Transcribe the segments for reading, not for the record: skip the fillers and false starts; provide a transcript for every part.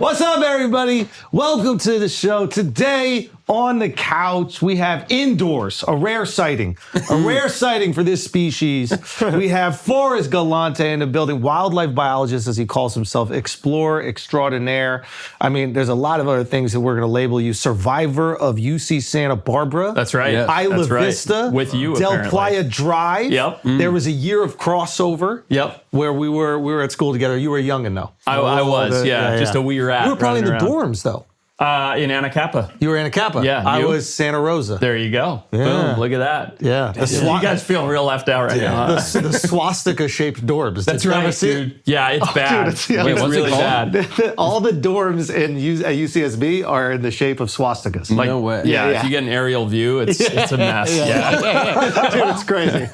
What's up, everybody? Welcome to the show. Today on the couch, we have indoors, a rare sighting. A rare sighting for this species. We have Forrest Galante in the building, wildlife biologist, as he calls himself, explorer extraordinaire. I mean, there's a lot of other things that we're going to label you. Survivor of UC Santa Barbara. That's right. Yes. Isla That's right. Vista. With you, Del apparently. Playa Drive. Yep. There was a year of crossover. Yep. Where we were at school together. You were a youngin' though. I was, just a wee rat. You were probably in the running around. dorms though. In Anacapa. You were Anacapa. Yeah, I you? was Santa Rosa. There you go. Yeah. Boom. Look at that. Yeah. You guys feel real left out right now. Huh? The swastika-shaped dorms. That's Did you ever right, see it? dude. Yeah, it's bad. Dude, It's really bad. All the dorms at UCSB are in the shape of swastikas. Like, No way. Yeah, Yeah. if you get an aerial view, it's a mess. Yeah. Dude, it's crazy.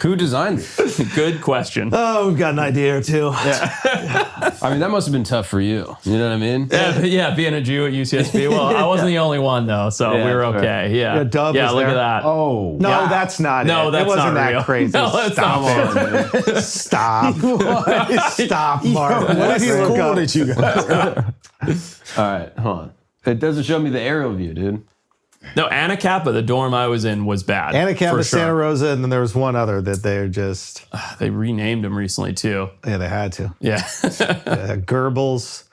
Who designed it? Good question. Oh, we've got an idea or two. I mean, that must have been tough for you. You know what I mean? Yeah, being a Jew at UCSB. Well, I wasn't the only one though, so Yeah, we were sure. okay. Yeah, Yeah, Dub yeah. was Look there. at that. Oh. No, Yeah. that's not No, it. that's It wasn't not that real. crazy. No, that's Stop not it. Stop. Stop, Mark. What did he look up? at you guys. All right, hold on. It doesn't show me the aerial view, dude. No, Anacapa, the dorm I was in, was bad. Anacapa, for Santa sure. Rosa, and then there was one other that they're just, They renamed them recently too. yeah, they had to. Yeah. Goebbels.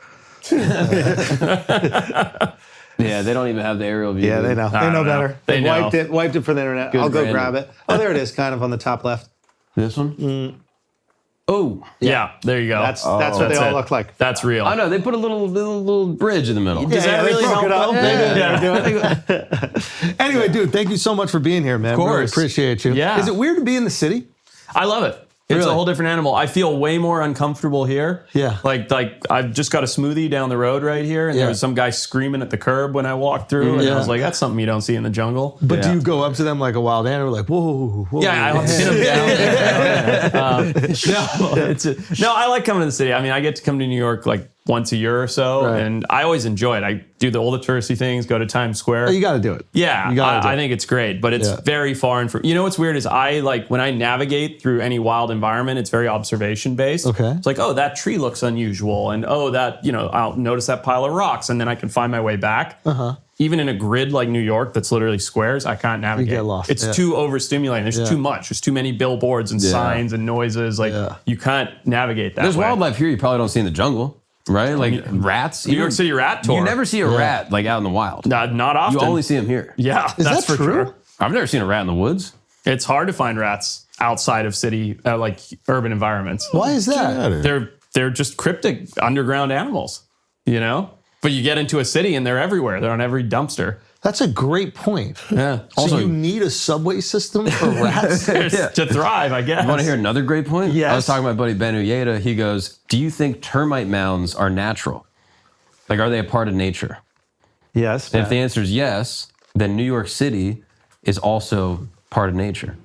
Yeah, they don't even have the aerial view. Yeah, they know. They know don't know. better. They know. Wiped it from the internet. Good I'll go branding. grab it. Oh, there it is, kind of on the top left. This one? Oh. Yeah, there you go. That's what they That's all it. look like. That's real. I know, they put a little bridge in the middle. Does that they really broke help it up. though? Yeah. Anyway, dude, thank you so much for being here, man. Of course. Really appreciate you. Yeah. Is it weird to be in the city? I love it. It's Really? a whole different animal. I feel way more uncomfortable here. Yeah. Like I've just got a smoothie down the road right here, and Yeah. there was some guy screaming at the curb when I walked through, and Yeah. I was like, "That's something you don't see in the jungle." But do Yeah. you go up to them like a wild animal, like, whoa, whoa? Yeah, I'll pin him down. No, I like coming to the city. I mean, I get to come to New York like once a year or so, Right. and I always enjoy it. I do all the touristy things, go to Times Square. You got to do it. Yeah, You gotta do I it. think it's great, but it's Yeah. very foreign for. You know what's weird is I like when I navigate through any wild environment, it's very observation based. Okay. It's like, oh, that tree looks unusual, and oh, that I'll notice that pile of rocks, and then I can find my way back. Even in a grid like New York that's literally squares, I can't navigate. get lost, It's yeah. too overstimulating. There's Yeah. too much. There's too many billboards and Yeah. signs and noises. Like Yeah. you can't navigate that. There's way. wildlife here you probably don't see in the jungle, right? Like rats. New York City rat tour. You never see a rat like out in the wild. Not often. You only see them here. Yeah, Is that's that for true? sure. I've never seen a rat in the woods. It's hard to find rats outside of city, like urban environments. Why is that? They're just cryptic underground animals, But you get into a city and they're everywhere. They're on every dumpster. That's a great point. Yeah. So Also- you need a subway system for rats? To thrive, I guess. You want to hear another great point? Yes. I was talking to my buddy Ben Uyeda. He goes, do you think termite mounds are natural? Like, are they a part of nature? Yes. And if the answer is yes, then New York City is also part of nature.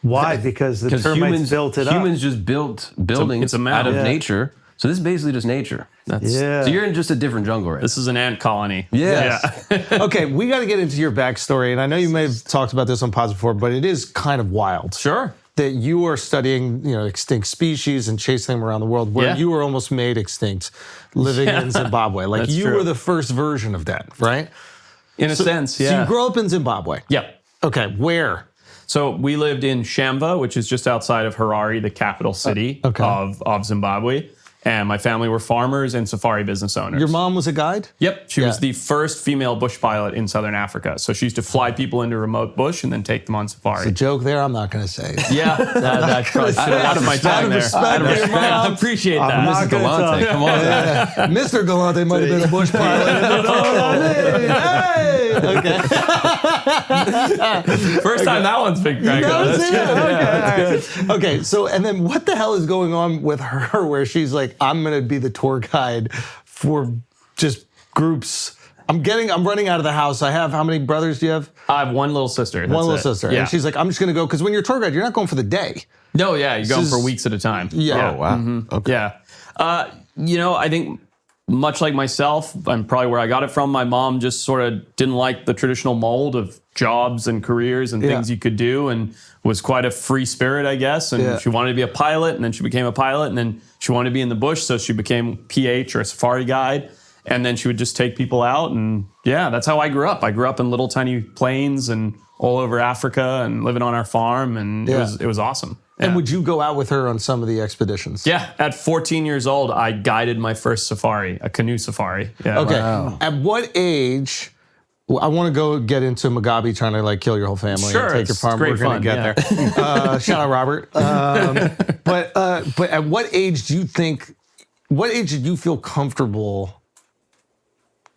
Why? Because the Because termites built it up. humans just built buildings it's a mound. out of Yeah. nature. So this is basically just nature. Yeah. So you're in just a different jungle right This is an ant colony. Yes. Yeah. Okay, we got to get into your backstory, and I know you may have talked about this on pods before, but it is kind of wild. Sure. That you are studying, extinct species and chasing them around the world, where Yeah. you were almost made extinct, living in Zimbabwe. Like That's you true. were the first version of that, right? In a sense, yeah. So you grew up in Zimbabwe. Yeah. Okay, where? So we lived in Shamva, which is just outside of Harare, the capital city okay. of Zimbabwe. And my family were farmers and safari business owners. Your mom was a guide. Yep, she was Yeah. the first female bush pilot in Southern Africa. So she used to fly people into remote bush and then take them on safari. The joke there, I'm not going to say. Yeah, that probably spent a lot of my time there. respect Out of for your respect. I mom. appreciate I'm that. not Mrs. gonna Galante, talk. come on. Mr. Galante might have been a bush pilot. Hey, okay. First time that one's been cracked That up. was That's it. good. Yeah. Okay, all right. Okay, so and then what the hell is going on with her where she's like, I'm gonna be the tour guide for just groups. I'm running out of the house. I have, how many brothers do you have? I have one little sister. One That's little it. sister. Yeah. And she's like, I'm just gonna go, because when you're a tour guide, you're not going for the day. No, yeah, you're going This for is- weeks at a time. Yeah. Oh, wow. Mm-hmm. Okay. Yeah. I think much like myself, I'm probably where I got it from. My mom just sort of didn't like the traditional mold of jobs and careers and things you could do, and was quite a free spirit, I guess. And she wanted to be a pilot, and then she became a pilot, and then she wanted to be in the bush, so she became PH or a safari guide. And then she would just take people out. And yeah, that's how I grew up. I grew up in little tiny plains and all over Africa and living on our farm. And it was awesome. Yeah. And would you go out with her on some of the expeditions? Yeah. At 14 years old, I guided my first safari, a canoe safari. Yeah. Okay. Wow. At what age? I want to go get into Mugabe trying to like kill your whole family sure, and take your farm. We're going to get there. Shout out Robert. But at what age do you think? What age did you feel comfortable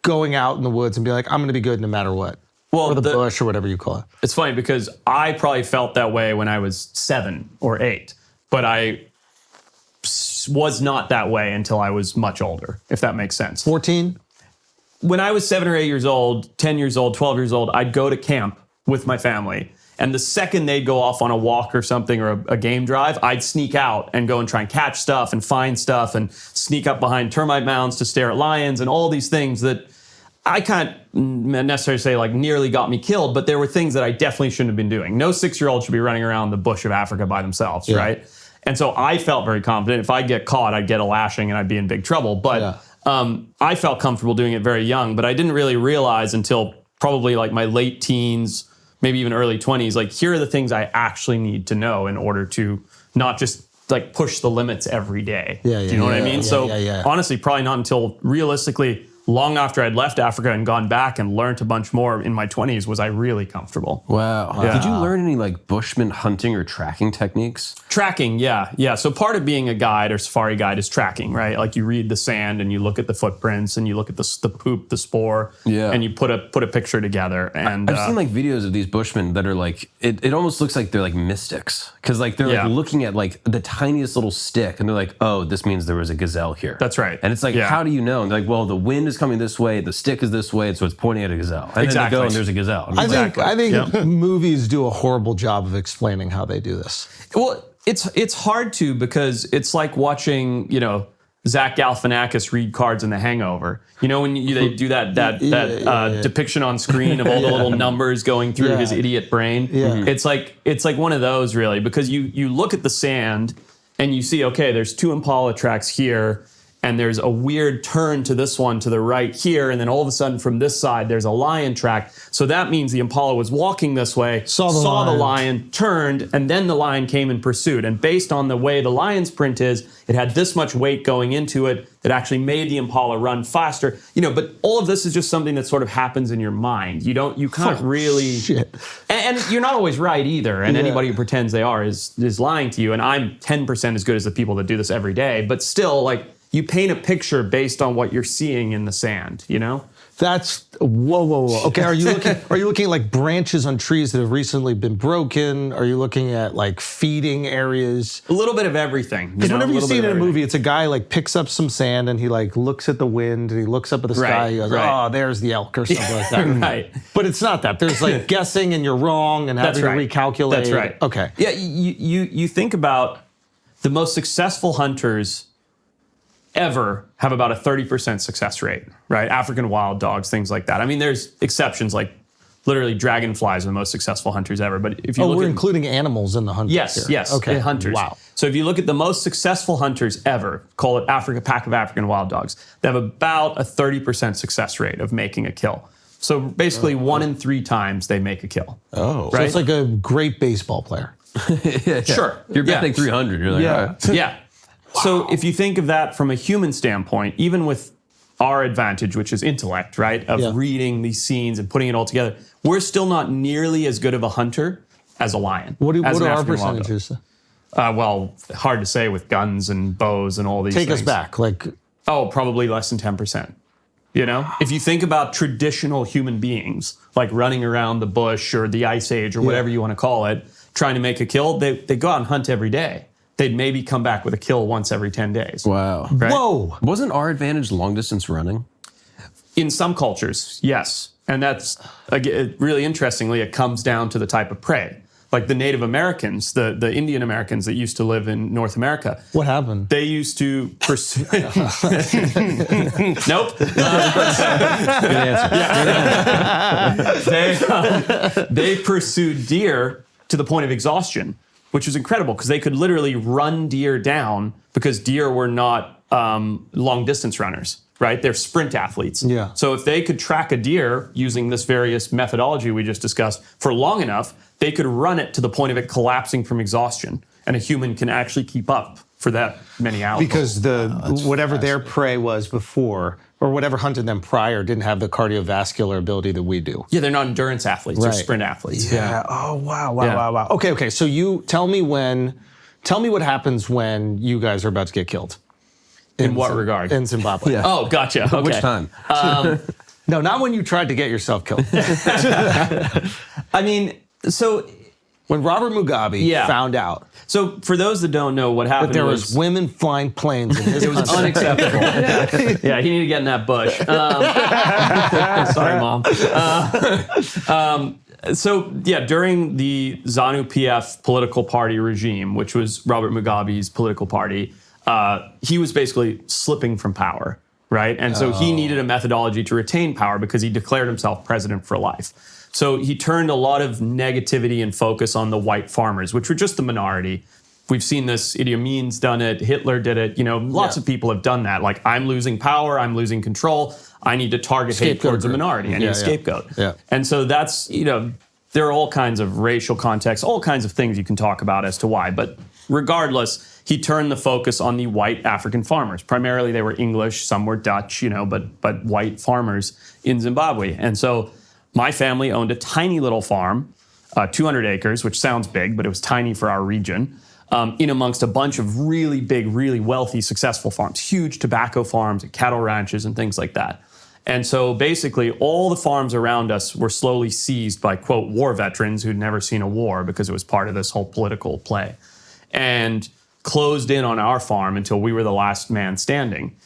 going out in the woods and be like, I'm going to be good no matter what? Well, or the bush or whatever you call it. It's funny because I probably felt that way when I was 7 or 8, but I was not that way until I was much older, if that makes sense. 14? When I was 7 or 8 years old, 10 years old, 12 years old, I'd go to camp with my family. And the second they'd go off on a walk or something or a game drive, I'd sneak out and go and try and catch stuff and find stuff and sneak up behind termite mounds to stare at lions and all these things that I can't necessarily say like nearly got me killed, but there were things that I definitely shouldn't have been doing. No 6-year-old should be running around the bush of Africa by themselves, right? And so I felt very confident. If I'd get caught, I'd get a lashing and I'd be in big trouble. But I felt comfortable doing it very young, but I didn't really realize until probably like my late teens, maybe even early 20s, like here are the things I actually need to know in order to not just like push the limits every day. Do you know what I mean? Honestly, probably not until realistically long after I'd left Africa and gone back and learned a bunch more in my 20s was I really comfortable. Wow. Yeah. Did you learn any like Bushman hunting or tracking techniques? Tracking, yeah. So part of being a guide or safari guide is tracking, right? Like you read the sand and you look at the footprints and you look at the poop, the spoor, and you put a picture together. And I've seen like videos of these Bushmen that are like, it almost looks like they're like mystics. Because like they're like looking at like the tiniest little stick and they're like, oh, this means there was a gazelle here. That's right. And it's like, how do you know? And they're like, well, the wind is coming this way, the stick is this way, and so it's pointing at a gazelle. And then they go and there's a gazelle. I think movies do a horrible job of explaining how they do this. Well, it's hard to because it's like watching, Zach Galifianakis read cards in The Hangover. You know when they do that depiction on screen of all the little numbers going through his idiot brain. It's like one of those really because you look at the sand and you see there's 2 impala tracks here. And there's a weird turn to this one to the right here. And then all of a sudden from this side, there's a lion track. So that means the impala was walking this way, saw the lion, turned, and then the lion came in pursuit. And based on the way the lion's print is, it had this much weight going into it that actually made the impala run faster. But all of this is just something that sort of happens in your mind. You can't really... Shit. And you're not always right either. And anybody who pretends they are is lying to you. And I'm 10% as good as the people that do this every day. But still, like... You paint a picture based on what you're seeing in the sand, That's whoa. Okay, are you looking at like branches on trees that have recently been broken? Are you looking at like feeding areas? A little bit of everything. Because whenever you see it in a movie, it's a guy like picks up some sand and he like looks at the wind and he looks up at the sky. He goes, "Oh, there's the elk" or something like that. Right. But it's not that. There's like guessing and you're wrong and having to recalculate. That's right. Okay. Yeah, you think about the most successful hunters ever have about a 30% success rate, right? African wild dogs, things like that. I mean, there's exceptions like literally dragonflies are the most successful hunters ever. But if you look we're at, including animals in the hunters. Yes. Okay. Hunters. Wow. So if you look at the most successful hunters ever, call it pack of African wild dogs, they have about a 30% success rate of making a kill. So basically 1 in 3 times they make a kill. Oh. Right? So it's like a great baseball player. Sure. You're betting 300. You're like, all right. Yeah. Wow. So if you think of that from a human standpoint, even with our advantage, which is intellect, right, of reading these scenes and putting it all together, we're still not nearly as good of a hunter as a lion. What are our percentages? Well, hard to say with guns and bows and all these things. Take us back. Probably less than 10%. If you think about traditional human beings, like running around the bush or the ice age or whatever you want to call it, trying to make a kill, they go out and hunt every day. They'd maybe come back with a kill once every 10 days. Wow. Right? Whoa. Wasn't our advantage long distance running? In some cultures, yes. And that's, really interestingly, it comes down to the type of prey. Like the Native Americans, the Indian Americans that used to live in North America. What happened? They used to pursue... Nope. Good answer. They pursued deer to the point of exhaustion, which was incredible because they could literally run deer down because deer were not long distance runners. right? They're sprint athletes. Yeah. So if they could track a deer using this various methodology we just discussed for long enough, they could run it to the point of it collapsing from exhaustion. And a human can actually keep up for that many hours. Because whatever their prey was before, or whatever hunted them prior, didn't have the cardiovascular ability that we do. Yeah, they're not endurance athletes, they're Right. sprint athletes. Yeah. Oh, wow. Yeah. Okay. So you tell me what happens when you guys are about to get killed. In what regard? In Zimbabwe. Yeah. Oh, gotcha. Okay. Which time? No, not when you tried to get yourself killed. I mean, so When Robert Mugabe found out So for those that don't know, what happened that there was women flying planes in his it was country. unacceptable. Yeah, he needed to get in that bush. Sorry, Mom. During the ZANU-PF political party regime, which was Robert Mugabe's political party, he was basically slipping from power, right? And so he needed a methodology to retain power because he declared himself president for life. So he turned a lot of negativity and focus on the white farmers, which were just the minority. We've seen this. Idi Amin's done it. Hitler did it. You know, lots of people have done that. Like, I'm losing power. I'm losing control. I need to target hate towards a minority. I need a scapegoat. Yeah. And so that's, you know, there are all kinds of racial contexts, all kinds of things you can talk about as to why. But regardless, he turned the focus on the white African farmers. Primarily, they were English. Some were Dutch, you know, but white farmers in Zimbabwe. And so my family owned a tiny little farm, 200 acres, which sounds big, but it was tiny for our region, in amongst a bunch of really big, really wealthy, successful farms, huge tobacco farms and cattle ranches and things like that. And so basically all the farms around us were slowly seized by, quote, war veterans who'd never seen a war because it was part of this whole political play, and closed in on our farm until we were the last man standing.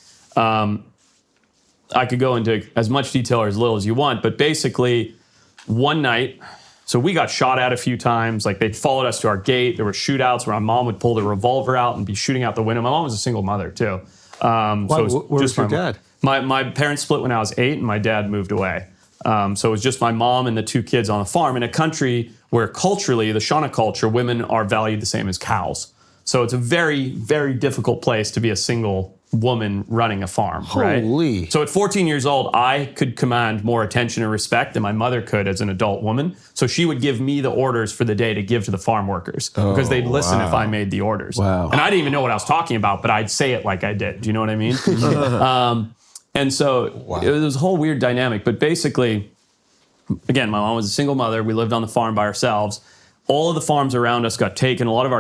I could go into as much detail or as little as you want, but basically one night, so we got shot at a few times. Like, they followed us to our gate. There were shootouts where my mom would pull the revolver out and be shooting out the window. My mom was a single mother too. Where was your dad? My parents split when I was 8 and my dad moved away. So it was just my mom and the 2 kids on the farm in a country where culturally, the Shona culture, women are valued the same as cows. So it's a very, very difficult place to be a single woman running a farm, Holy. right? So at 14 years old, I could command more attention and respect than my mother could as an adult woman. So she would give me the orders for the day to give to the farm workers because they'd listen if I made the orders. Wow. And I didn't even know what I was talking about, but I'd say it like I did. Do you know what I mean? And so it was a whole weird dynamic. But basically, again, my mom was a single mother. We lived on the farm by ourselves. All of the farms around us got taken. A lot of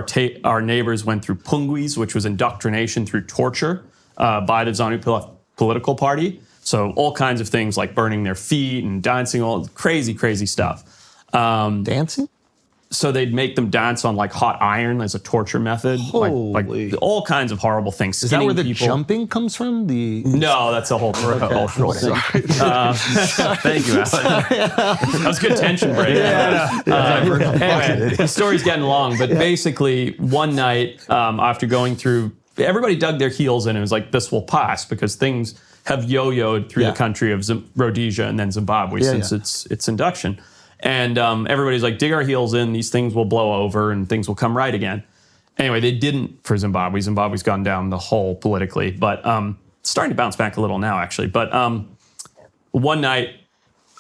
our neighbors went through punguis, which was indoctrination through torture by the ZANU-PF political party. So all kinds of things like burning their feet and dancing, all crazy, crazy stuff. Dancing? So they'd make them dance on like hot iron as a torture method. Holy. Like all kinds of horrible things. Is that where the people. Jumping comes from? No, that's a whole cultural thing. Thank you, Alex. That was a good tension break. Anyway, the story's getting long, but basically one night after going through, everybody dug their heels in and was like, this will pass because things have yo-yoed through the country of Rhodesia and then Zimbabwe since its induction. And everybody's like, dig our heels in, these things will blow over and things will come right again. Anyway, they didn't for Zimbabwe. Zimbabwe's gone down the hole politically, but it's starting to bounce back a little now, actually. But one night,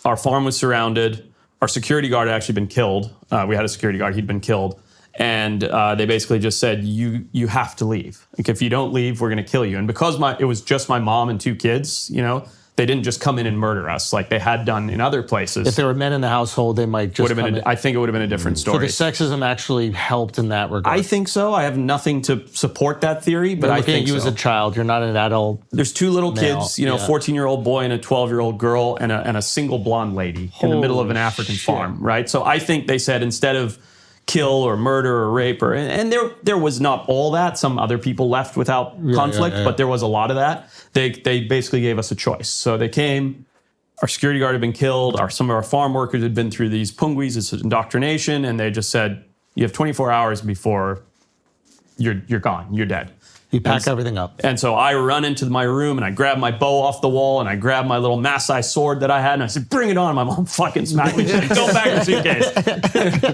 our farm was surrounded. Our security guard had actually been killed. We had a security guard, he'd been killed. And they basically just said, you have to leave. Like, if you don't leave, we're going to kill you. And because it was just my mom and 2 kids, you know, they didn't just come in and murder us like they had done in other places. If there were men in the household, they might just I think it would have been a different story. So the sexism actually helped in that regard. I think so. I have nothing to support that theory, but I think you as a child, you're not an adult. There's 2 little kids, you know, 14-year-old boy and a 12-year-old girl and a single blonde lady in the middle of an African farm, right? So I think they said instead of kill or murder or rape and there was not all that. Some other people left without conflict, but there was a lot of that. They basically gave us a choice. So they came, our security guard had been killed, some of our farm workers had been through these punguis, this indoctrination, and they just said, you have 24 hours before you're gone, you're dead. You pack everything up. And so I run into my room and I grab my bow off the wall and I grab my little Maasai sword that I had and I said, bring it on. My mom fucking smacked me. She said, don't pack your suitcase.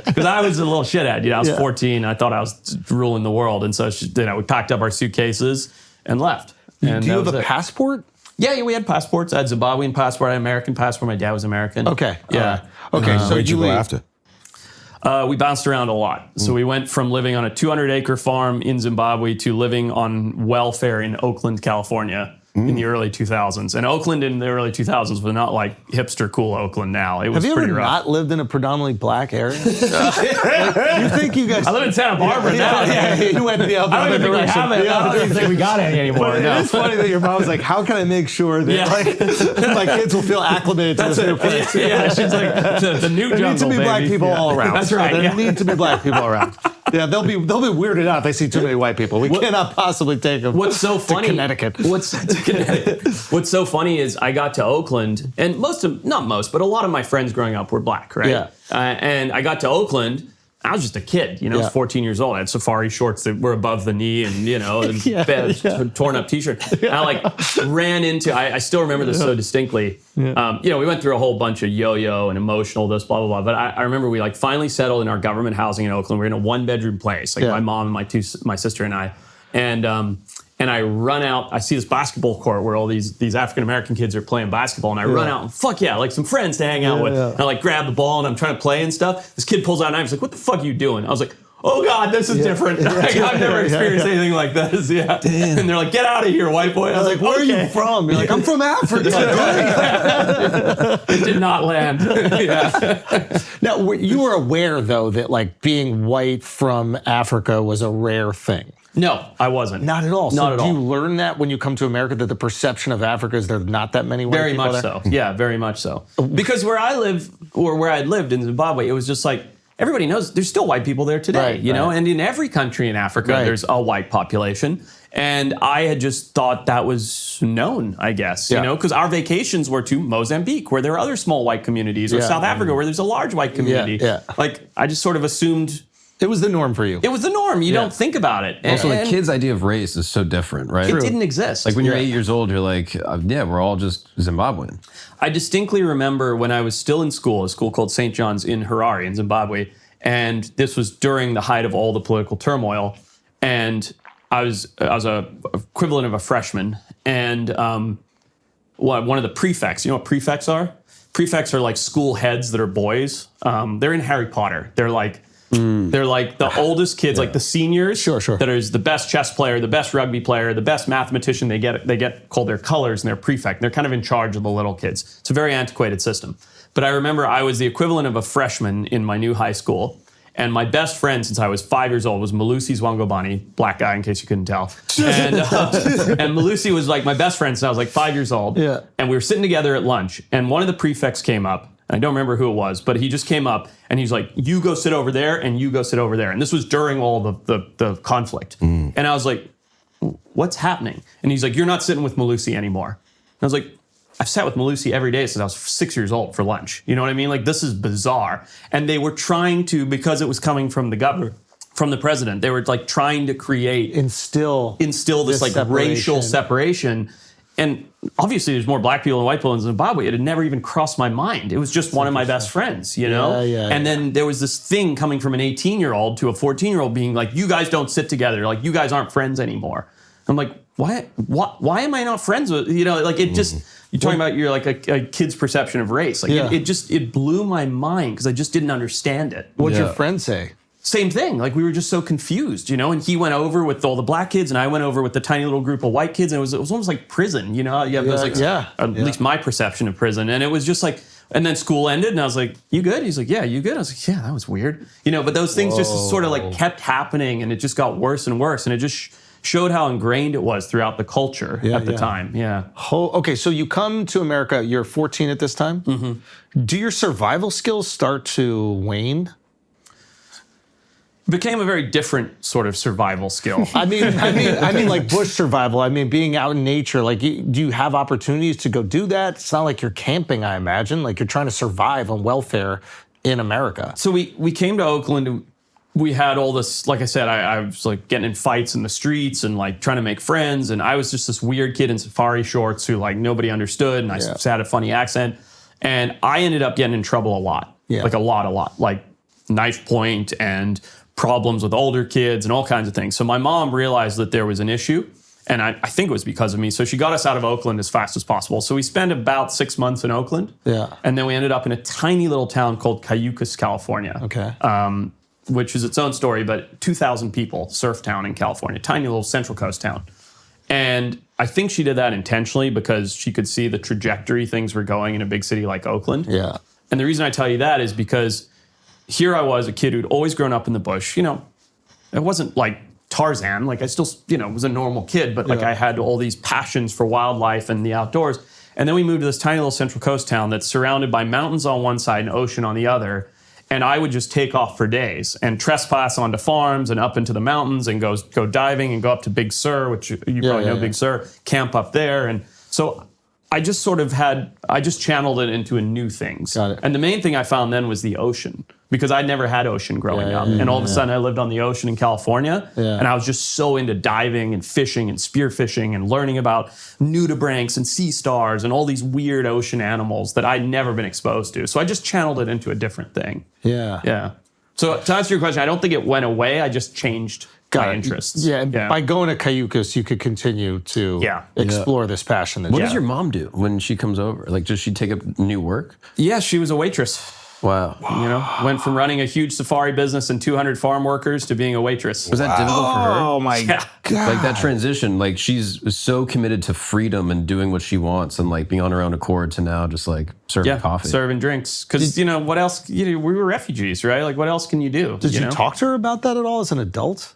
Because I was a little shithead. You know, I was 14. I thought I was ruling the world. And so we packed up our suitcases and left. And do you have a passport? Yeah, we had passports. I had Zimbabwean passport, I had American passport. My dad was American. Okay. Yeah. Okay, so Where'd you go leave. after? We bounced around a lot. So we went from living on a 200-acre farm in Zimbabwe to living on welfare in Oakland, California in the early 2000s. And Oakland in the early 2000s was not like hipster cool Oakland now. It was Have you pretty ever rough. not lived in a predominantly black area? Like, you think you guys... I live in Santa Barbara now. Yeah, you went the other I don't even think we direction. have it. I don't even think we got any anymore. But No. it is funny that your mom was like, how can I make sure that like my kids will feel acclimated to this new place? Yeah, she's like the new There jungle, need to be black baby. people Yeah. all around. That's right. There Yeah. need to be black people around. Yeah, they'll be weirded out if they see too many white people. We cannot possibly take them What's so funny? to Connecticut. What's so funny is I got to Oakland, and but a lot of my friends growing up were black, right? Yeah. And I got to Oakland. I was just a kid, I was 14 years old. I had safari shorts that were above the knee, and and torn up T-shirt. And I ran into. I still remember this so distinctly. Yeah. We went through a whole bunch of yo-yo and emotional this, blah blah blah. But I remember we finally settled in our government housing in Oakland. We were in a 1-bedroom place, my mom and my sister and I, and I run out. I see this basketball court where all these African American kids are playing basketball, and I run out and some friends to hang out with. And I grab the ball and I'm trying to play and stuff. This kid pulls out a knife. He's like, "What the fuck are you doing?" I was like, "Oh God, this is different. I've never experienced anything like this." Yeah. Damn. And they're like, "Get out of here, white boy." I was like, Where are you from? You're like, I'm from Africa. It did not land. Yeah. Now, you were aware, though, that being white from Africa was a rare thing. No, I wasn't. Not at all. Not at all. Do you learn that when you come to America, that the perception of Africa is there's not that many white Very people much there? so. Yeah, very much so. Because where I live, or where I'd lived in Zimbabwe, it was just everybody knows there's still white people there today, Right. And in every country in Africa, Right. there's a white population. And I had just thought that was known, I guess, because our vacations were to Mozambique, where there are other small white communities, or Yeah. South Africa, where there's a large white community. Yeah. I just sort of assumed It was the norm for you. it was the norm. You don't think about it. Also, the And kid's idea of race is so different, right? it didn't exist. Like when you're 8 years old, you're like, we're all just Zimbabwean. I distinctly remember when I was still in school, a school called St. John's in YERRR in Zimbabwe, and this was during the height of all the political turmoil, and I was a equivalent of a freshman, and one of the prefects. You know what prefects are? Prefects are like school heads that are boys. They're in Harry Potter. They're like the oldest kids, like the seniors. Sure. That is the best chess player, the best rugby player, the best mathematician. They get called their colors, and they're prefect. They're kind of in charge of the little kids. It's a very antiquated system. But I remember I was the equivalent of a freshman in my new high school. And my best friend since I was 5 years old was Malusi Zwangobani, black guy in case you couldn't tell. And Malusi was my best friend since I was 5 years old. Yeah. And we were sitting together at lunch, and one of the prefects came up. I don't remember who it was, but he just came up and he's like, "You go sit over there, and you go sit over there." And this was during all the conflict. And I was like, "What's happening?" And he's like, "You're not sitting with Malusi anymore." And I was like, "I've sat with Malusi every day since I was 6 years old for lunch." You know what I mean? This is bizarre. And they were trying to, because it was coming from the governor, from the president, they were trying to create, Instill this racial separation. And obviously there's more black people than white people in Zimbabwe. It had never even crossed my mind. It was just one of my best friends, Yeah, and then there was this thing coming from an 18-year-old to a 14-year-old being like, "You guys don't sit together. You guys aren't friends anymore." I'm like, why am I not friends with, it just, you're talking about your a kid's perception of race. It blew my mind because I just didn't understand it. What'd your friend say? Same thing. We were just so confused, and he went over with all the black kids and I went over with the tiny little group of white kids, and it was almost like prison, at least my perception of prison. And it was just and then school ended and I was like, "You good?" He's like, "Yeah, you good?" I was like, "Yeah, that was weird." But those things just sort of kept happening, and it just got worse and worse, and it just showed how ingrained it was throughout the culture at the time. Yeah. Okay, so you come to America, you're 14 at this time? Mm-hmm. Do your survival skills start to wane? Became a very different sort of survival skill. I mean, like bush survival. I mean, being out in nature. Do you have opportunities to go do that? It's not like you're camping, I imagine. You're trying to survive on welfare in America. So we came to Oakland. And we had all this. Like I said, I was getting in fights in the streets and trying to make friends. And I was just this weird kid in safari shorts who nobody understood. And I had a funny accent. And I ended up getting in trouble a lot. Yeah. A lot. Knife point and problems with older kids and all kinds of things. So my mom realized that there was an issue, And I think it was because of me. So she got us out of Oakland as fast as possible. So we spent about 6 months in Oakland. Yeah. And then we ended up in a tiny little town called Cayucas, California. Okay. Which is its own story, but 2,000 people, surf town in California, tiny little Central Coast town. And I think she did that intentionally because she could see the trajectory things were going in a big city like Oakland. Yeah. And the reason I tell you that is because here I was, a kid who'd always grown up in the bush. You know, it wasn't like Tarzan. Like I still, you know, was a normal kid, but like I had all these passions for wildlife and the outdoors. And then we moved to this tiny little Central Coast town that's surrounded by mountains on one side and ocean on the other. And I would just take off for days and trespass onto farms and up into the mountains and go diving and go up to Big Sur, which you probably know Big Sur, camp up there. And so I just channeled it into a new things. Got it. And the main thing I found then was the ocean, because I'd never had ocean growing up. And all of a sudden I lived on the ocean in California and I was just so into diving and fishing and spearfishing and learning about nudibranchs and sea stars and all these weird ocean animals that I'd never been exposed to. So I just channeled it into a different thing. Yeah. Yeah. So to answer your question, I don't think it went away. I just changed my interests. Yeah, and by going to Cayucas, you could continue to explore this passion. That What does your mom do when she comes over? Like, does she take up new work? Yeah, she was a waitress. Wow. You know, went from running a huge safari business and 200 farm workers to being a waitress. Was that difficult for her? Oh my God. Like that transition, like she's so committed to freedom and doing what she wants and like being on her own accord to now just like serving coffee. Serving drinks. Because, you know, what else? You know, we were refugees, right? Like, what else can you do? Did you know? talk to her about that at all as an adult?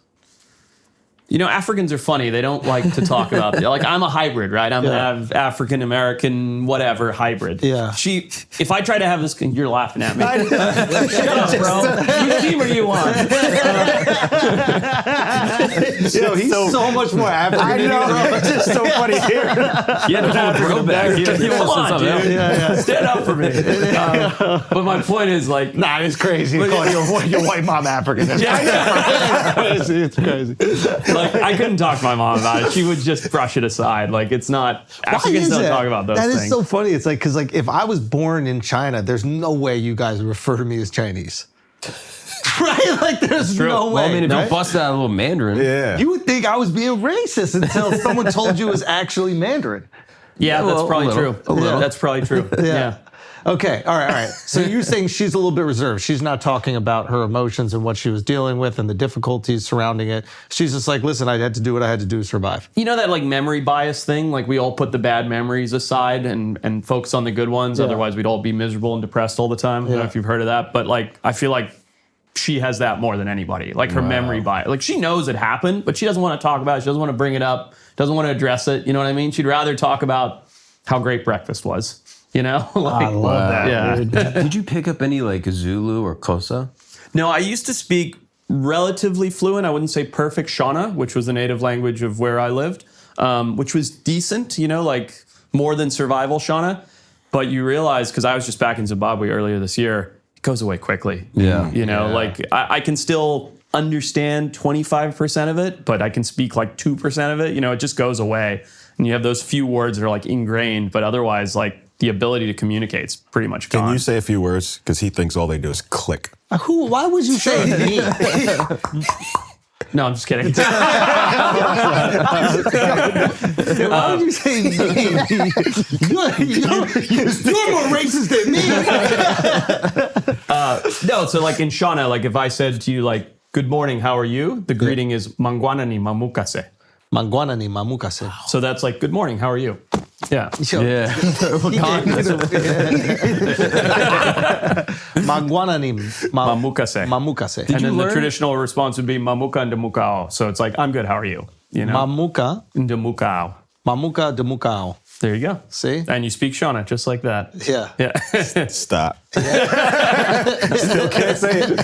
You know, Africans are funny. They don't like to talk about it. Like, I'm a hybrid, right? I'm an African American, whatever hybrid. Yeah. If I try to have this, you're laughing at me. Shut up, bro. Which team are you on? Yo, he's so much more African. I know. It's just so funny here. He had to pull the bro back. Come on, dude. Stand up for me. But my point is, like, Nah, it's crazy. Calling your white mom African. It's crazy. Like, I couldn't talk to my mom about it. She would just brush it aside. Like, it's not, Africans don't talk about those things. That is so funny. It's like, because like if I was born in China, there's no way you guys would refer to me as Chinese. Right? Like, there's no way. Well, I mean, if right? you bust out a little Mandarin. You would think I was being racist until someone told you it was actually Mandarin. Yeah, that's probably true. A little. That's probably true. Yeah. Okay, all right. So you're saying she's a little bit reserved. She's not talking about her emotions and what she was dealing with and the difficulties surrounding it. She's just like, listen, I had to do what I had to do to survive. You know that like memory bias thing? Like we all put the bad memories aside and focus on the good ones. Yeah. Otherwise we'd all be miserable and depressed all the time. I don't know if you've heard of that. But like I feel like she has that more than anybody. Like her memory bias. Like she knows it happened, but she doesn't want to talk about it. She doesn't want to bring it up. Doesn't want to address it. You know what I mean? She'd rather talk about how great breakfast was. You know? Like, I love that. Yeah. Did you pick up any like Zulu or Xhosa? No, I used to speak relatively fluent. I wouldn't say perfect Shona, which was the native language of where I lived, which was decent, you know, like more than survival Shona. But you realize, because I was just back in Zimbabwe earlier this year, it goes away quickly. Yeah. You know, like I can still understand 25% of it, but I can speak like 2% of it. You know, it just goes away. And you have those few words that are like ingrained, but otherwise, like, the ability to communicate is pretty much gone. Can you say a few words? Because he thinks all they do is click. Why would you say me? No, I'm just kidding. Why would you say me? You're more racist than me. No, so like in Shona, like if I said to you like, good morning, how are you? The greeting is mangwanani mamukase. Mangwanani mamukase. So that's like, good morning, how are you? Yeah. Yeah. Mangwanani Mamukase. mamukase. And then the traditional response would be mamuka ndemukao. So it's like, I'm good, how are you? You know? Mamuka, Ndemukao. mamuka demukao. There you go. See? And you speak Shona just like that. Yeah. Yeah. Stop. Still can't say it.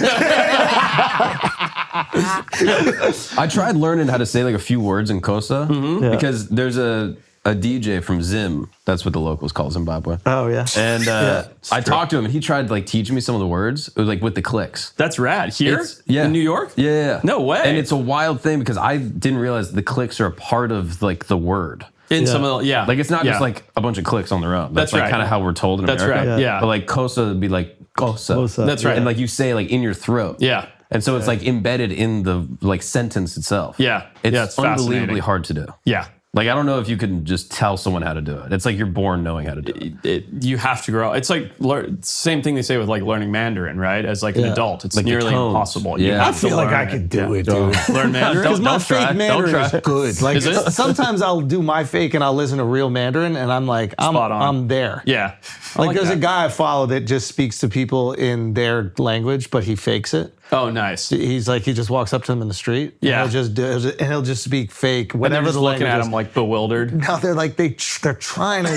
I tried learning how to say like a few words in Xhosa because there's a DJ from Zim. That's what the locals call Zimbabwe. Oh, yeah. And I talked to him and he tried like teaching me some of the words. It was like with the clicks. That's rad. Here? In New York? Yeah. No way. And it's a wild thing because I didn't realize the clicks are a part of like the word. In some of the, Like it's not just like a bunch of clicks on their own. That's like right. kind of how we're told in That's America. right. Yeah. But like Xhosa would be like Xhosa. That's right. And like you say like in your throat. Yeah. And so it's like embedded in the like sentence itself. Yeah. It's Yeah, it's fascinating. unbelievably hard to do. Yeah. Like, I don't know if you can just tell someone how to do it. It's like you're born knowing how to do it. You have to grow. It's like same thing they say with like learning Mandarin, right? As like an adult, it's Like the nearly tones. impossible. Yeah. You I have to feel like I learn could do it, dude. Learn Mandarin. Because my Don't try. fake Mandarin Don't is try. good. Like Is it? sometimes I'll do my fake and I'll listen to real Mandarin and I'm like, Spot on. I'm there. Yeah. I Like there's that. a guy I follow that just speaks to people in their language, but he fakes it. Oh, nice. He's like, he just walks up to them in the street. Yeah. And he'll just speak fake, And they're whatever just the looking language at is. him like bewildered. No, they're like, they're trying to,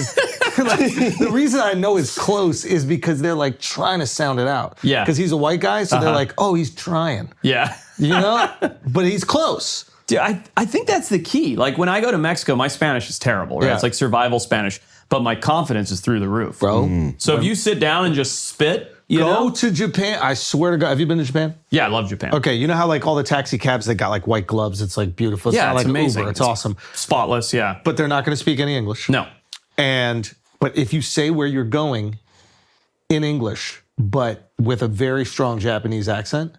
like, the reason I know it's close is because they're like trying to sound it out. Yeah. Because he's a white guy, so they're like, oh, he's trying. Yeah. You know? But he's close. Dude, I think that's the key. Like when I go to Mexico, my Spanish is terrible, right? Yeah. It's like survival Spanish, but my confidence is through the roof. Bro. So if you sit down and just spit, you Go know? to Japan. I swear to God. Have you been to Japan? Yeah, I love Japan. Okay, you know how like all the taxi cabs, they got like white gloves. It's like beautiful. It's Yeah, not it's like amazing. Uber. It's awesome. Spotless, yeah. But they're not going to speak any English. No. But if you say where you're going in English, but with a very strong Japanese accent,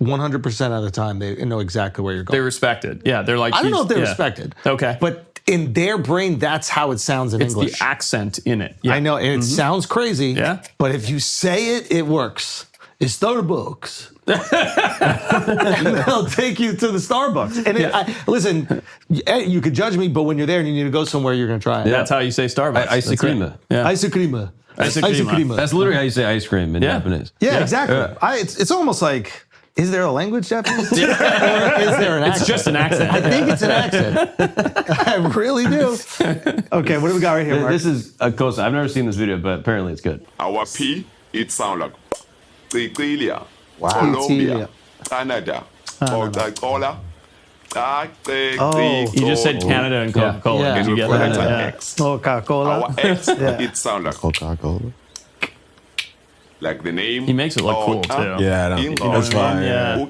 100% of the time they know exactly where you're going. They respect it. Yeah, they're like... I don't know if they're yeah. respected. Okay. But in their brain, that's how it sounds in It's English. the accent in it. Yeah. I know, and it sounds crazy. Yeah. But if you say it, it works. It's Starbucks. And they'll take you to the Starbucks. And listen, you could judge me, but when you're there and you need to go somewhere, you're going to try it. That's how you say Starbucks. Ice That's cream. it. Yeah. Ice cream. Ice cream. That's literally how you say ice cream in Japanese. Yeah, exactly. Yeah. It's almost like, is there a language Japanese? Or is there an accent? It's just an accent. I think it's an accent. I really do. Okay, what do we got right here, Mark? This is a Xhosa. I've never seen this video, but apparently it's good. Our P, it sounds like Australia, Wow. Colombia, Canada, Coca-Cola. You just said Canada and Coca-Cola. Yeah. Did you get Letter that? X. Coca-Cola. Our X, it sounds like Coca-Cola. like the name. He makes it look cool, too. Yeah, that's fine. Yeah.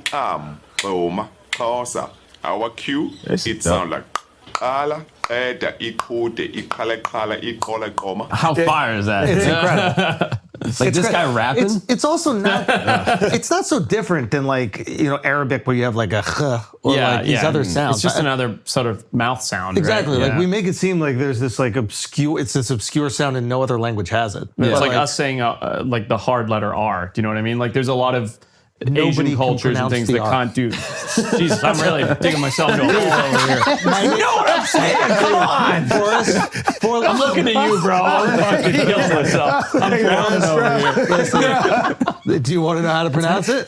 Xhosa. Our Q, This is it sounds like Kala, Eda, Ikude, Ikala, Ikola, Goma. How fire is that? It's incredible. Like this guy rapping? It's also not. It's not so different than like Arabic where you have like a or like these other sounds. It's just another sort of mouth sound. Exactly. Right? Like Yeah. we make it seem like there's this like obscure. It's this obscure sound and no other language has it. It's But, like us saying like the hard letter R. Do you know what I mean? Like there's a lot of Nobody Asian can cultures and pronounce things the that R. can't do. Jesus, I'm really digging myself into a hole over here. You know what I'm saying? Come on, Forrest. I'm looking at you, bro. I'm fucking killing myself. I'm drowning over here. Do you want to know how to pronounce it?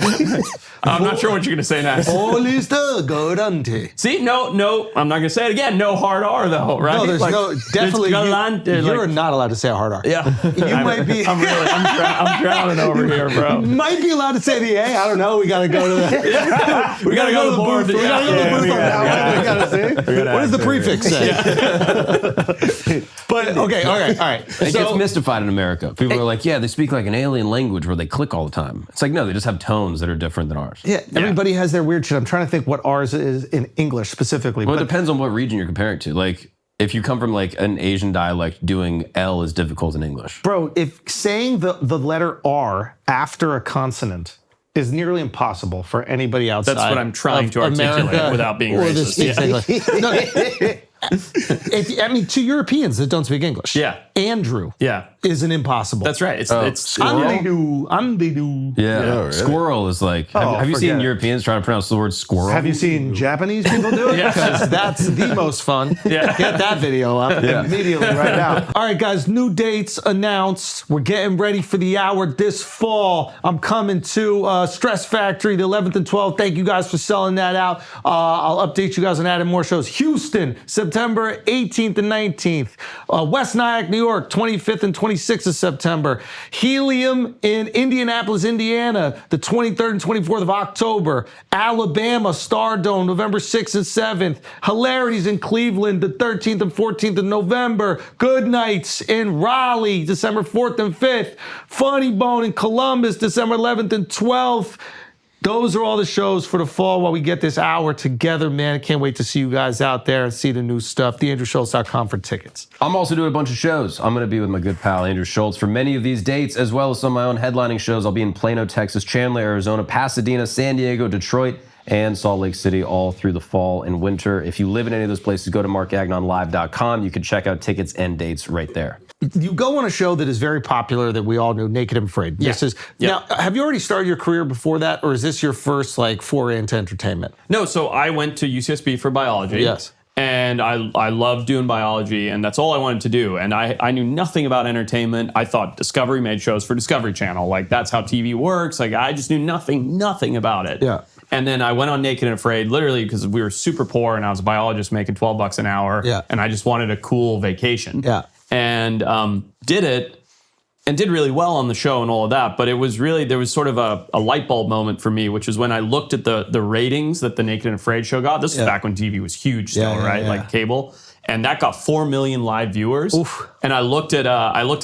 I'm not sure what you're gonna say next. Forrest Galante. See, no, I'm not gonna say it again. No hard R though, right? No, there's Like, no definitely. there's Galante, You're like- not allowed to say a hard R. Yeah, You might be. I'm drowning over here, bro. Might be allowed to say the A. I don't know. We got to go to the. We gotta go to the board. booth. We got to go to the booth on that one. We got to say. What does the prefix say? But okay, all right. It gets mystified in America. People are like, yeah, they speak like an alien language where they click all the time. It's like, no, they just have tones that are different than ours. Yeah, everybody has their weird shit. I'm trying to think what ours is in English specifically. Well, it But depends on what region you're comparing to. Like, if you come from like an Asian dialect, doing L is difficult in English. bro, if saying the letter R after a consonant is nearly impossible for anybody outside. That's what I'm trying of to articulate America without being or that racist. speaks English. No, to Europeans that don't speak English. Yeah. Andrew. Yeah. Is an impossible. That's right. It's I'm the do. Yeah. Oh, really? Squirrel is like, have you forget seen it. Europeans trying to pronounce the word squirrel? Have you seen Japanese people do it? Yeah. Because that's the most fun. Yeah. Get that video up immediately right now. All right, guys, new dates announced. We're getting ready for the hour this fall. I'm coming to Stress Factory the 11th and 12th. Thank you guys for selling that out. I'll update you guys on adding more shows. Houston, September 18th and 19th. West Nyack, New York, 25th and 26th of September. Helium in Indianapolis, Indiana, the 23rd and 24th of October. Alabama, Stardome, November 6th and 7th. Hilarities in Cleveland, the 13th and 14th of November. Good Nights in Raleigh, December 4th and 5th. Funny Bone in Columbus, December 11th and 12th. Those are all the shows for the fall while we get this hour together, man. I can't wait to see you guys out there and see the new stuff. TheAndrewSchultz.com for tickets. I'm also doing a bunch of shows. I'm going to be with my good pal Andrew Schultz for many of these dates, as well as some of my own headlining shows. I'll be in Plano, Texas, Chandler, Arizona, Pasadena, San Diego, Detroit, and Salt Lake City all through the fall and winter. If you live in any of those places, go to markgagnonlive.com. You can check out tickets and dates right there. You go on a show that is very popular that we all know, Naked and Afraid. Now, have you already started your career before that, or is this your first like foray into entertainment? No, so I went to UCSB for biology. Yes. And I loved doing biology, and that's all I wanted to do. And I knew nothing about entertainment. I thought Discovery made shows for Discovery Channel. Like, that's how TV works. Like, I just knew nothing about it. Yeah. And then I went on Naked and Afraid, literally because we were super poor, and I was a biologist making $12 an hour. Yeah. And I just wanted a cool vacation. Yeah. And did it. And did really well on the show and all of that, but it was really, there was sort of a light bulb moment for me, which is when I looked at the ratings that the Naked and Afraid show got. This is back when TV was huge still, right? Like cable. And that got 4 million live viewers. Oof. And I looked at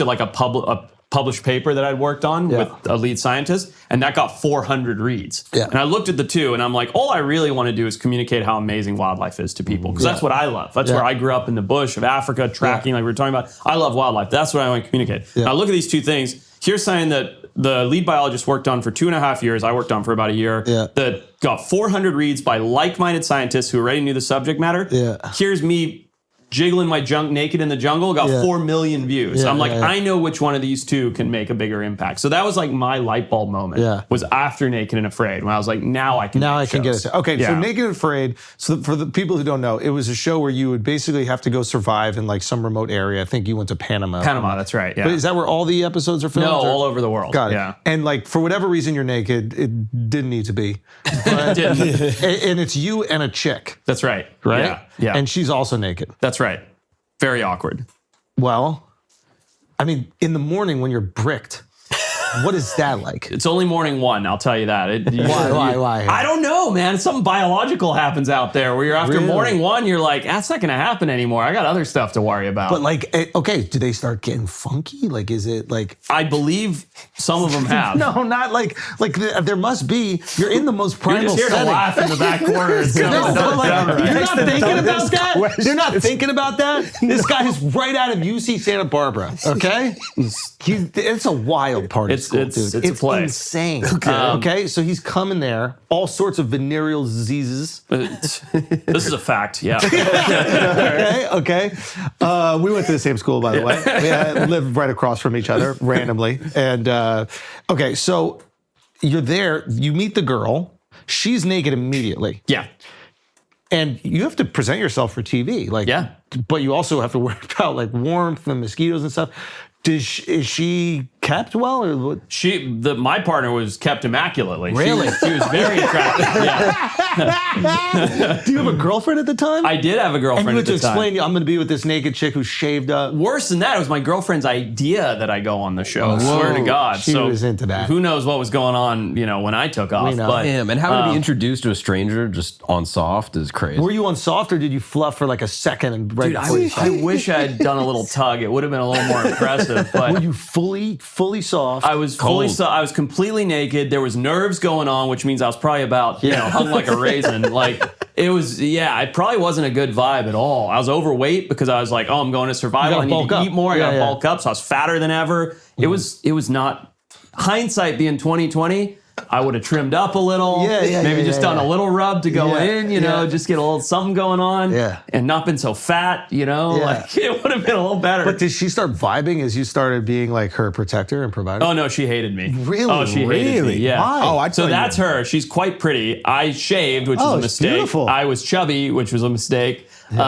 like a published paper that I'd worked on with a lead scientist, and that got 400 reads. Yeah. And I looked at the two, and I'm like, all I really want to do is communicate how amazing wildlife is to people, because that's what I love. That's where I grew up in the bush of Africa, tracking, like we were talking about. I love wildlife. That's what I want to communicate. Yeah. Now look at these two things. Here's something that the lead biologist worked on for 2.5 years. I worked on for about a year. Yeah. That got 400 reads by like-minded scientists who already knew the subject matter. Yeah. Here's me jiggling my junk naked in the jungle, got 4 million views. I'm like, I know which one of these two can make a bigger impact. So that was like my light bulb moment. Was after Naked and Afraid, when I was like, now I can get it. Okay, so Naked and Afraid, so for the people who don't know, it was a show where you would basically have to go survive in like some remote area. I think you went to Panama. That's right, yeah. But is that where all the episodes are filmed? No, all over the world. Got it. Yeah. And like, for whatever reason you're naked, it didn't need to be. But, and it's you and a chick. That's right. Right? Yeah. And she's also naked. That's right. Very awkward. Well, I mean, in the morning when you're bricked, what is that like? It's only morning one, I'll tell you that. Why? I don't know, man. Something biological happens out there where you're after morning one, you're like, that's not going to happen anymore. I got other stuff to worry about. But like, okay, do they start getting funky? Like, is it like... I believe some of them have. No, not like there must be. You're in the most primal You're just here setting. To laugh in the back corner. You're not thinking about that? You're not thinking about that? This guy is right out of UC Santa Barbara, okay? It's a wild party. It's a play. Insane. Okay, so he's coming there, all sorts of venereal diseases. This is a fact, yeah. Okay. We went to the same school, by the way. We lived right across from each other randomly. And okay, so you're there, you meet the girl, she's naked immediately. Yeah. And you have to present yourself for TV, but you also have to worry about like warmth and mosquitoes and stuff. Is she kept well, or what? My partner was kept immaculately. Really? She was very attractive. Yeah. Do you have a girlfriend at the time? I did have a girlfriend and at the time. And you had to explain, I'm going to be with this naked chick who's shaved up. Worse than that, it was my girlfriend's idea that I go on the show. I swear to God. She was into that. Who knows what was going on, when I took off. But, damn, and having to be introduced to a stranger just on soft is crazy. Were you on soft, or did you fluff for like a second? And Dude, I wish I had done a little tug. It would have been a little more impressive. But were you fully soft? I was fully soft. I was completely naked. There was nerves going on, which means I was probably about, hung like a raisin. Like, it was, it probably wasn't a good vibe at all. I was overweight because I was like, I'm going to survival. I need to eat more. I got to bulk up. So I was fatter than ever. It was not, hindsight being 2020, I would have trimmed up a little. Maybe just done a little rub to go in, just get a little something going on. Yeah. And not been so fat, like it would have been a little better. But did she start vibing as you started being like her protector and provider? Oh no, she hated me. Really? Oh, she hated me. Yeah. Why? So that's her. She's quite pretty. I shaved, which was a mistake. Beautiful. I was chubby, which was a mistake. It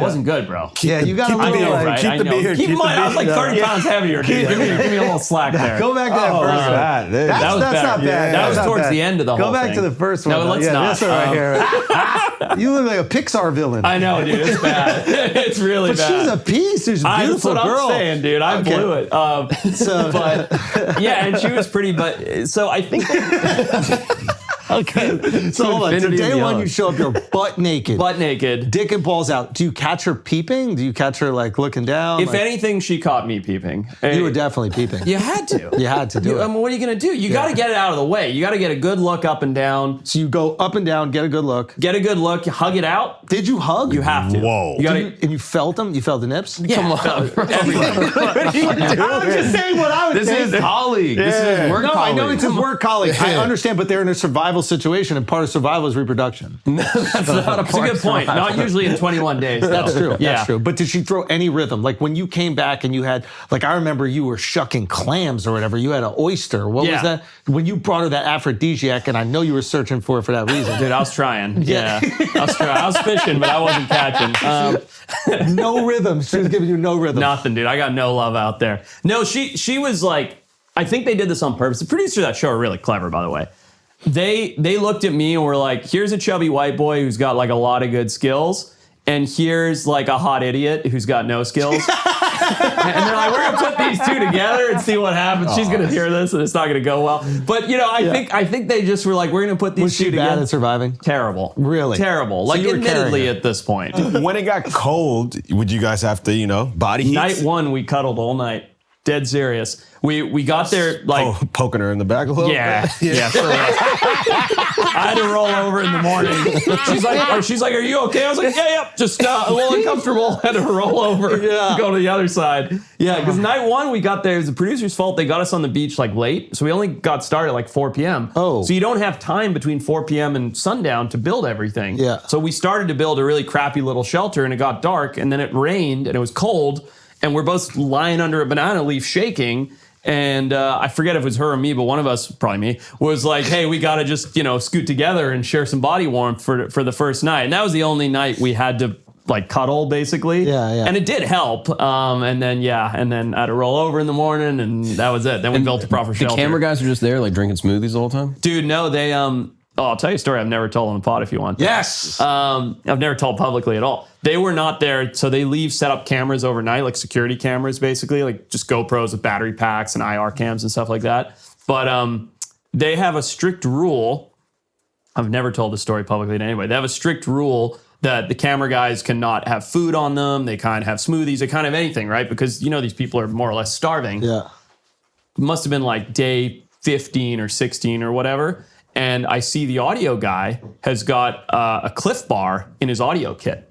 wasn't good, bro. You got to right? Keep the beard. Keep in mind, I was like 30 pounds heavier, dude. Give me a little slack there. Go back to that first one. That's not bad. That was towards the end of the whole thing. Go back to the first one. No, let's not. This one right here. You look like a Pixar villain. I know, dude. It's bad. It's really bad. But she's a piece. She's a beautiful girl. That's what girl. I'm saying, dude. I blew it. And she was pretty. But so I think. Okay. So hold on. So day one, you show up, you're butt naked. Butt naked. Dick and balls out. Do you catch her peeping? Do you catch her like looking down? If anything, she caught me peeping. You were definitely peeping. You had to. You had to do it. I mean, what are you going to do? You got to get it out of the way. You got to get a good look up and down. So you go up and down, get a good look. Get a good look. You hug it out. Did you hug? You have to. Whoa. And you felt them? You felt the nips? Yeah. Come on. I'm just saying what I would say. This is his colleague. This is his work colleague. I know it's his work colleague. I understand, but they're in a survival survival situation, and part of survival is reproduction. That's not a It's a good point. Not usually in 21 days. Though. That's true. Yeah. That's true. But did she throw any rhythm? Like when you came back and you had, like I remember you were shucking clams or whatever. You had an oyster. What was that? When you brought her that aphrodisiac, and I know you were searching for it for that reason. Dude, I was trying. Yeah. I was fishing, but I wasn't catching. No rhythm. She was giving you no rhythm. Nothing, dude. I got no love out there. No, she was like, I think they did this on purpose. The producers of that show are really clever, by the way. They looked at me and were like, here's a chubby white boy who's got like a lot of good skills, and here's like a hot idiot who's got no skills. And they're like, we're gonna put these two together and see what happens. She's gonna hear this and it's not gonna go well. But you know, I think they just were like, we're gonna put these Was two she bad together. at surviving? Terrible. Really? Terrible. So Like you were admittedly carrying at this point. When it got cold, would you guys have to, body heat? Night one, we cuddled all night. Dead serious. We got there like Poking her in the back a little yeah, bit? yeah. For real. I had to roll over in the morning. She's like, are you okay? I was like, yeah, just a little uncomfortable. Had to roll over, go to the other side. Yeah, because night one we got there. It was the producer's fault. They got us on the beach like late, so we only got started at like 4 p.m. Oh. So you don't have time between 4 p.m. and sundown to build everything. Yeah. So we started to build a really crappy little shelter, and it got dark, and then it rained, and it was cold, and we're both lying under a banana leaf shaking. And I forget if it was her or me, but one of us, probably me, was like, hey, we got to just, scoot together and share some body warmth for the first night. And that was the only night we had to like cuddle, basically. Yeah. And it did help. And then I had to roll over in the morning, and that was it. Then we built a proper shelter. The camera guys are just there, like drinking smoothies the whole time? Dude, no, they, I'll tell you a story I've never told on the pod if you want. Yes. I've never told publicly at all. They were not there, so they leave set up cameras overnight, like security cameras, basically, like just GoPros with battery packs and IR cams and stuff like that. But they have a strict rule. I've never told this story publicly to anybody. They have a strict rule that the camera guys cannot have food on them. They can't have smoothies. They can't have anything, right? Because these people are more or less starving. Yeah. It must have been like day 15 or 16 or whatever. And I see the audio guy has got a Cliff Bar in his audio kit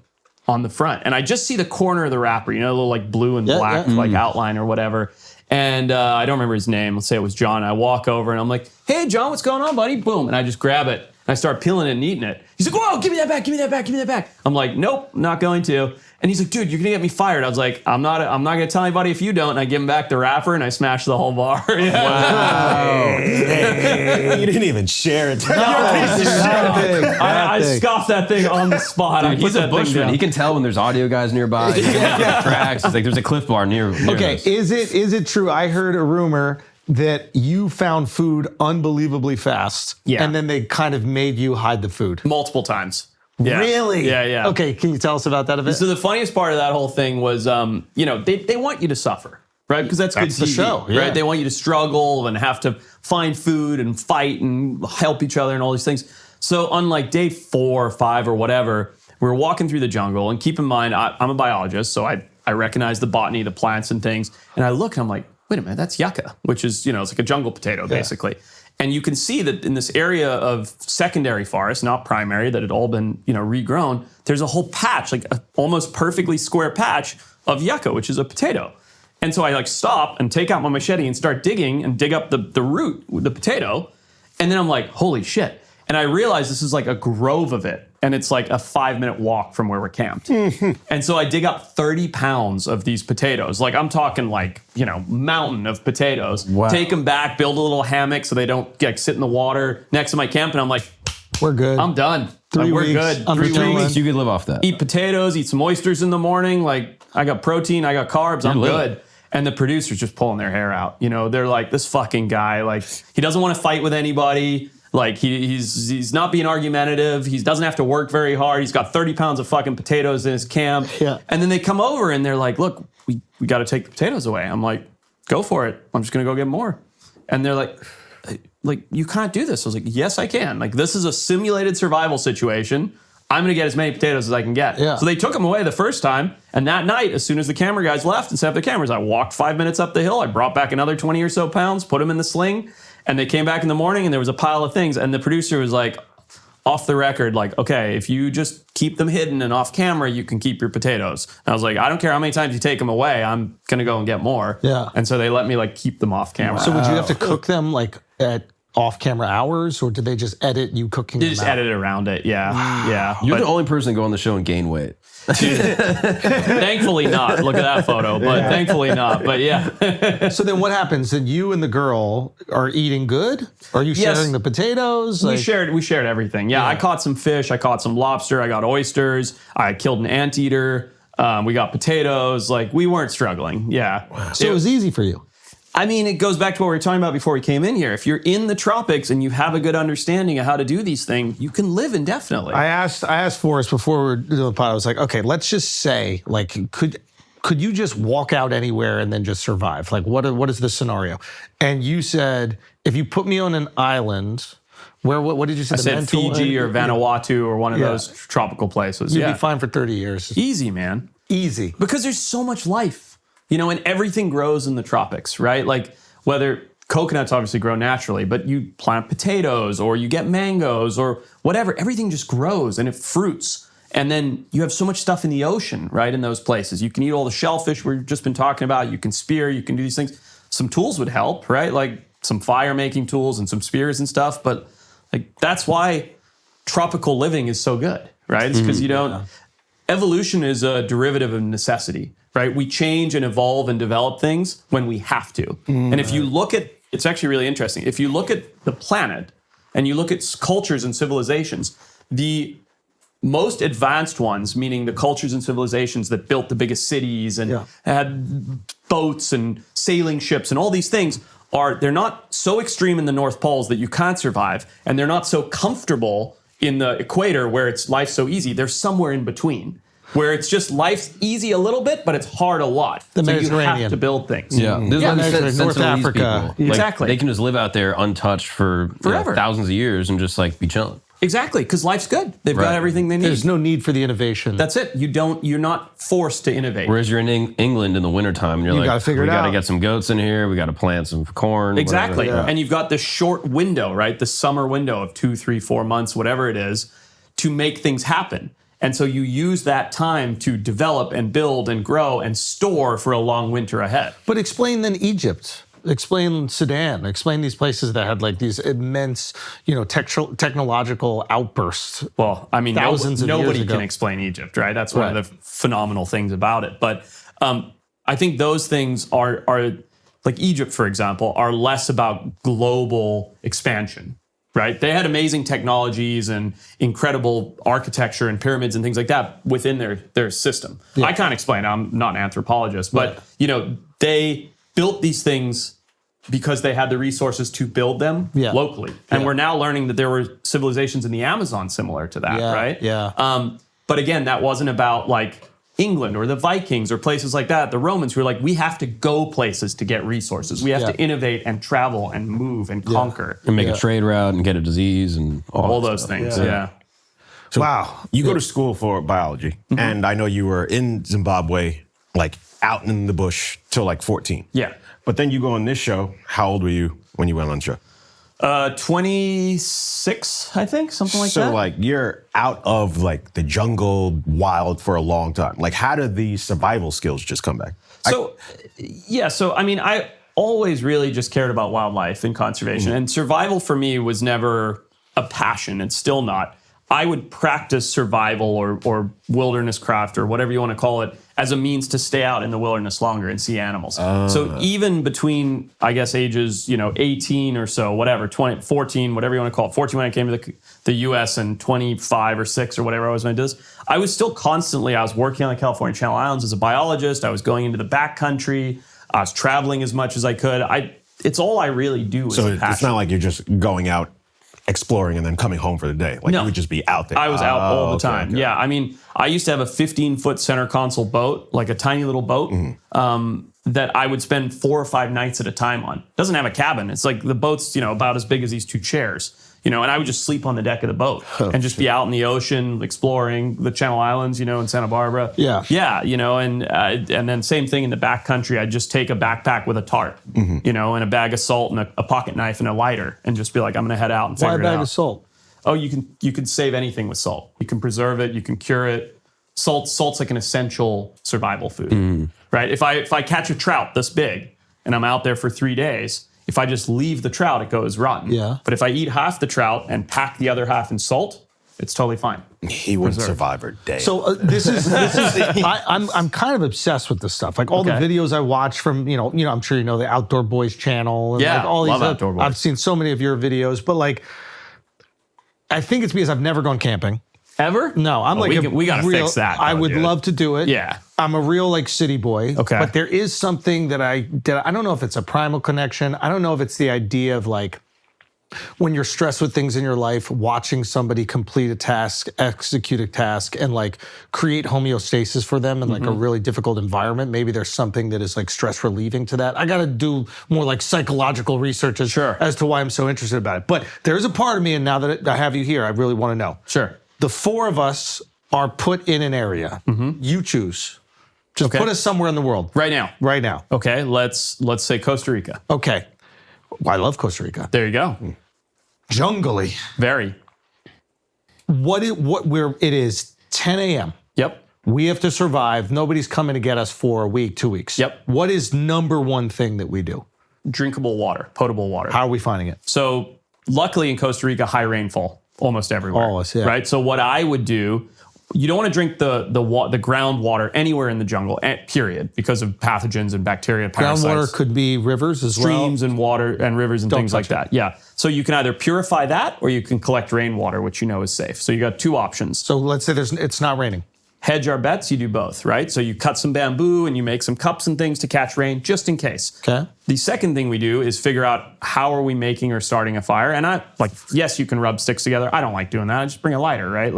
on the front. And I just see the corner of the wrapper, the little like blue and black like outline or whatever. And I don't remember his name. Let's say it was John. I walk over and I'm like, hey, John, what's going on, buddy? Boom. And I just grab it. And I start peeling it and eating it. He's like, whoa, give me that back, give me that back, give me that back. I'm like, nope, not going to. And he's like, dude, you're gonna get me fired. I was like, I'm not gonna tell anybody if you don't. And I give him back the wrapper and I smash the whole bar. Wow. You didn't even share it. I scoffed that thing on the spot. Dude, he's a bushman. He can tell when there's audio guys nearby. He can get tracks. It's like there's a Cliff Bar near Okay, us. is it true? I heard a rumor that you found food unbelievably fast. Yeah. And then they kind of made you hide the food. Multiple times. Yeah. Really? Yeah. Okay, can you tell us about that a bit? So the funniest part of that whole thing was, they want you to suffer, right? Because that's good the TV, show, yeah. right? They want you to struggle and have to find food and fight and help each other and all these things. So on like day 4 or 5 or whatever, we were walking through the jungle, and keep in mind, I'm a biologist, so I recognize the botany, the plants and things. And I look and I'm like, wait a minute, that's yucca, which is, it's like a jungle potato, basically. And you can see that in this area of secondary forest, not primary, that had all been, regrown, there's a whole patch, like a almost perfectly square patch of yucca, which is a potato. And so I like stop and take out my machete and start digging and dig up the root, the potato. And then I'm like, holy shit. And I realize this is like a grove of it. And it's like a 5-minute walk from where we're camped. And so I dig up 30 pounds of these potatoes. Like I'm talking like, mountain of potatoes. Wow. Take them back, build a little hammock so they don't like sit in the water next to my camp. And I'm like, we're good. I'm done. 3 Like, we're weeks, good. under 3 chilling. weeks. You could live off that. Eat potatoes, eat some oysters in the morning. Like I got protein, I got carbs, I'm lit. good. And the producer's just pulling their hair out. They're like, this fucking guy, like he doesn't want to fight with anybody. Like he's not being argumentative. He doesn't have to work very hard. He's got 30 pounds of fucking potatoes in his camp. Yeah. And then they come over and they're like, look, we got to take the potatoes away. I'm like, go for it. I'm just going to go get more. And they're like, you can't do this. I was like, yes, I can. Like this is a simulated survival situation. I'm going to get as many potatoes as I can get. Yeah. So they took them away the first time. And that night, as soon as the camera guys left and set up the cameras, I walked 5 minutes up the hill. I brought back another 20 or so pounds, put them in the sling. And they came back in the morning and there was a pile of things. And the producer was like, off the record, like, okay, if you just keep them hidden and off camera, you can keep your potatoes. And I was like, I don't care how many times you take them away. I'm going to go and get more. Yeah. And so they let me like keep them off camera. So would you have to cook them like off-camera hours, or did they just edit you cooking? They them just out? edit around it. Yeah. You're But the only person to go on the show and gain weight. thankfully not. Look at that photo. But thankfully not. But yeah. So then what happens? Then you and the girl are eating good? Are you Yes. sharing the potatoes? We shared everything. Yeah, I caught some fish. I caught some lobster. I got oysters. I killed an anteater. We got potatoes. Like, we weren't struggling. Yeah. So it was easy for you. I mean, it goes back to what we were talking about before we came in here. If you're in the tropics and you have a good understanding of how to do these things, you can live indefinitely. I asked Forrest before we were doing the pod, I was like, okay, let's just say, like, could you just walk out anywhere and then just survive? Like, what is the scenario? And you said, if you put me on an island, what did you say? I said Fiji or Vanuatu or one of those tropical places. You'd be fine for 30 years. Easy, man. Easy. Because there's so much life, and everything grows in the tropics, right? Like, whether coconuts obviously grow naturally, but you plant potatoes or you get mangoes or whatever, everything just grows and it fruits. And then you have so much stuff in the ocean, right? In those places, you can eat all the shellfish we've just been talking about. You can spear, you can do these things. Some tools would help, right? Like some fire making tools and some spears and stuff. But like, that's why tropical living is so good, right? It's because you don't. Evolution is a derivative of necessity, right? We change and evolve and develop things when we have to. And if you look at, it's actually really interesting. If you look at the planet and you look at cultures and civilizations, the most advanced ones, meaning the cultures and civilizations that built the biggest cities and had boats and sailing ships and all these things, they're not so extreme in the North Poles that you can't survive, and they're not so comfortable in the equator where it's life's so easy. They're somewhere in between, where it's just life's easy a little bit, but it's hard a lot. The so you Mediterranean. have to build things. Yeah, there's Yeah, one North North Africa. People. Like, Exactly. they can just live out there untouched for Forever. thousands of years and just like be chilling. Exactly, because life's good. They've got Right. everything they need. There's no need for the innovation. That's it. You're not forced to innovate. Whereas you're in England in the wintertime, and you're like, gotta figure we it got to out. get some goats in here. We got to plant some corn. Exactly. whatever. And you've got this short window, right? The summer window of 2, 3, 4 months, whatever it is, to make things happen. And so you use that time to develop and build and grow and store for a long winter ahead. But explain then Egypt. Explain Sudan. Explain these places that had like these immense, technological outbursts. Well, I mean, Thousands of years nobody ago. can explain Egypt, right? That's one of the phenomenal things about it. But I think those things are like Egypt, for example, are less about global expansion, right? They had amazing technologies and incredible architecture and pyramids and things like that within their system. I can't explain. I'm not an anthropologist, but they built these things because they had the resources to build them locally. And we're now learning that there were civilizations in the Amazon similar to that, right? Yeah. But again, that wasn't about like England or the Vikings or places like that. The Romans who were like, we have to go places to get resources. We have to innovate and travel and move and conquer. And make a trade route and get a disease and All that those stuff. things, So Wow. You go to school for biology, and I know you were in Zimbabwe, like out in the bush till like 14. Yeah. But then you go on this show. How old were you when you went on the show? 26, I think, something like that. So like you're out of like the jungle wild for a long time. Like how did these survival skills just come back? So I mean, I always really just cared about wildlife and conservation. And survival for me was never a passion. It's still not. I would practice survival or wilderness craft or whatever you want to call it as a means to stay out in the wilderness longer and see animals. So even between, I guess, ages, 18 or so, whatever, 20, 14, whatever you want to call it, 14 when I came to the US and 25 or 6 or whatever I was when I did this, I was still constantly, I was working on the California Channel Islands as a biologist. I was going into the backcountry. I was traveling as much as I could. It's all I really do is So a passion. it's not like you're just going out exploring and then coming home for the day. Like No. you would just be out there. I was out all the okay, time. okay. Yeah, I mean, I used to have a 15-foot center console boat, like a tiny little boat, that I would spend 4 or 5 nights at a time on. Doesn't have a cabin. It's like the boat's, about as big as these 2 chairs. And I would just sleep on the deck of the boat and just be out in the ocean exploring the Channel Islands, in Santa Barbara. Yeah. Yeah, and then same thing in the backcountry. I'd just take a backpack with a tarp, and a bag of salt and a pocket knife and a lighter and just be like, I'm going to head out and figure Why a it bag out. of salt? Oh, you can save anything with salt. You can preserve it. You can cure it. Salt's like an essential survival food, right? If I catch a trout this big and I'm out there for 3 days, If I just leave the trout, it goes rotten. Yeah. But if I eat half the trout and pack the other half in salt, it's totally fine. He wouldn't survive a day. So this is I'm kind of obsessed with this stuff. Like all the videos I watch from I'm sure you know the Outdoor Boys channel and Yeah, like all love these. Outdoor Boys. I've seen so many of your videos, but like I think it's because I've never gone camping. Ever? No, I'm like we gotta real, fix that. I though, would dude. love to do it. Yeah. I'm a real like city boy. Okay. But there is something that I don't know if it's a primal connection. I don't know if it's the idea of like when you're stressed with things in your life, watching somebody complete a task, execute a task, and like create homeostasis for them in like a really difficult environment. Maybe there's something that is like stress relieving to that. I got to do more like psychological research as to why I'm so interested about it. But there's a part of me, and now that I have you here, I really want to know. Sure. The four of us are put in an area. You choose. Just put us somewhere in the world. Right now. Right now. Okay, let's say Costa Rica. Okay. Well, I love Costa Rica. There you go. Jungly. Very. It is 10 a.m. Yep. We have to survive. Nobody's coming to get us for a week, 2 weeks. Yep. What is number one thing that we do? Drinkable water, potable water. How are we finding it? So luckily in Costa Rica, high rainfall almost everywhere. Always, yeah. Right. So what I would do, you don't want to drink the groundwater anywhere in the jungle, period, because of pathogens and bacteria, parasites. Groundwater could be rivers as well. Streams and water and rivers and things like touch that. Yeah. So you can either purify that or you can collect rainwater, which you know is safe. So you got two options. So let's say it's not raining. Hedge our bets, you do both, right? So you cut some bamboo and you make some cups and things to catch rain just in case. Okay. The second thing we do is figure out how are we making or starting a fire. And yes, you can rub sticks together. I don't like doing that. I just bring a lighter, right?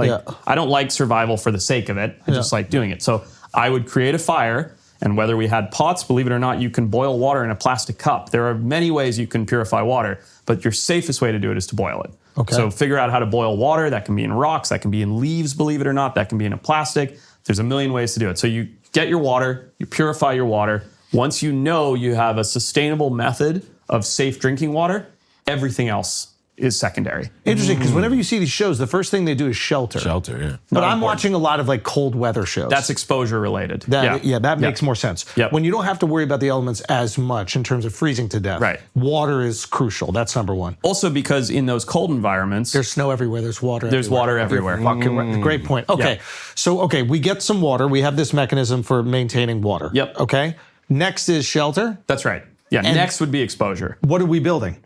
I don't like survival for the sake of it. I just like doing it. So I would create a fire, and whether we had pots, believe it or not, you can boil water in a plastic cup. There are many ways you can purify water, but your safest way to do it is to boil it. Okay. So figure out how to boil water. That can be in rocks. That can be in leaves, believe it or not. That can be in a plastic. There's a million ways to do it. So you get your water, you purify your water. Once you know you have a sustainable method of safe drinking water, everything else is secondary. Interesting, because whenever you see these shows, the first thing they do is shelter. Shelter, yeah. But I'm watching a lot of like cold weather shows. That's exposure related. That makes more sense. Yep. When you don't have to worry about the elements as much in terms of freezing to death, Right. water is crucial. That's number one. Also because in those cold environments, There's snow everywhere. There's water. There's water everywhere. You're fucking right. Great point. Okay, Yeah. so we get some water. We have this mechanism for maintaining water. Yep. Okay. Next is shelter. that's right. Yeah, And- next would be exposure. What are we building?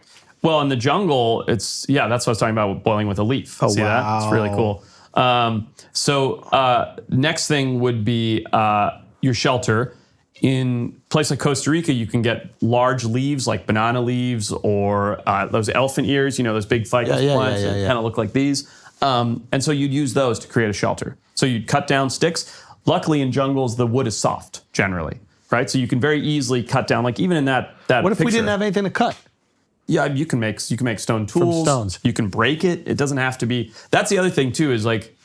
Well, in the jungle, that's what I was talking about, boiling with a leaf. See that? It's really cool. Next thing would be your shelter. In a place like Costa Rica, you can get large leaves like banana leaves or those elephant ears, those big ficus plants that kind of look like these. And so you'd use those to create a shelter. So you'd cut down sticks. Luckily in jungles, the wood is soft generally, right? So you can very easily cut down, like even in that What if we picture. didn't have anything to cut? Yeah, you can make stone tools. stones. You can break it. It doesn't have to be. That's the other thing too, is like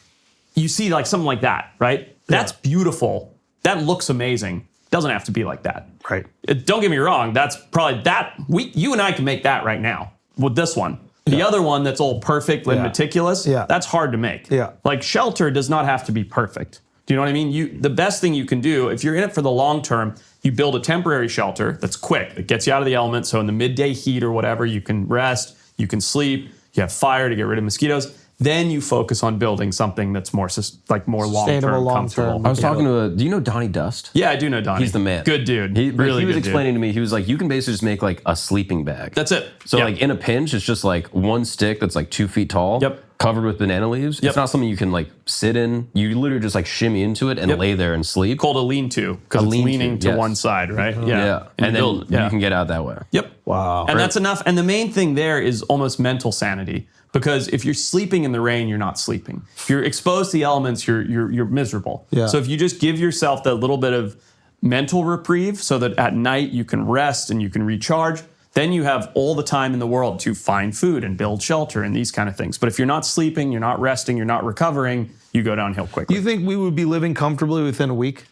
you see like something like that, right? That's beautiful. That looks amazing. Doesn't have to be like that. Right. Don't get me wrong. That's probably that. You and I can make that right now with this one. The other one that's all perfect and meticulous. Yeah. That's hard to make. Yeah. Like shelter does not have to be perfect. Do you know what I mean? The best thing you can do if you're in it for the long term, you build a temporary shelter that's quick, that gets you out of the elements. So in the midday heat or whatever, you can rest, you can sleep, you have fire to get rid of mosquitoes. Then you focus on building something that's more long-term, Sustainable, comfortable. long-term. I was talking to do you know Donnie Dust? Yeah, I do know Donnie. He's the man. Good dude. He really was good explaining to me, he was like, you can basically just make like a sleeping bag. That's it. So Yep. like in a pinch, it's just like one stick that's like 2 feet tall, covered with banana leaves. Yep. It's not something you can like sit in. You literally just like shimmy into it and lay there and sleep. Called a lean-to because it's lean-to, leaning to yes. one side, right? Yeah. And then you can get out that way. Yep. Wow. And that's enough. And the main thing there is almost mental sanity. Because if you're sleeping in the rain, you're not sleeping. If you're exposed to the elements, you're miserable. Yeah. So if you just give yourself that little bit of mental reprieve so that at night you can rest and you can recharge, then you have all the time in the world to find food and build shelter and these kind of things. But if you're not sleeping, you're not resting, you're not recovering, you go downhill quickly. Do you think we would be living comfortably within a week?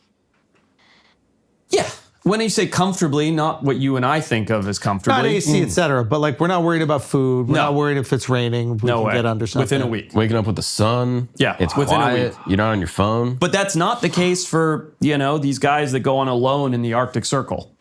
Yeah. When you say comfortably, not what you and I think of as comfortably. Not AC, et cetera, but like we're not worried about food. We're not worried if it's raining. We No can way. get under something. Within a week. Waking up with the sun. Yeah, It's within a quiet. week. You're not on your phone. But that's not the case for, these guys that go on alone in the Arctic Circle.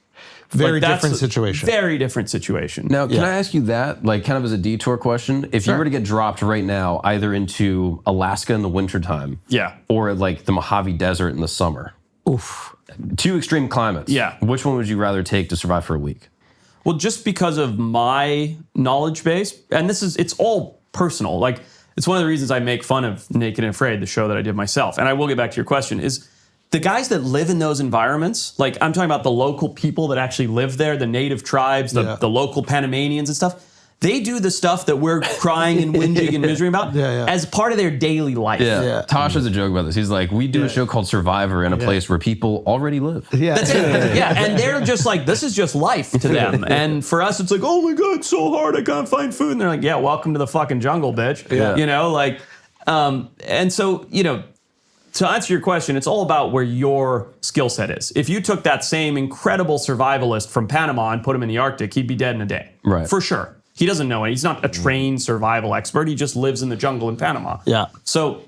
Very Like, that's different a situation. Very different situation. Now, can Yeah. I ask you that, like, kind of as a detour question? If you were to get dropped right now, either into Alaska in the wintertime, Yeah. or like the Mojave Desert in the summer, Oof. two extreme climates. Yeah. Which one would you rather take to survive for a week? Well, just because of my knowledge base, and it's all personal. Like, it's one of the reasons I make fun of Naked and Afraid, the show that I did myself. And I will get back to your question, is the guys that live in those environments, like I'm talking about the local people that actually live there, the native tribes, the local Panamanians and stuff, they do the stuff that we're crying and whinging and misery about as part of their daily life. Yeah. Tosh has a joke about this. He's like, we do a show called Survivor in a place where people already live. Yeah. That's it. Yeah, and they're just like, this is just life to them. And for us, it's like, oh my God, it's so hard, I can't find food. And they're like, yeah, welcome to the fucking jungle, bitch. Yeah. You know, like, and so, you know, to answer your question, it's all about where your skill set is. If you took that same incredible survivalist from Panama and put him in the Arctic, he'd be dead in a day. Right. For sure. He doesn't know it. He's not a trained survival expert. He just lives in the jungle in Panama. Yeah. So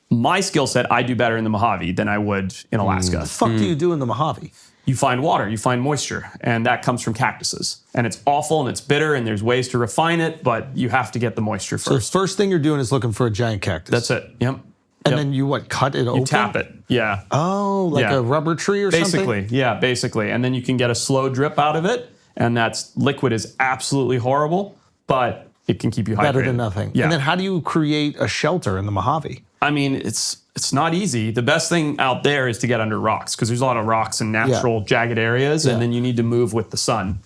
my skill set, I do better in the Mojave than I would in Alaska. The fuck do you do in the Mojave? You find water, you find moisture, and that comes from cactuses. And it's awful and it's bitter, and there's ways to refine it, but you have to get the moisture So the first. first thing you're doing is looking for a giant cactus. That's it. Yep. And then you cut it open? You tap it. Yeah. Oh, like Yeah. a rubber tree or something? Basically. Yeah, basically. And then you can get a slow drip out of it, and that's liquid is absolutely horrible, but it can keep you hydrated. Better than nothing. Yeah. And then how do you create a shelter in the Mojave? I mean, it's not easy. The best thing out there is to get under rocks because there's a lot of rocks and natural jagged areas, and then you need to move with the sun.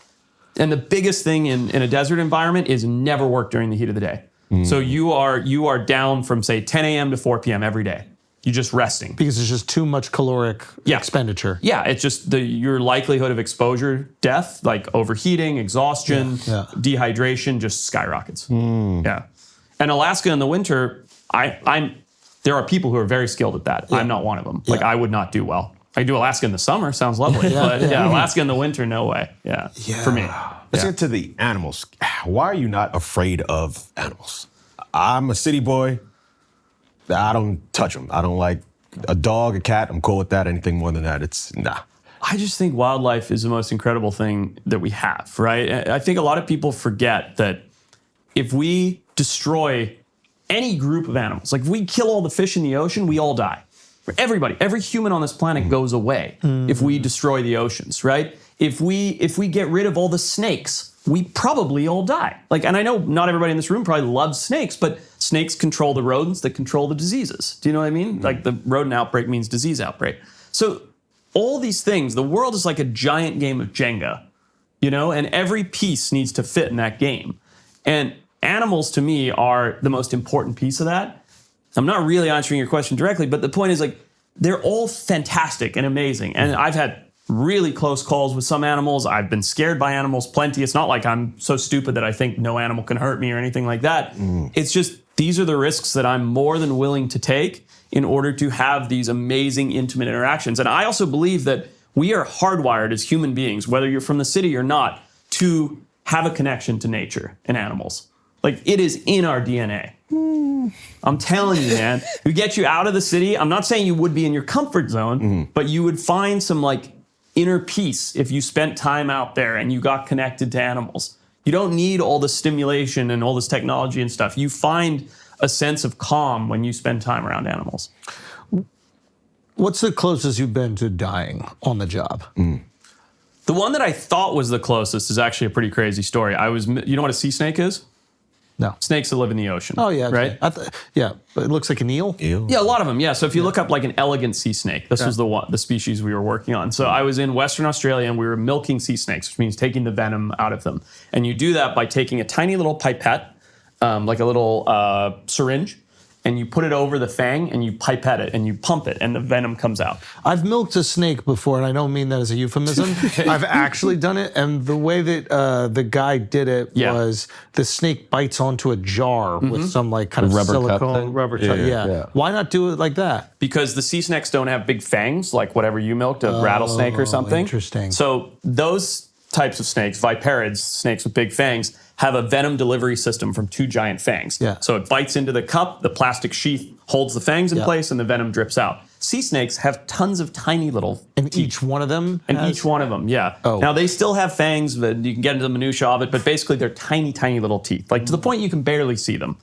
And the biggest thing in a desert environment is never work during the heat of the day. So you are down from say 10 a.m. to 4 p.m. every day. You're just resting. Because it's just too much caloric expenditure. Yeah, it's just your likelihood of exposure, death, like overheating, exhaustion, dehydration, just skyrockets. Yeah, and Alaska in the winter, there are people who are very skilled at that. I'm not one of them. Like I would not do well. I do Alaska in the summer, sounds lovely, but Alaska in the winter, no way. Yeah, for me. Let's get to the animals. Why are you not afraid of animals? I'm a city boy. I don't touch them. I don't like a dog, a cat. I'm cool with that. Anything more than that, it's nah. I just think wildlife is the most incredible thing that we have, right? I think a lot of people forget that if we destroy any group of animals, like if we kill all the fish in the ocean, we all die. Everybody, every human on this planet goes away if we destroy the oceans, right? If we get rid of all the snakes, we probably all die. Like, and I know not everybody in this room probably loves snakes, but snakes control the rodents that control the diseases. Do you know what I mean? Like the rodent outbreak means disease outbreak. So all these things, the world is like a giant game of Jenga, you know, and every piece needs to fit in that game. And animals to me are the most important piece of that. I'm not really answering your question directly, but the point is like, they're all fantastic and amazing. And I've had really close calls with some animals. I've been scared by animals plenty. It's not like I'm so stupid that I think no animal can hurt me or anything like that. It's just, these are the risks that I'm more than willing to take in order to have these amazing intimate interactions. And I also believe that we are hardwired as human beings, whether you're from the city or not, to have a connection to nature and animals. Like it is in our DNA. I'm telling you, man, we get you out of the city. I'm not saying you would be in your comfort zone, but you would find some like inner peace if you spent time out there and you got connected to animals. You don't need all the stimulation and all this technology and stuff. You find a sense of calm when you spend time around animals. What's the closest you've been to dying on the job? The one that I thought was the closest is actually a pretty crazy story. You know what a sea snake is? No. Snakes that live in the ocean. Oh, yeah. Right? Yeah, but it looks like an eel. Yeah, a lot of them. Yeah. So if you look up like an elegant sea snake, this was the species we were working on. So I was in Western Australia and we were milking sea snakes, which means taking the venom out of them. And you do that by taking a tiny little pipette, like a little syringe, and you put it over the fang and you pipette it and you pump it and the venom comes out. I've milked a snake before, and I don't mean that as a euphemism. I've actually done it, and the way that the guy did it was the snake bites onto a jar with some like kind of rubber cup silicone thing? rubber cup. Yeah. Why not do it like that? Because the sea snakes don't have big fangs like whatever you milked, a rattlesnake or something. Interesting. So those types of snakes, viperids, snakes with big fangs, have a venom delivery system from 2 giant fangs. Yeah. So it bites into the cup, the plastic sheath holds the fangs in place, and the venom drips out. Sea snakes have tons of tiny little And teeth. each one of them And has- each one of them, yeah. Oh. Now, they still have fangs, but you can get into the minutia of it, but basically they're tiny, tiny little teeth, like to the point you can barely see them.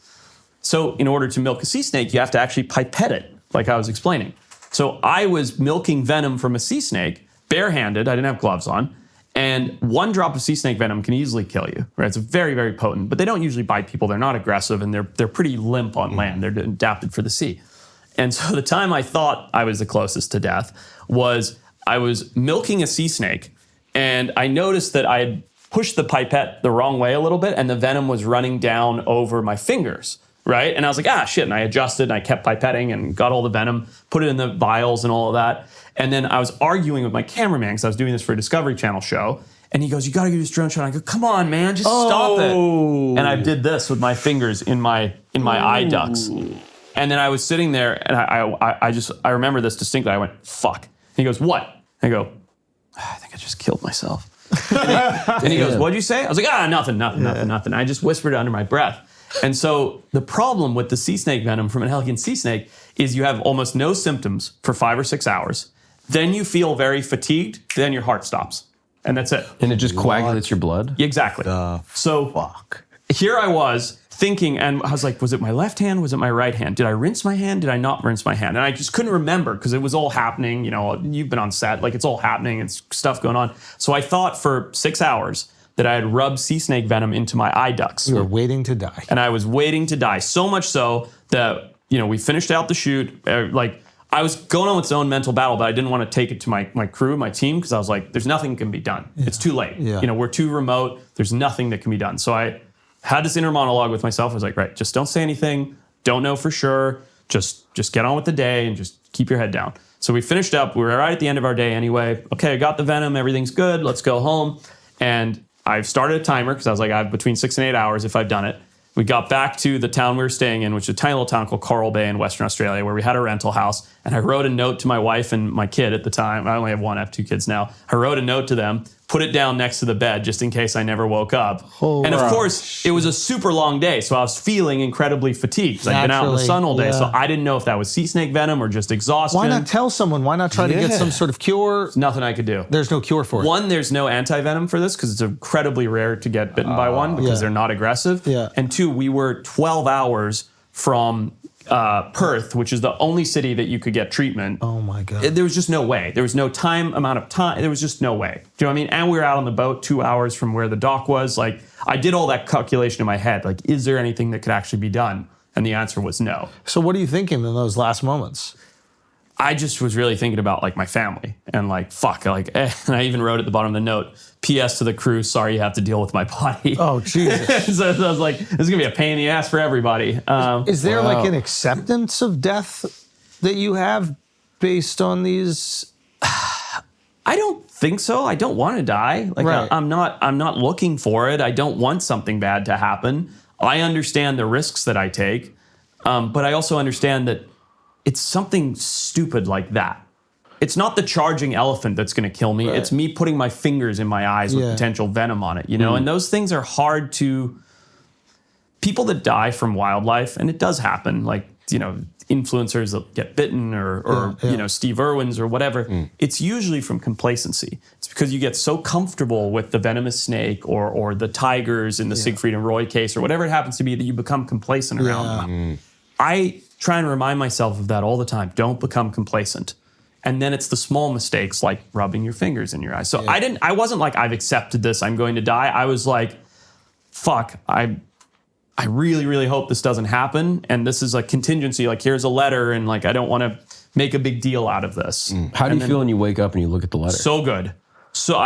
So in order to milk a sea snake, you have to actually pipette it, like I was explaining. So I was milking venom from a sea snake, barehanded, I didn't have gloves on, and 1 drop of sea snake venom can easily kill you, right? It's very, very potent, but they don't usually bite people. They're not aggressive, and they're pretty limp on land. They're adapted for the sea. And so the time I thought I was the closest to death was I was milking a sea snake, and I noticed that I had pushed the pipette the wrong way a little bit, and the venom was running down over my fingers, right? And I was like, ah, shit. And I adjusted, and I kept pipetting and got all the venom, put it in the vials and all of that. And then I was arguing with my cameraman because I was doing this for a Discovery Channel show. And he goes, you got to do this drone shot. And I go, come on, man, just stop it. And I did this with my fingers in my eye ducts. And then I was sitting there, and I remember this distinctly. I went, fuck. And he goes, what? And I go, I think I just killed myself. And he goes, what'd you say? I was like, nothing. I just whispered it under my breath. And so the problem with the sea snake venom from an elegant sea snake is you have almost no symptoms for 5 or 6 hours. Then you feel very fatigued. Then your heart stops. And that's it. And it just coagulates your blood? Exactly. So here I was thinking, and I was like, was it my left hand? Was it my right hand? Did I rinse my hand? Did I not rinse my hand? And I just couldn't remember because it was all happening. You know, you've been on set, like it's all happening. It's stuff going on. So I thought for 6 hours that I had rubbed sea snake venom into my eye ducts. You were waiting to die. And I was waiting to die. So much so that, you know, we finished out the shoot. Like, I was going on with its own mental battle, but I didn't want to take it to my crew, my team, because I was like, there's nothing that can be done. Yeah. It's too late. Yeah. You know, we're too remote. There's nothing that can be done. So I had this inner monologue with myself. I was like, right, just don't say anything. Don't know for sure. Just get on with the day and just keep your head down. So we finished up. We were right at the end of our day anyway. Okay, I got the venom. Everything's good. Let's go home. And I've started a timer because I was like, I have between 6 and 8 hours if I've done it. We got back to the town we were staying in, which is a tiny little town called Coral Bay in Western Australia, where we had a rental house. And I wrote a note to my wife and my kid at the time. I only have one, I have 2 kids now. I wrote a note to them, put it down next to the bed just in case I never woke up. And of course, it was a super long day, so I was feeling incredibly fatigued because I'd been out in the sun all day. So I didn't know if that was sea snake venom or just exhaustion. Why not tell someone? Why not try to get some sort of cure? There's nothing I could do. There's no cure for it. One, there's no anti-venom for this because it's incredibly rare to get bitten by one because they're not aggressive. Yeah. And 2, we were 12 hours from Perth, which is the only city that you could get treatment. Oh my God. There was just no way. There was no amount of time. There was just no way. Do you know what I mean? And we were out on the boat 2 hours from where the dock was. Like, I did all that calculation in my head. Like, is there anything that could actually be done? And the answer was no. So what are you thinking in those last moments? I just was really thinking about like my family and like, fuck, like, and I even wrote at the bottom of the note, P.S. to the crew, sorry you have to deal with my body. Oh, Jesus. So I was like, this is gonna be a pain in the ass for everybody. Is there like an acceptance of death that you have based on these? I don't think so. I don't want to die. Like Right. I'm not looking for it. I don't want something bad to happen. I understand the risks that I take, but I also understand that it's something stupid like that. It's not the charging elephant that's going to kill me. Right. It's me putting my fingers in my eyes with potential venom on it, you know? And those things are hard to... People that die from wildlife, and it does happen, like, you know, influencers that get bitten or you know, Steve Irwin's or whatever, it's usually from complacency. It's because you get so comfortable with the venomous snake or the tigers in the Siegfried and Roy case or whatever it happens to be that you become complacent around them. I try and remind myself of that all the time. Don't become complacent. And then it's the small mistakes like rubbing your fingers in your eyes. So I wasn't like, I've accepted this, I'm going to die. I was like, fuck, I really, really hope this doesn't happen. And this is a contingency. Like, here's a letter, and like, I don't want to make a big deal out of this. How do you feel when you wake up and you look at the letter? So good. So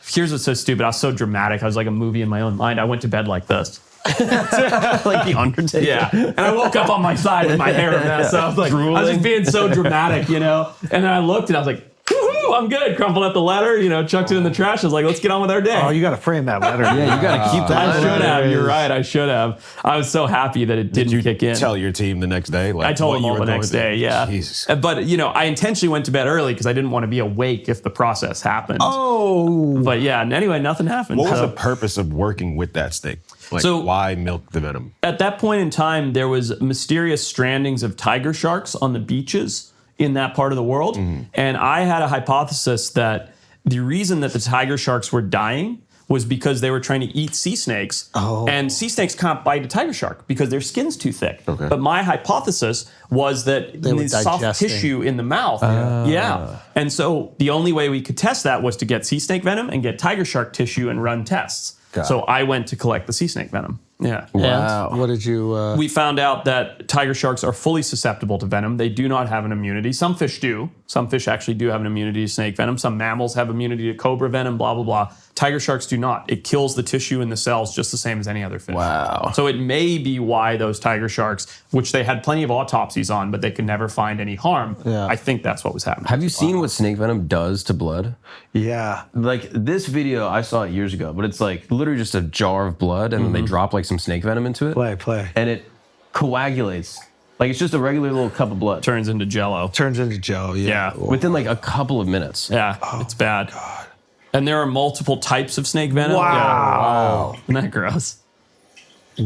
here's what's so stupid. I was so dramatic. I was like a movie in my own mind. I went to bed like this. Like the Undertaker. Yeah. And I woke up on my side with my hair a mess. So I was like, I was just being so dramatic, you know? And then I looked and I was like, woohoo! woo, I'm good. Crumpled up the letter, chucked it in the trash. I was like, let's get on with our day. Oh, you got to frame that letter. Yeah, you got to keep that. I should have. You're right. I should have. I was so happy that it didn't kick in. Tell your team the next day. Like, I told them what all you the were next going day. through. Yeah. Jesus. But I intentionally went to bed early because I didn't want to be awake if the process happened. Oh. But yeah. And anyway, nothing happened. What was So- the purpose of working with that snake? Like, So- why milk the venom? At that point in time, there was mysterious strandings of tiger sharks on the beaches in that part of the world. And I had a hypothesis that the reason that the tiger sharks were dying was because they were trying to eat sea snakes. Oh. And sea snakes can't bite a tiger shark because their skin's too thick. Okay. But my hypothesis was that They were the soft digesting. tissue in the mouth. Yeah. And so the only way we could test that was to get sea snake venom and get tiger shark tissue and run tests. So I went to collect the sea snake venom. Yeah. And what did you... We found out that tiger sharks are fully susceptible to venom. They do not have an immunity. Some fish do. Some fish actually do have an immunity to snake venom. Some mammals have immunity to cobra venom, blah, blah, blah. Tiger sharks do not. It kills the tissue in the cells just the same as any other fish. Wow. So it may be why those tiger sharks, which they had plenty of autopsies on, but they could never find any harm. Yeah. I think that's what was happening. Have you seen what snake venom does to blood? Yeah. Like this video, I saw it years ago, but it's like literally just a jar of blood, and then they drop like some snake venom into it, Play. and it coagulates. Like it's just a regular little cup of blood. Turns into jello. Turns into Joe. Yeah. Within like a couple of minutes. Yeah, it's bad. God. And there are multiple types of snake venom. Wow. Yeah. Isn't that gross?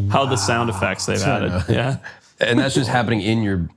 How the sound effects they've added. Yeah. And that's just happening in your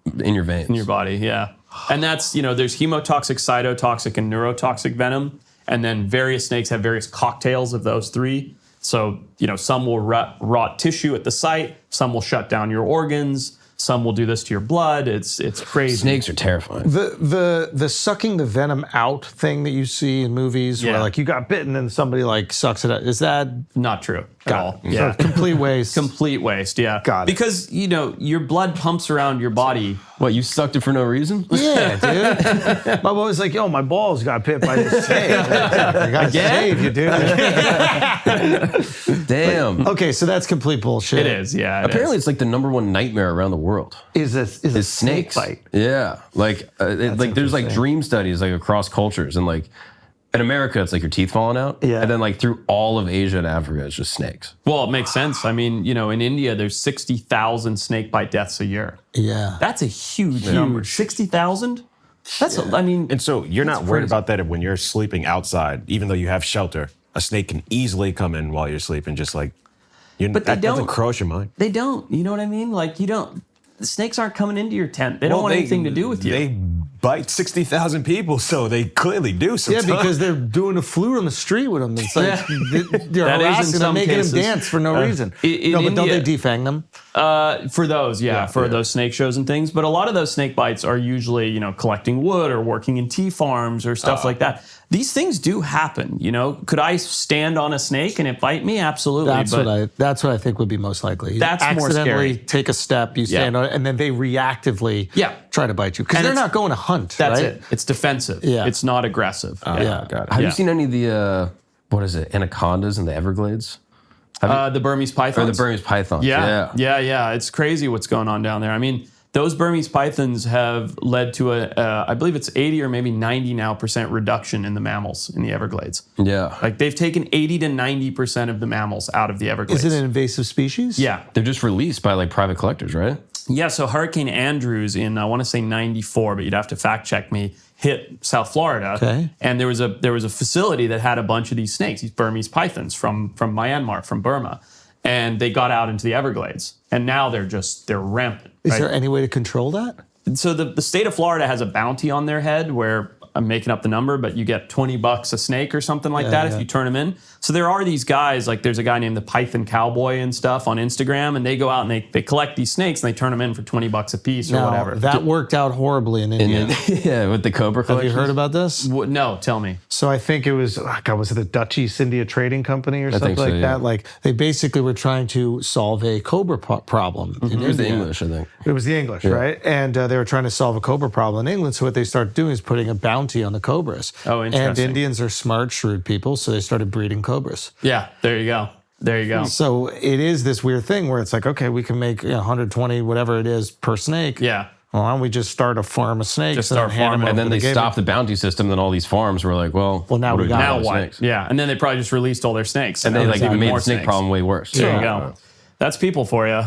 veins. In your body, yeah. And that's, there's hemotoxic, cytotoxic, and neurotoxic venom. And then various snakes have various cocktails of those three. So, some will rot tissue at the site, some will shut down your organs, some will do this to your blood. It's crazy. Snakes are terrifying. The sucking the venom out thing that you see in movies where Yeah. like you got bitten and somebody like sucks it out. Is that Not true at all. So Yeah. complete waste? Complete waste, yeah. Got it. Because, your blood pumps around your body. What, you sucked it for no reason? Yeah, dude. My boy was like, yo, my balls got bit by this snake. I got to save you, dude. Damn. Okay, so that's complete bullshit. It is, yeah. Apparently, it's like the #1 nightmare around the world. Is a Is snake snakes. bite. Yeah, like there's like interesting. dream studies like across cultures, and like in America it's like your teeth falling out. Yeah. And then like through all of Asia and Africa it's just snakes. Well, it makes sense. I mean, in India, there's 60,000 snake bite deaths a year. Yeah. That's a huge number. 60,000? That's, I mean, And so you're not worried about that when you're sleeping outside, even though you have shelter. A snake can easily come in while you're sleeping, just like But they that doesn't don't. cross your mind. they don't. You know what I mean? Like, the snakes aren't coming into your tent. They don't want anything to do with you. They bite 60,000 people, so they clearly do Yeah, sometimes. because they're doing a flute on the street with them. It's like they're That is in harassing them, some making cases. them dance for no reason. in No, but don't India- they defang them? For those, for those snake shows and things. But a lot of those snake bites are usually, collecting wood or working in tea farms or stuff like that. These things do happen, Could I stand on a snake and it bite me? Absolutely. That's what I think would be most likely. You That's more accidentally scary. take a step, you stand on it, and then they reactively try to bite you because And they're it's- not going to hunt. That's right? it. It's defensive. Yeah. It's not aggressive. Yeah. Have you seen any of the what is it, anacondas in the Everglades? The Burmese pythons. Or the Burmese pythons? Yeah. It's crazy what's going on down there. I mean, those Burmese pythons have led to I believe it's 80 or maybe 90% reduction in the mammals in the Everglades. Yeah. Like they've taken 80 to 90% of the mammals out of the Everglades. Is it an invasive species? Yeah. They're just released by like private collectors, right? Yeah, so Hurricane Andrews in, I want to say 94, but you'd have to fact check me, hit South Florida. Okay. And there was a facility that had a bunch of these snakes, these Burmese pythons from Myanmar, from Burma. And they got out into the Everglades. And now they're rampant. Is right? there any way to control that? So the state of Florida has a bounty on their head where I'm making up the number, but you get $20 a snake or something like that if you turn them in. So there are these guys, like there's a guy named the Python Cowboy and stuff on Instagram, and they go out and they collect these snakes and they turn them in for $20 a piece or Now, whatever. that worked out horribly in India. Yeah, with the cobra Have collections. you heard about this? No, tell me. So I think it was, was it the Dutch East India Trading Company or something think so, like yeah. that? Like they basically were trying to solve a cobra problem in It was the India. English, I think. It was the English, right? And they were trying to solve a cobra problem in England. So what they started doing is putting a bounty on the cobras. Oh, And interesting. Indians are smart, shrewd people, so they started breeding cobras. Yeah, there you go. There you go. So it is this weird thing where it's like, okay, we can make 120, whatever it is, per snake. Yeah. well, why don't we just start a farm of snakes? Just start hand 'em farming. over And then to they the game? stopped the bounty system. Then all these farms were like, well, now what we do got do Now with what? snakes? Yeah, and then they probably just released all their snakes. And they like even made the more snake snakes. problem way worse. There you go. That's people for you.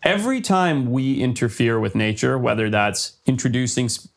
Every time we interfere with nature, whether that's introducing species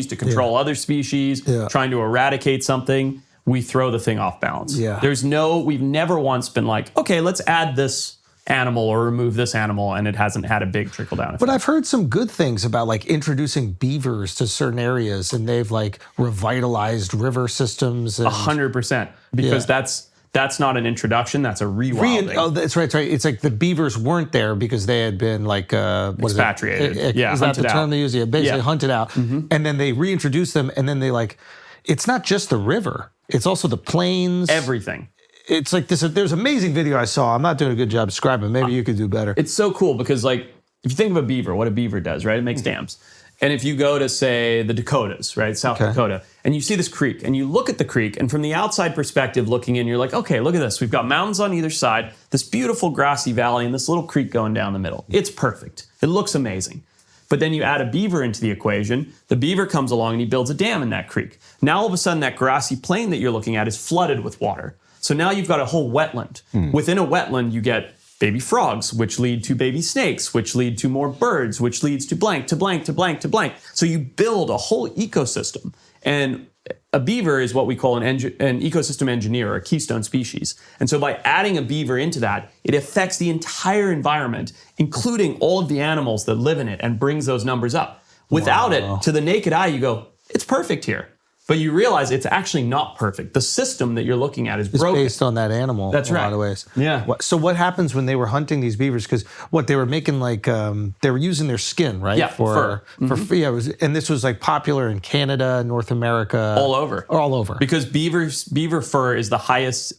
to control other species, trying to eradicate something, we throw the thing off balance. Yeah. We've never once been like, okay, let's add this animal or remove this animal, and it hasn't had a big trickle down effect. But I've heard some good things about like introducing beavers to certain areas, and they've like revitalized river systems. And 100%, because that's not an introduction, that's a rewilding. Oh, that's right. That's right. It's like the beavers weren't there because they had been like Expatriated. Is that hunted the term out. they use? Yeah, basically Yeah. hunted out, and then they reintroduced them, and then they like, it's not just the river; it's also the plains. Everything. It's like this. There's an amazing video I saw. I'm not doing a good job describing. Maybe you could do better. It's so cool because, like, if you think of a beaver, what a beaver does, right? It makes dams. And if you go to, say, the Dakotas, right, South Dakota, and you see this creek, and you look at the creek, and from the outside perspective looking in, you're like, okay, look at this. We've got mountains on either side, this beautiful grassy valley, and this little creek going down the middle. It's perfect. It looks amazing. But then you add a beaver into the equation. The beaver comes along and he builds a dam in that creek. Now all of a sudden that grassy plain that you're looking at is flooded with water. So now you've got a whole wetland. Within a wetland, you get baby frogs, which lead to baby snakes, which lead to more birds, which leads to blank, to blank, to blank, to blank. So you build a whole ecosystem. And a beaver is what we call an ecosystem engineer, or a keystone species. And so by adding a beaver into that, it affects the entire environment, including all of the animals that live in it, and brings those numbers up. Without it, to the naked eye, you go, it's perfect here. But you realize it's actually not perfect. The system that you're looking at is broken. Based on that animal. That's in right. a lot of ways. Yeah. So what happens when they were hunting these beavers? Because what they were making like they were using their skin, right? Yeah, fur. Yeah, and this was like popular in Canada, North America, All over. all over. Because beaver fur is the highest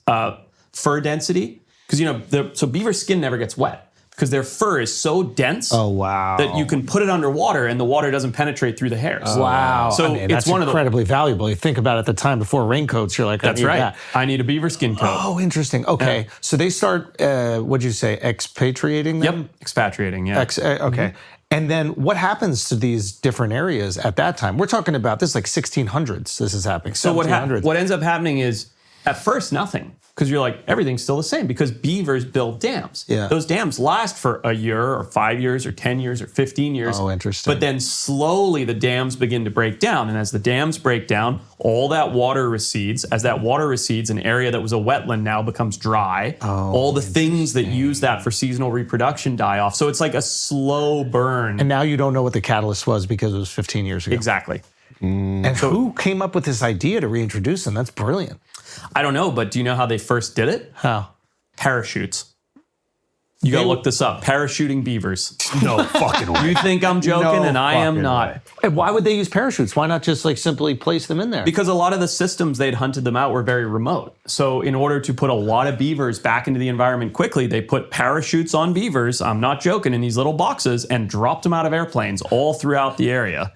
fur density. Because so beaver skin never gets wet because their fur is so dense. Oh wow! That you can put it underwater and the water doesn't penetrate through the hairs. Wow. So I mean, it's that's one of the. incredibly valuable. You think about it, at the time before raincoats, you're like, That's I need right. that. I need a beaver skin coat. Oh, interesting. Okay, so they start. What'd you say? Expatriating them. Yep. Expatriating. Yeah. Okay. And then what happens to these different areas at that time? We're talking about this like 1600s. This is happening. So what 1700s. ends up happening is at first nothing. Because you're like, everything's still the same because beavers build dams. Yeah. Those dams last for a year or 5 years or 10 years or 15 years. Oh, interesting. But then slowly the dams begin to break down. And as the dams break down, all that water recedes. As that water recedes, an area that was a wetland now becomes dry. All the things that use that for seasonal reproduction die off. So it's like a slow burn. And now you don't know what the catalyst was because it was 15 years ago. Exactly. And who came up with this idea to reintroduce them? That's brilliant. I don't know, but do you know how they first did it? How? Parachutes. You gotta look this up. Parachuting beavers. No fucking way. You think I'm joking, No and I am fucking not. way. And why would they use parachutes? Why not just like simply place them in there? Because a lot of the systems they'd hunted them out were very remote. So in order to put a lot of beavers back into the environment quickly, they put parachutes on beavers, I'm not joking, in these little boxes and dropped them out of airplanes all throughout the area.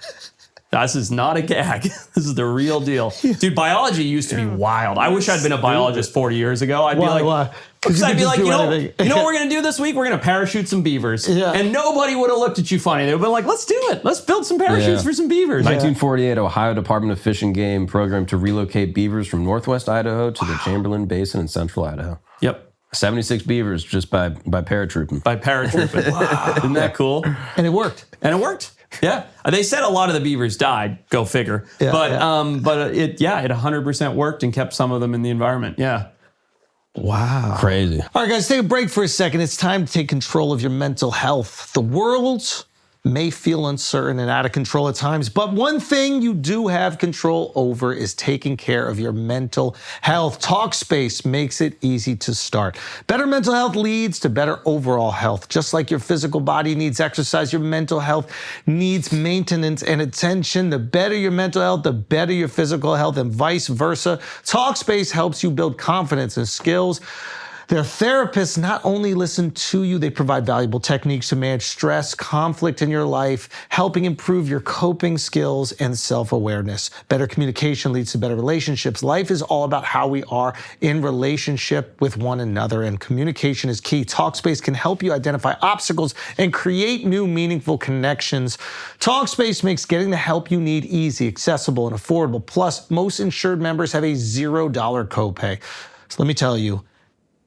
This is not a gag. This is the real deal. Dude, biology used to be wild. I wish I'd been a biologist 40 years ago. I'd be like, because I'd be like, you know what we're going to do this week? We're going to parachute some beavers. Yeah. And nobody would have looked at you funny. They would have been like, let's do it. Let's build some parachutes for some beavers. 1948, Ohio Department of Fish and Game programmed to relocate beavers from northwest Idaho to the Chamberlain Basin in central Idaho. Yep. 76 beavers just by paratrooping. By paratrooping. Wow. Isn't that cool? And it worked. And it worked. Yeah. They said a lot of the beavers died. Go figure. Yeah, but it 100% worked and kept some of them in the environment. Yeah. Wow. Crazy. All right, guys, take a break for a second. It's time to take control of your mental health. The world may feel uncertain and out of control at times, but one thing you do have control over is taking care of your mental health. Talkspace makes it easy to start. Better mental health leads to better overall health. Just like your physical body needs exercise, your mental health needs maintenance and attention. The better your mental health, the better your physical health, and vice versa. Talkspace helps you build confidence and skills Their therapists not only listen to you, they provide valuable techniques to manage stress, conflict in your life, helping improve your coping skills and self-awareness. Better communication leads to better relationships. Life is all about how we are in relationship with one another, and communication is key. Talkspace can help you identify obstacles and create new meaningful connections. Talkspace makes getting the help you need easy, accessible, and affordable. Plus, most insured members have a $0 copay. So let me tell you,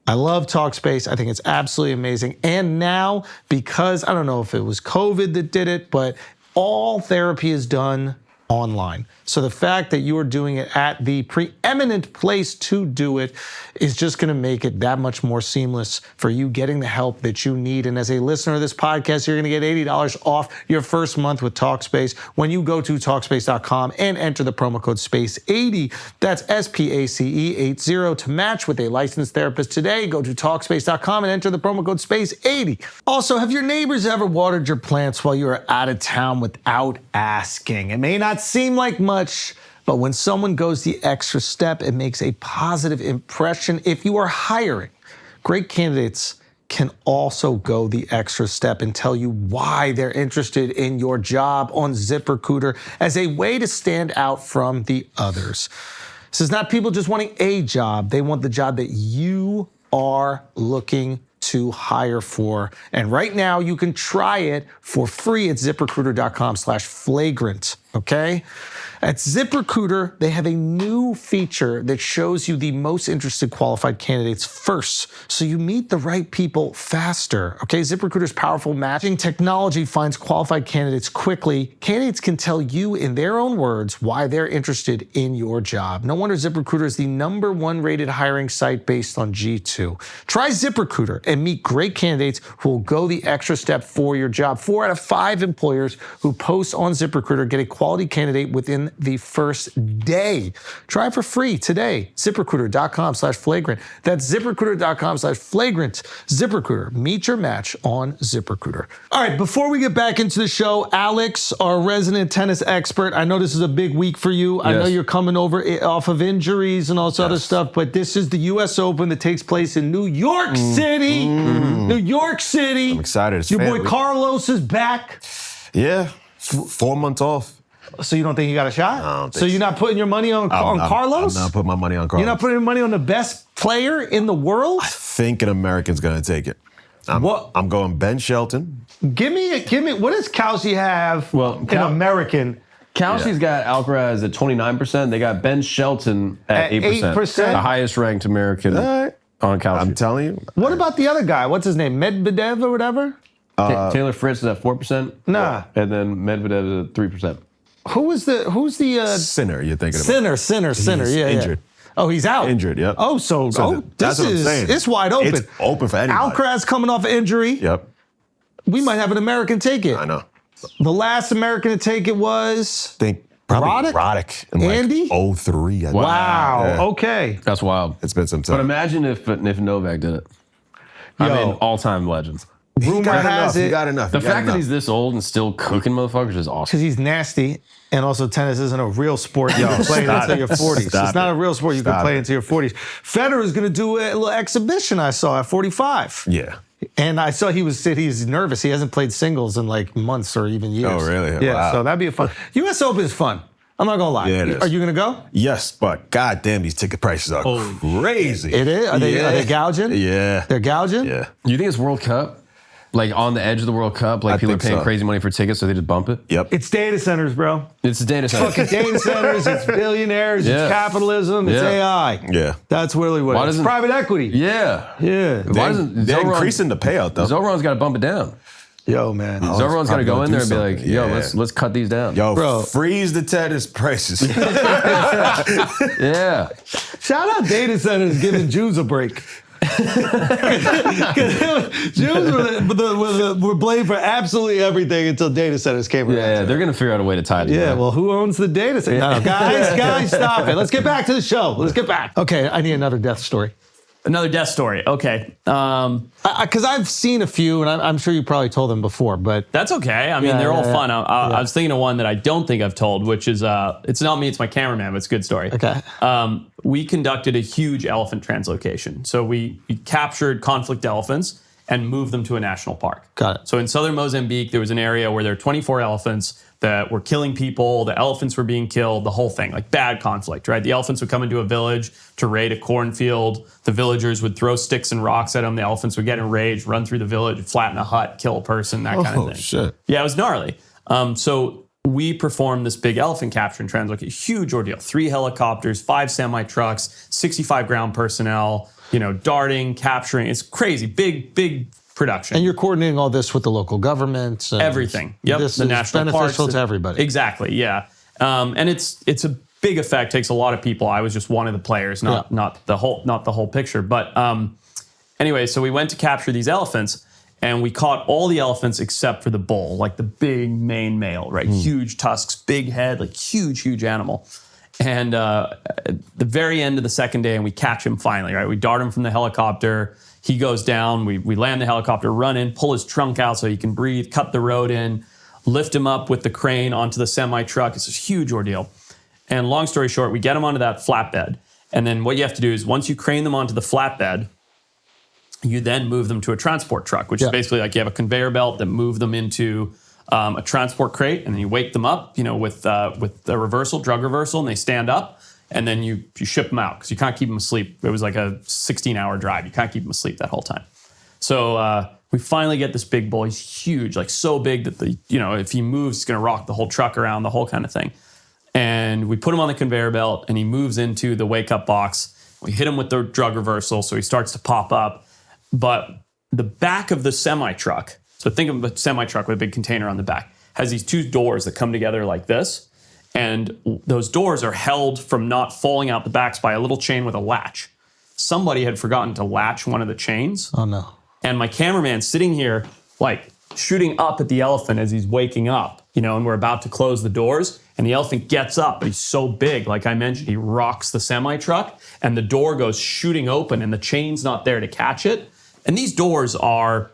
I love Talkspace. I think it's absolutely amazing. And now, because I don't know if it was COVID that did it, but all therapy is done online. So the fact that you are doing it at the preeminent place to do it is just going to make it that much more seamless for you getting the help that you need. And as a listener of this podcast, you're going to get $80 off your first month with Talkspace when you go to Talkspace.com and enter the promo code SPACE80. That's SPACE80 to match with a licensed therapist today. Go to Talkspace.com and enter the promo code SPACE80. Also, have your neighbors ever watered your plants while you were out of town without asking? It may not seem like much, but when someone goes the extra step, it makes a positive impression. If you are hiring, great candidates can also go the extra step and tell you why they're interested in your job on ZipRecruiter as a way to stand out from the others. This is not people just wanting a job. They want the job that you are looking to hire for. And right now you can try it for free at ZipRecruiter.com/flagrant, okay? At ZipRecruiter, they have a new feature that shows you the most interested qualified candidates first, so you meet the right people faster, okay? ZipRecruiter's powerful matching technology finds qualified candidates quickly. Candidates can tell you in their own words why they're interested in your job. No wonder ZipRecruiter is the #1 rated hiring site based on G2. Try ZipRecruiter and meet great candidates who will go the extra step for your job. 4 out of 5 employers who post on ZipRecruiter get a quality candidate within the first day. Try it for free today. ZipRecruiter.com/flagrant. That's ZipRecruiter.com/flagrant. ZipRecruiter. Meet your match on ZipRecruiter. All right, before we get back into the show, Alex, our resident tennis expert, I know this is a big week for you. I know you're coming over off of injuries and all this other stuff, but this is the U.S. Open that takes place in New York City. New York City. I'm excited. It's your family. boy Carlos is back. Yeah, 4 months off. So you don't think he got a shot? I don't think so you're not putting your money on Carlos? I'm not putting my money on Carlos. You're not putting your money on the best player in the world? I think an American's going to take it. I'm going Ben Shelton. Give me, what does Kelsey have in American? Kelsey's got Alcaraz at 29%. They got Ben Shelton at 8%. 8%? The highest ranked American on Kelsey. I'm telling you. What about the other guy? What's his name? Medvedev or whatever? Taylor Fritz is at 4%. Nah. And then Medvedev is at 3%. Who's the Sinner you're thinking about? Sinner. He's Yeah. injured. Oh, he's out. Injured, yep. Oh, that's what I'm saying. It's wide open. It's open for anybody. Alcaraz coming off an injury. Yep. We might have an American take it. I know. The last American to take it was I think probably Roddick in Andy? 03. I think. Wow. Yeah. Okay. That's wild. It's been some time. But imagine if Novak did it. I mean, all-time legend. Rumor has He it got enough. The fact that he's this old and still cooking motherfuckers is awesome. because he's nasty, and also tennis isn't a real sport you can play until your 40s. It's not a real sport you can play until your 40s. Federer's going to do a little exhibition. I saw at 45. Yeah. And I saw he's nervous. He hasn't played singles in like months or even years. Oh, really? Yeah. Wow. So that'd be a fun. U.S. Open is fun. I'm not gonna lie. Yeah, it is. Are you gonna go? Yes, but goddamn, these ticket prices are crazy. It is. Are they gouging? Yeah. They're gouging. Yeah. You think it's World Cup? Like on the edge of the World Cup? Like I people are think paying so. crazy money for tickets so they just bump it? Yep. It's data centers, bro. It's a data center. Fucking data centers. It's billionaires. Yeah. It's capitalism. It's Yeah. AI. Yeah. That's really what Why it is. doesn't- Private equity. Yeah. Yeah. Why doesn't They're Zoran- increasing the payout, though. Zoran's got to bump it down. Yo, man. Zoran's got to probably go gonna in do there and be like, something. yo, Yeah. let's cut these down. Yo, Bro. freeze the tennis prices. Yeah. Shout out data centers giving Jews a break. Jews were blamed for absolutely everything until data centers came around. Yeah, they're going to figure out a way to tie it Yeah, together. well, who owns the data center? No, guys, stop it. Let's get back to the show. Let's get back. Okay, I need another death story. Another death story. Okay. Because I've seen a few, and I'm sure you probably told them before, but That's okay. I mean, they're all fun. I was thinking of one that I don't think I've told, which is, it's not me, it's my cameraman, but it's a good story. Okay. We conducted a huge elephant translocation. So we captured conflict elephants and moved them to a national park. Got it. So in southern Mozambique, there was an area where there were 24 elephants that were killing people. The elephants were being killed, the whole thing, like bad conflict, right? The elephants would come into a village to raid a cornfield. The villagers would throw sticks and rocks at them. The elephants would get enraged, run through the village, flatten a hut, kill a person, that kind of thing. Shit. Yeah, it was gnarly. So we performed this big elephant capture and translocation, huge ordeal. 3 helicopters, 5 semi-trucks, 65 ground personnel, darting, capturing. It's crazy, big production. And you're coordinating all this with the local government. Everything. Yep. This the is national beneficial parks. to everybody. Exactly. Yeah. And it's a big effect. Takes a lot of people. I was just one of the players, not the whole picture. But anyway, so we went to capture these elephants, and we caught all the elephants except for the bull, like the big main male, right? Huge tusks, big head, like huge animal. And at the very end of the second day, and we catch him finally, right? We dart him from the helicopter. He goes down. We land the helicopter, run in, pull his trunk out so he can breathe, cut the road in, lift him up with the crane onto the semi-truck. It's a huge ordeal. And long story short, we get him onto that flatbed. And then what you have to do is once you crane them onto the flatbed, you then move them to a transport truck, which is basically like you have a conveyor belt that move them into a transport crate, and then you wake them up, with a drug reversal, and they stand up. And then you ship them out because you can't keep them asleep. It was like a 16-hour drive. You can't keep them asleep that whole time. So we finally get this big bull. He's huge, like so big that if he moves, it's going to rock the whole truck around, the whole kind of thing. And we put him on the conveyor belt, and he moves into the wake-up box. We hit him with the drug reversal, so he starts to pop up. But the back of the semi-truck, so think of a semi-truck with a big container on the back, has these 2 doors that come together like this. And those doors are held from not falling out the backs by a little chain with a latch. Somebody had forgotten to latch one of the chains. Oh, no. And my cameraman's sitting here, like, shooting up at the elephant as he's waking up, and we're about to close the doors. And the elephant gets up, but he's so big, like I mentioned, he rocks the semi-truck, and the door goes shooting open, and the chain's not there to catch it. And these doors are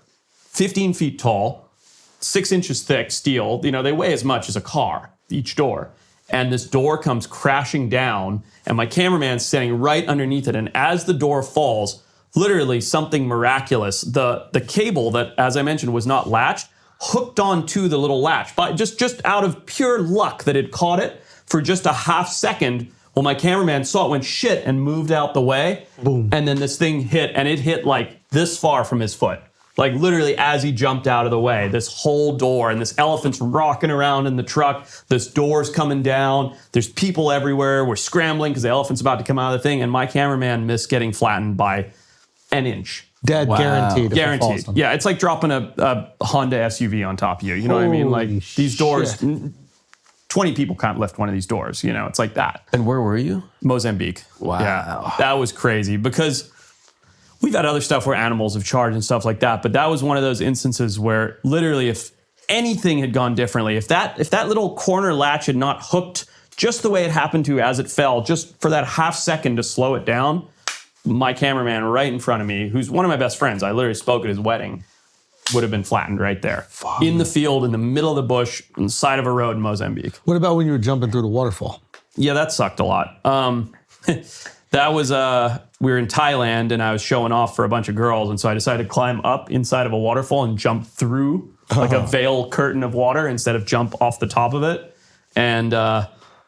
15 feet tall, 6 inches thick steel. They weigh as much as a car, each door. And this door comes crashing down, and my cameraman's standing right underneath it. And as the door falls, literally something miraculous. The cable that, as I mentioned, was not latched, hooked onto the little latch, but just out of pure luck that it caught it for just a half second. Well, my cameraman saw it, went shit, and moved out the way. Boom. And then this thing hit, and it hit like this far from his foot. Like literally as he jumped out of the way, this whole door, and this elephant's rocking around in the truck. This door's coming down. There's people everywhere. We're scrambling because the elephant's about to come out of the thing. And my cameraman missed getting flattened by an inch. Dead, guaranteed. Guaranteed. Yeah, it's like dropping a Honda SUV on top of you. You know what I mean? Like these doors, 20 people can't lift one of these doors. It's like that. And where were you? Mozambique. Wow. Yeah, that was crazy because we've had other stuff where animals have charged and stuff like that, but that was one of those instances where literally if anything had gone differently, if that little corner latch had not hooked just the way it happened to as it fell, just for that half second to slow it down, my cameraman right in front of me, who's one of my best friends, I literally spoke at his wedding, would have been flattened right there. In the field, in the middle of the bush, on the side of a road in Mozambique. What about when you were jumping through the waterfall? Yeah, that sucked a lot. That was, we were in Thailand and I was showing off for a bunch of girls. And so I decided to climb up inside of a waterfall and jump through like a veil curtain of water instead of jump off the top of it. And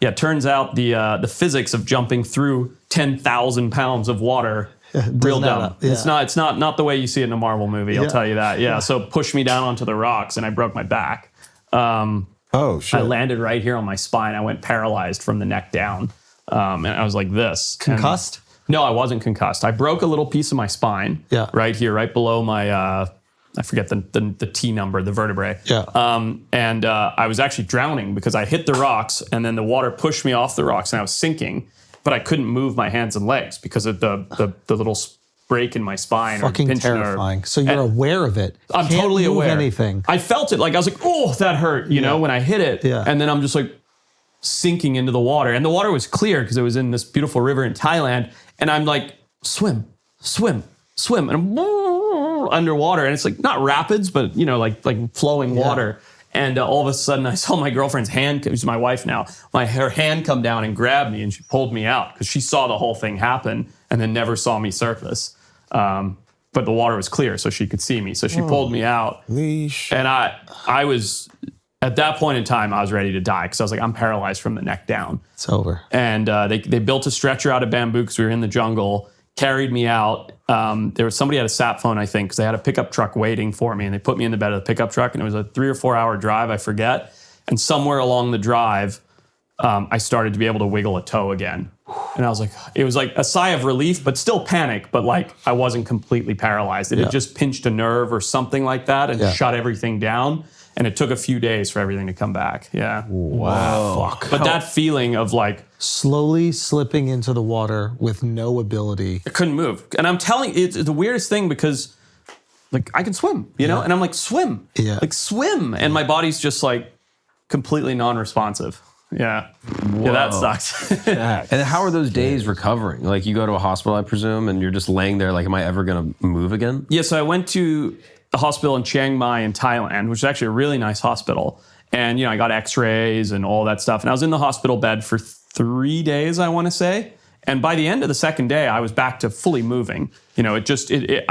it turns out the physics of jumping through 10,000 pounds of water, real dumb. Yeah. It's not the way you see it in a Marvel movie, I'll tell you that. Yeah, so pushed me down onto the rocks and I broke my back. Oh, shit. I landed right here on my spine. I went paralyzed from the neck down. And I was like this. Concussed? No, I wasn't concussed. I broke a little piece of my spine. Yeah. Right here, right below my, I forget the T number, the vertebrae. Yeah. And I was actually drowning because I hit the rocks and then the water pushed me off the rocks and I was sinking, but I couldn't move my hands and legs because of the little break in my spine. Fucking or terrifying. So you're aware of it. I'm Can't totally move aware. Anything. I felt it. Like I was like, oh, that hurt, you know, when I hit it. Yeah. And then I'm just like sinking into the water. And the water was clear because it was in this beautiful river in Thailand. And I'm like, swim. swim. And I'm underwater, and it's like not rapids, but like flowing water. And all of a sudden, I saw my girlfriend's hand, who's my wife now, her hand come down and grab me, and she pulled me out because she saw the whole thing happen and then never saw me surface. But the water was clear, so she could see me. So she pulled me out. Leash. And I was, at that point in time, I was ready to die because I was like, I'm paralyzed from the neck down. It's over. And they built a stretcher out of bamboo because we were in the jungle, carried me out. There was somebody at a sat phone, I think, because they had a pickup truck waiting for me, and they put me in the bed of the pickup truck, and it was a 3 or 4 hour drive, I forget. And somewhere along the drive, I started to be able to wiggle a toe again. And I was like, it was like a sigh of relief, but still panic, but like I wasn't completely paralyzed. It had just pinched a nerve or something like that and shut everything down. And it took a few days for everything to come back. Yeah. Wow. Fuck. But that feeling of like Slowly slipping into the water with no ability. I couldn't move. And I'm telling you, it's the weirdest thing because like I can swim, you know? And I'm like, swim. Yeah. Like swim. And my body's just like completely non-responsive. Yeah. Yeah, that sucks. And how are those days recovering? Like you go to a hospital, I presume, and you're just laying there like, am I ever going to move again? Yeah, so I went to a hospital in Chiang Mai in Thailand, which is actually a really nice hospital. And, I got x-rays and all that stuff. And I was in the hospital bed for 3 days, I want to say. And by the end of the second day, I was back to fully moving. I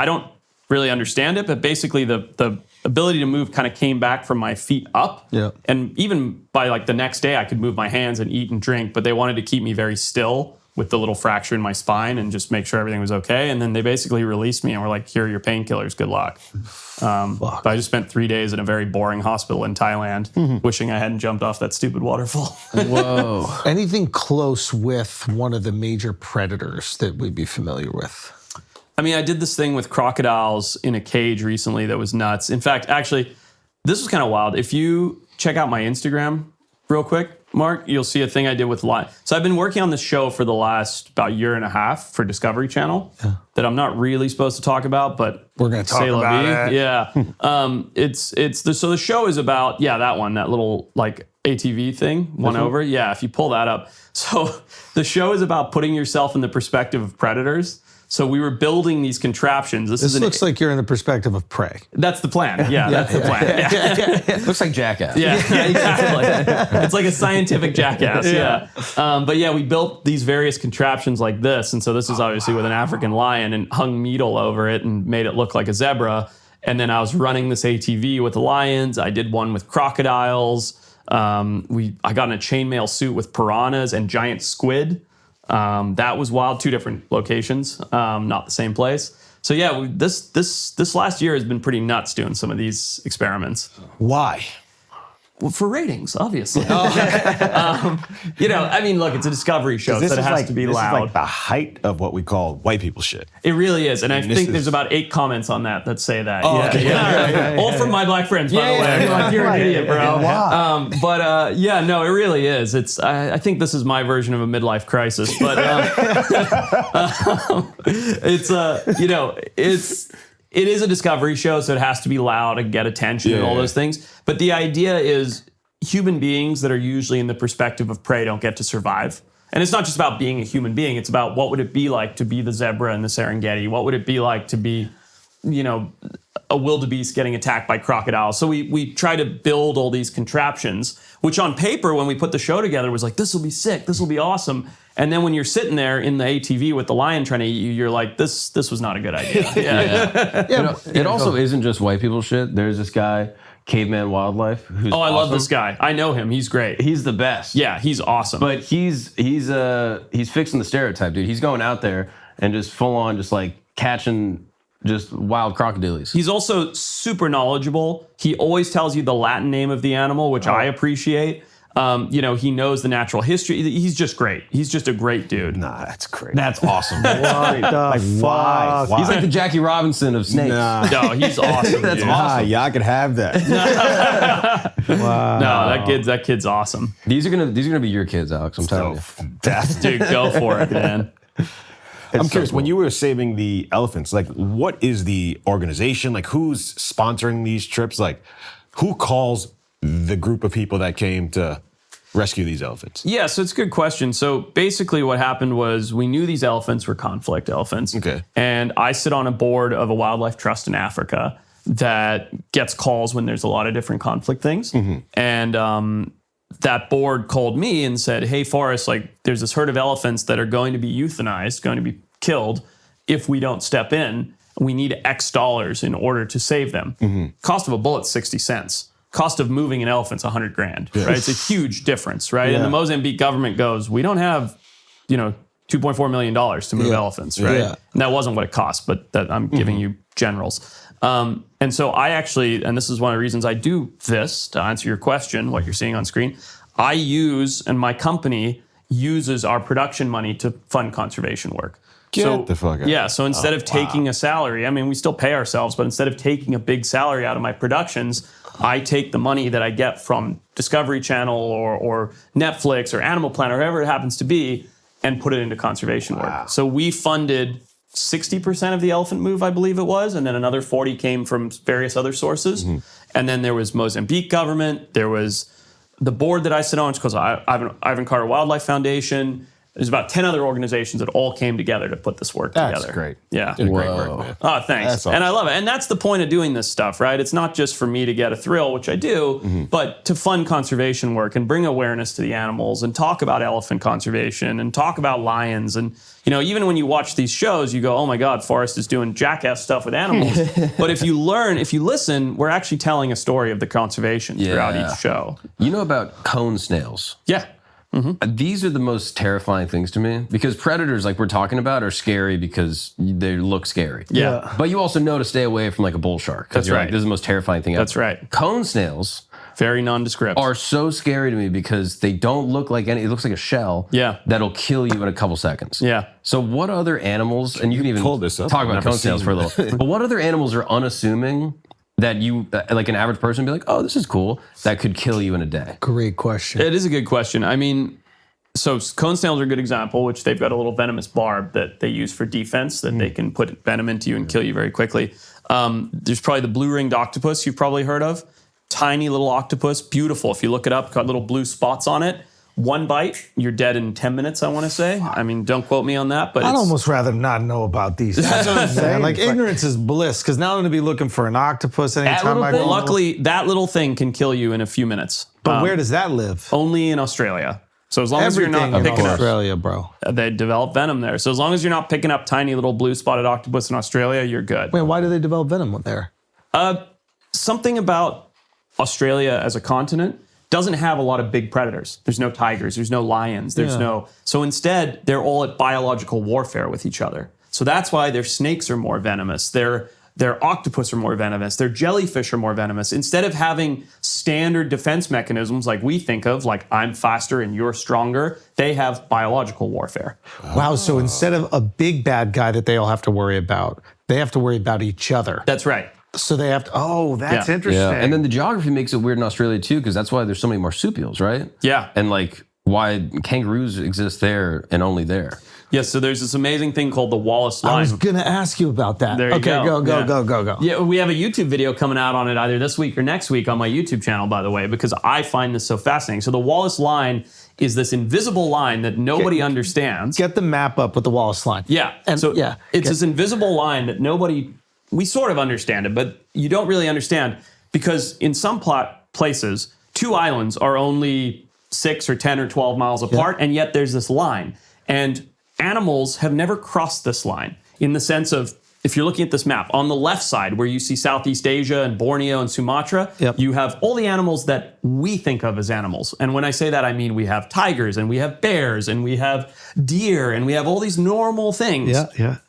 don't really understand it, but basically the ability to move kind of came back from my feet up. Yeah. And even by like the next day, I could move my hands and eat and drink, but they wanted to keep me very still with the little fracture in my spine and just make sure everything was okay. And then they basically released me and were like, here are your painkillers, good luck. But I just spent 3 days in a very boring hospital in Thailand, wishing I hadn't jumped off that stupid waterfall. Whoa. Anything close with one of the major predators that we'd be familiar with? I mean, I did this thing with crocodiles in a cage recently that was nuts. In fact, actually, this was kind of wild. If you check out my Instagram real quick, Mark, you'll see a thing I did with lion. So I've been working on this show for the last about year and a half for Discovery Channel that I'm not really supposed to talk about, but we're going to talk about it. Yeah. So the show is about, that little like ATV thing, one over. Yeah, if you pull that up. So the show is about putting yourself in the perspective of predators. So we were building these contraptions. This looks like you're in the perspective of prey. That's the plan. Yeah, that's the plan. Looks like Jackass. Yeah, exactly. It's like a scientific Jackass. Yeah. But we built these various contraptions like this. And so this is obviously with an African lion and hung metal over it and made it look like a zebra. And then I was running this ATV with the lions. I did one with crocodiles. I got in a chainmail suit with piranhas and giant squid. That was wild. 2 different locations, not the same place. So this last year has been pretty nuts doing some of these experiments. Why? Well, for ratings, obviously. Look, it's a Discovery show, so it has to be loud. This is like the height of what we call white people shit. It really is, and I think there's about 8 comments on that say that. All from my black friends, by the way. Like, you're an idiot, bro. Wow. It really is. I think this is my version of a midlife crisis, but it is a Discovery show, so it has to be loud and get attention and all those things. But the idea is human beings that are usually in the perspective of prey don't get to survive. And it's not just about being a human being. It's about what would it be like to be the zebra in the Serengeti? What would it be like to be, a wildebeest getting attacked by crocodiles? So we try to build all these contraptions, which on paper, when we put the show together, was like, this will be sick. This will be awesome. And then when you're sitting there in the ATV with the lion trying to eat you, you're like, this was not a good idea. It also isn't just white people shit. There's this guy, Caveman Wildlife, who's I love this guy. I know him. He's great. He's the best. Yeah, he's awesome. But he's fixing the stereotype, dude. He's going out there and just full on just like catching just wild crocodiles. He's also super knowledgeable. He always tells you the Latin name of the animal, which I appreciate. He knows the natural history. He's just great. He's just a great dude. Nah, that's great. That's awesome. Why? He's like the Jackie Robinson of snakes. Nah. No, he's awesome. That's dude. awesome. Y'all can have that. Wow. No, that kid's awesome. These are gonna be your kids, Alex. I'm telling you. Dude, go for it, man. I'm curious, when you were saving the elephants, like, what is the organization? Like, who's sponsoring these trips? Like, who calls the group of people that came to rescue these elephants? Yeah, so it's a good question. So basically what happened was we knew these elephants were conflict elephants. Okay. And I sit on a board of a wildlife trust in Africa that gets calls when there's a lot of different conflict things. And that board called me and said, hey, Forrest, like there's this herd of elephants that are going to be euthanized, going to be killed if we don't step in. We need X dollars in order to save them. Cost of a bullet, 60 cents. Cost of moving an elephant's $100,000, right? It's a huge difference, right? And the Mozambique government goes, we don't have, $2.4 million to move elephants, right? Yeah. And that wasn't what it cost, but that I'm giving you generals. And so I actually, and this is one of the reasons I do this, to answer your question, what you're seeing on screen, I use, and my company uses our production money to fund conservation work. Get the fuck out. Yeah, so instead of taking a salary, I mean, we still pay ourselves, but instead of taking a big salary out of my productions, I take the money that I get from Discovery Channel or Netflix or Animal Planet, or whatever it happens to be, and put it into conservation work. So we funded 60% of the elephant move, I believe it was, and then another 40 came from various other sources. And then there was Mozambique government, there was the board that I sit on, it's called Ivan Carter Wildlife Foundation. There's about 10 other organizations that all came together to put this work together. That's great. Yeah. Did great work, man. Oh, thanks. That's awesome. And I love it. And that's the point of doing this stuff, right? It's not just for me to get a thrill, which I do, but to fund conservation work and bring awareness to the animals and talk about elephant conservation and talk about lions. And, even when you watch these shows, you go, oh my God, Forrest is doing jackass stuff with animals. But if you listen, we're actually telling a story of the conservation throughout each show. You know about cone snails? Yeah. These are the most terrifying things to me because predators, like we're talking about, are scary because they look scary. Yeah. But you also know to stay away from like a bull shark. That's right. Like, this is the most terrifying thing ever. That's right. Cone snails Very nondescript. are so scary to me because they don't look like it looks like a shell that'll kill you in a couple seconds. Yeah. So what other animals, and you can even pull this up? talk I've about never cone snails seen for a little, but what other animals are unassuming that you, like an average person, be like, oh, this is cool, that could kill you in a day? Great question. It is a good question. I mean, so cone snails are a good example, which they've got a little venomous barb that they use for defense that they can put venom into you and kill you very quickly. There's probably the blue-ringed octopus you've probably heard of. Tiny little octopus, beautiful. If you look it up, got little blue spots on it. One bite, you're dead in 10 minutes, I want to say. I mean, don't quote me on that, but I'd almost rather not know about these. That's what I'm saying. Like, ignorance is bliss, because now I'm going to be looking for an octopus anytime I go. Luckily, that little thing can kill you in a few minutes. But where does that live? Only in Australia. So as long as you're Everything not in picking up, Australia, bro. they develop venom there. So as long as you're not picking up tiny little blue spotted octopus in Australia, you're good. Wait, why do they develop venom there? Something about Australia as a continent doesn't have a lot of big predators. There's no tigers, there's no lions, so instead they're all at biological warfare with each other. So that's why their snakes are more venomous. Their octopus are more venomous. Their jellyfish are more venomous. Instead of having standard defense mechanisms like we think of, like I'm faster and you're stronger, they have biological warfare. Wow, so instead of a big bad guy that they all have to worry about, they have to worry about each other. That's right. So they have to, that's Yeah. interesting. Yeah, and then the geography makes it weird in Australia too, because that's why there's so many marsupials, right? Yeah. And like why kangaroos exist there and only there. Yeah, so there's this amazing thing called the Wallace Line. I was going to ask you about that. There you go. go. Yeah, we have a YouTube video coming out on it either this week or next week on my YouTube channel, by the way, because I find this so fascinating. So the Wallace Line is this invisible line that nobody understands. Get the map up with the Wallace Line. Yeah. And so it's this invisible line that we sort of understand it, but you don't really understand because in some places, two islands are only 6 or 10 or 12 miles apart, and yet there's this line. And animals have never crossed this line in the sense of, if you're looking at this map, on the left side where you see Southeast Asia and Borneo and Sumatra, you have all the animals that we think of as animals. And when I say that, I mean we have tigers and we have bears and we have deer and we have all these normal things.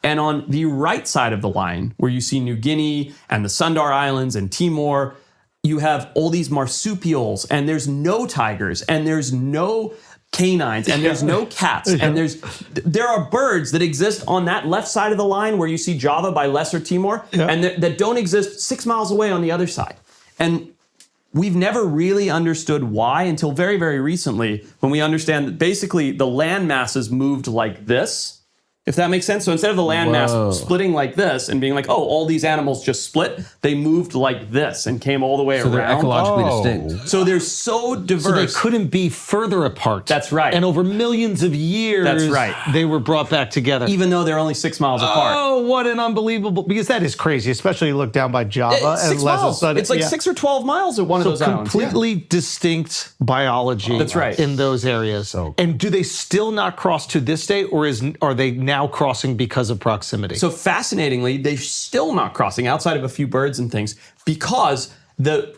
And on the right side of the line, where you see New Guinea and the Sundar Islands and Timor, you have all these marsupials and there's no tigers and there's no canines and there's no cats and there are birds that exist on that left side of the line where you see Java by Lesser Timor and that don't exist 6 miles away on the other side. And we've never really understood why until very, very recently when we understand that basically the land masses moved like this If that makes sense. So instead of the landmass splitting like this and being like, oh, all these animals just split, they moved like this and came all the way So they're around. ecologically distinct. So they're so diverse. So they couldn't be further apart. That's right. And over millions of years, That's right. they were brought back together. Even though they're only 6 miles apart. Oh, what an unbelievable, because that is crazy, especially you look down by Java It's 6 and less miles. than It's like 6 or 12 miles at one of those islands. completely distinct biology That's right. in those areas. And do they still not cross to this day, or are they now crossing because of proximity? So fascinatingly, they're still not crossing outside of a few birds and things because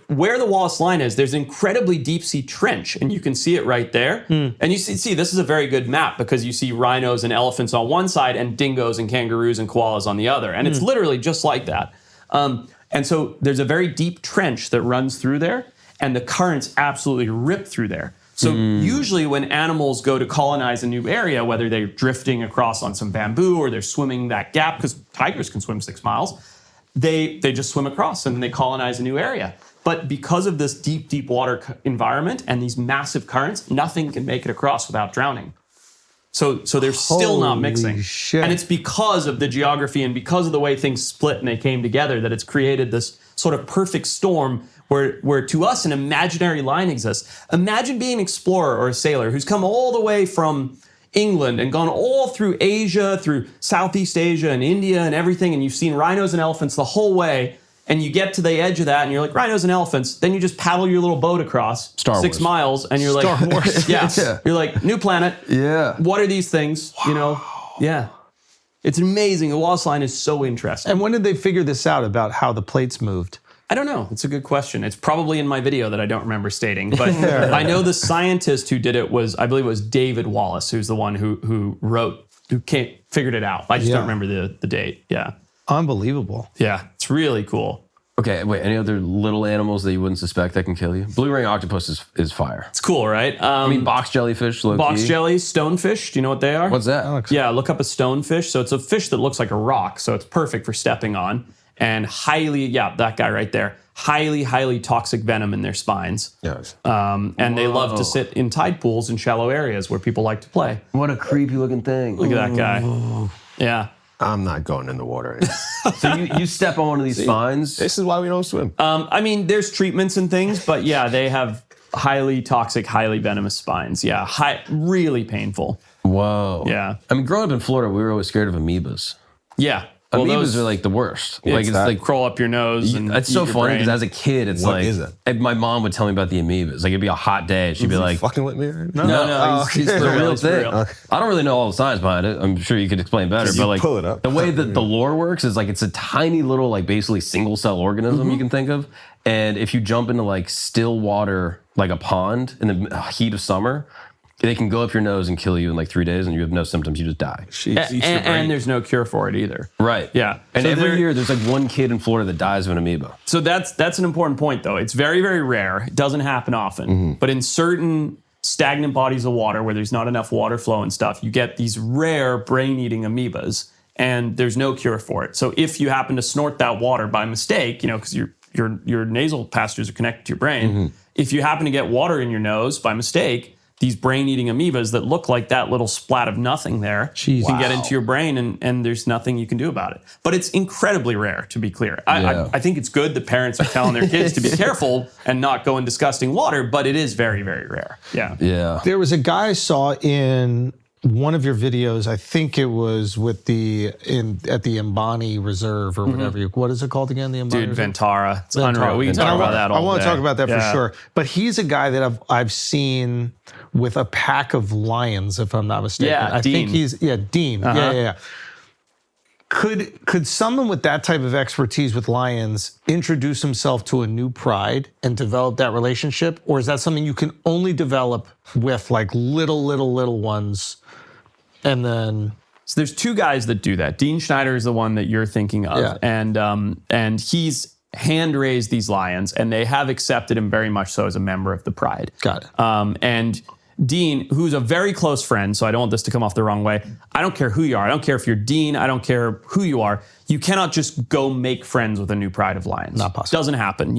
where the Wallace Line is, there's an incredibly deep sea trench, and you can see it right there. And you see this is a very good map because you see rhinos and elephants on one side and dingoes and kangaroos and koalas on the other. And it's literally just like that. And so there's a very deep trench that runs through there, and the currents absolutely rip through there. So usually when animals go to colonize a new area, whether they're drifting across on some bamboo or they're swimming that gap, because tigers can swim 6 miles, they just swim across and they colonize a new area. But because of this deep, deep water environment and these massive currents, nothing can make it across without drowning. So they're still not mixing. Shit. And it's because of the geography and because of the way things split and they came together that it's created this sort of perfect storm where to us an imaginary line exists. Imagine being an explorer or a sailor who's come all the way from England and gone all through Asia, through Southeast Asia and India and everything, and you've seen rhinos and elephants the whole way, and you get to the edge of that and you're like, rhinos and elephants, then you just paddle your little boat across Star 6 Wars. miles and you're like, Star Wars. yeah. You're like, new planet. Yeah. What are these things? You know? Yeah. It's amazing. The Wallace Line is so interesting. And when did they figure this out about how the plates moved? I don't know. It's a good question. It's probably in my video that I don't remember stating, but I know the scientist who did it was, I believe it was David Wallace, who's the one who figured it out. I just don't remember the date. Yeah. Unbelievable. Yeah. It's really cool. Okay, wait, any other little animals that you wouldn't suspect that can kill you? Blue ring octopus is fire. It's cool, right? I mean, box jellyfish, low box key. jelly, stonefish. Do you know what they are? What's that? Yeah, look up a stonefish. So it's a fish that looks like a rock. So it's perfect for stepping on. And that guy right there, highly, highly toxic venom in their spines. Yes. And they love to sit in tide pools in shallow areas where people like to play. What a creepy looking thing. Look at that guy. Yeah. I'm not going in the water. So you step on one of these spines. This is why we don't swim. I mean, there's treatments and things, but yeah, they have highly toxic, highly venomous spines. Yeah, really painful. Whoa. Yeah. I mean, growing up in Florida, we were always scared of amoebas. Yeah. Well, Amoebas are like the worst. it's like like crawl up your nose. And it's so eat your funny brain. because as a kid, it's What like is it? and my mom would tell me about the amoebas. Like it'd be a hot day, she'd be like, fucking with me right now? No, he's "It's for the real. real He's for thing." real. I don't really know all the science behind it. I'm sure you could explain better. You But like pull it up. the way that the lore works is like it's a tiny little like basically single cell organism you can think of, and if you jump into like still water like a pond in the heat of summer, they can go up your nose and kill you in like 3 days, and you have no symptoms. You just die. And there's no cure for it either. Right. Yeah. And So every year there's like one kid in Florida that dies of an amoeba. So that's an important point, though. It's very, very rare. It doesn't happen often. But in certain stagnant bodies of water where there's not enough water flow and stuff, you get these rare brain-eating amoebas, and there's no cure for it. So if you happen to snort that water by mistake, because your nasal passages are connected to your brain, if you happen to get water in your nose by mistake, these brain-eating amoebas that look like that little splat of nothing there, you can get into your brain and there's nothing you can do about it. But it's incredibly rare, to be clear. I think it's good that parents are telling their kids to be careful and not go in disgusting water, but it is very, very rare. Yeah. Yeah. There was a guy I saw in one of your videos, I think it was at the Ambani Reserve or whatever. What is it called again? The Ambani Dude, Reserve? Ventara. It's unreal. We can talk about that all I want day. to talk about that Yeah. for sure. But he's a guy that I've seen with a pack of lions, if I'm not mistaken. Yeah, I think Dean. Dean. Yeah. Could someone with that type of expertise with lions introduce himself to a new pride and develop that relationship? Or is that something you can only develop with like little ones? And then So there's two guys that do that. Dean Schneider is the one that you're thinking of, and he's hand raised these lions, and they have accepted him very much so as a member of the pride. Got it. And Dean, who's a very close friend, so I don't want this to come off the wrong way. I don't care who you are. I don't care if you're Dean. I don't care who you are. You cannot just go make friends with a new pride of lions. Not possible. Doesn't happen,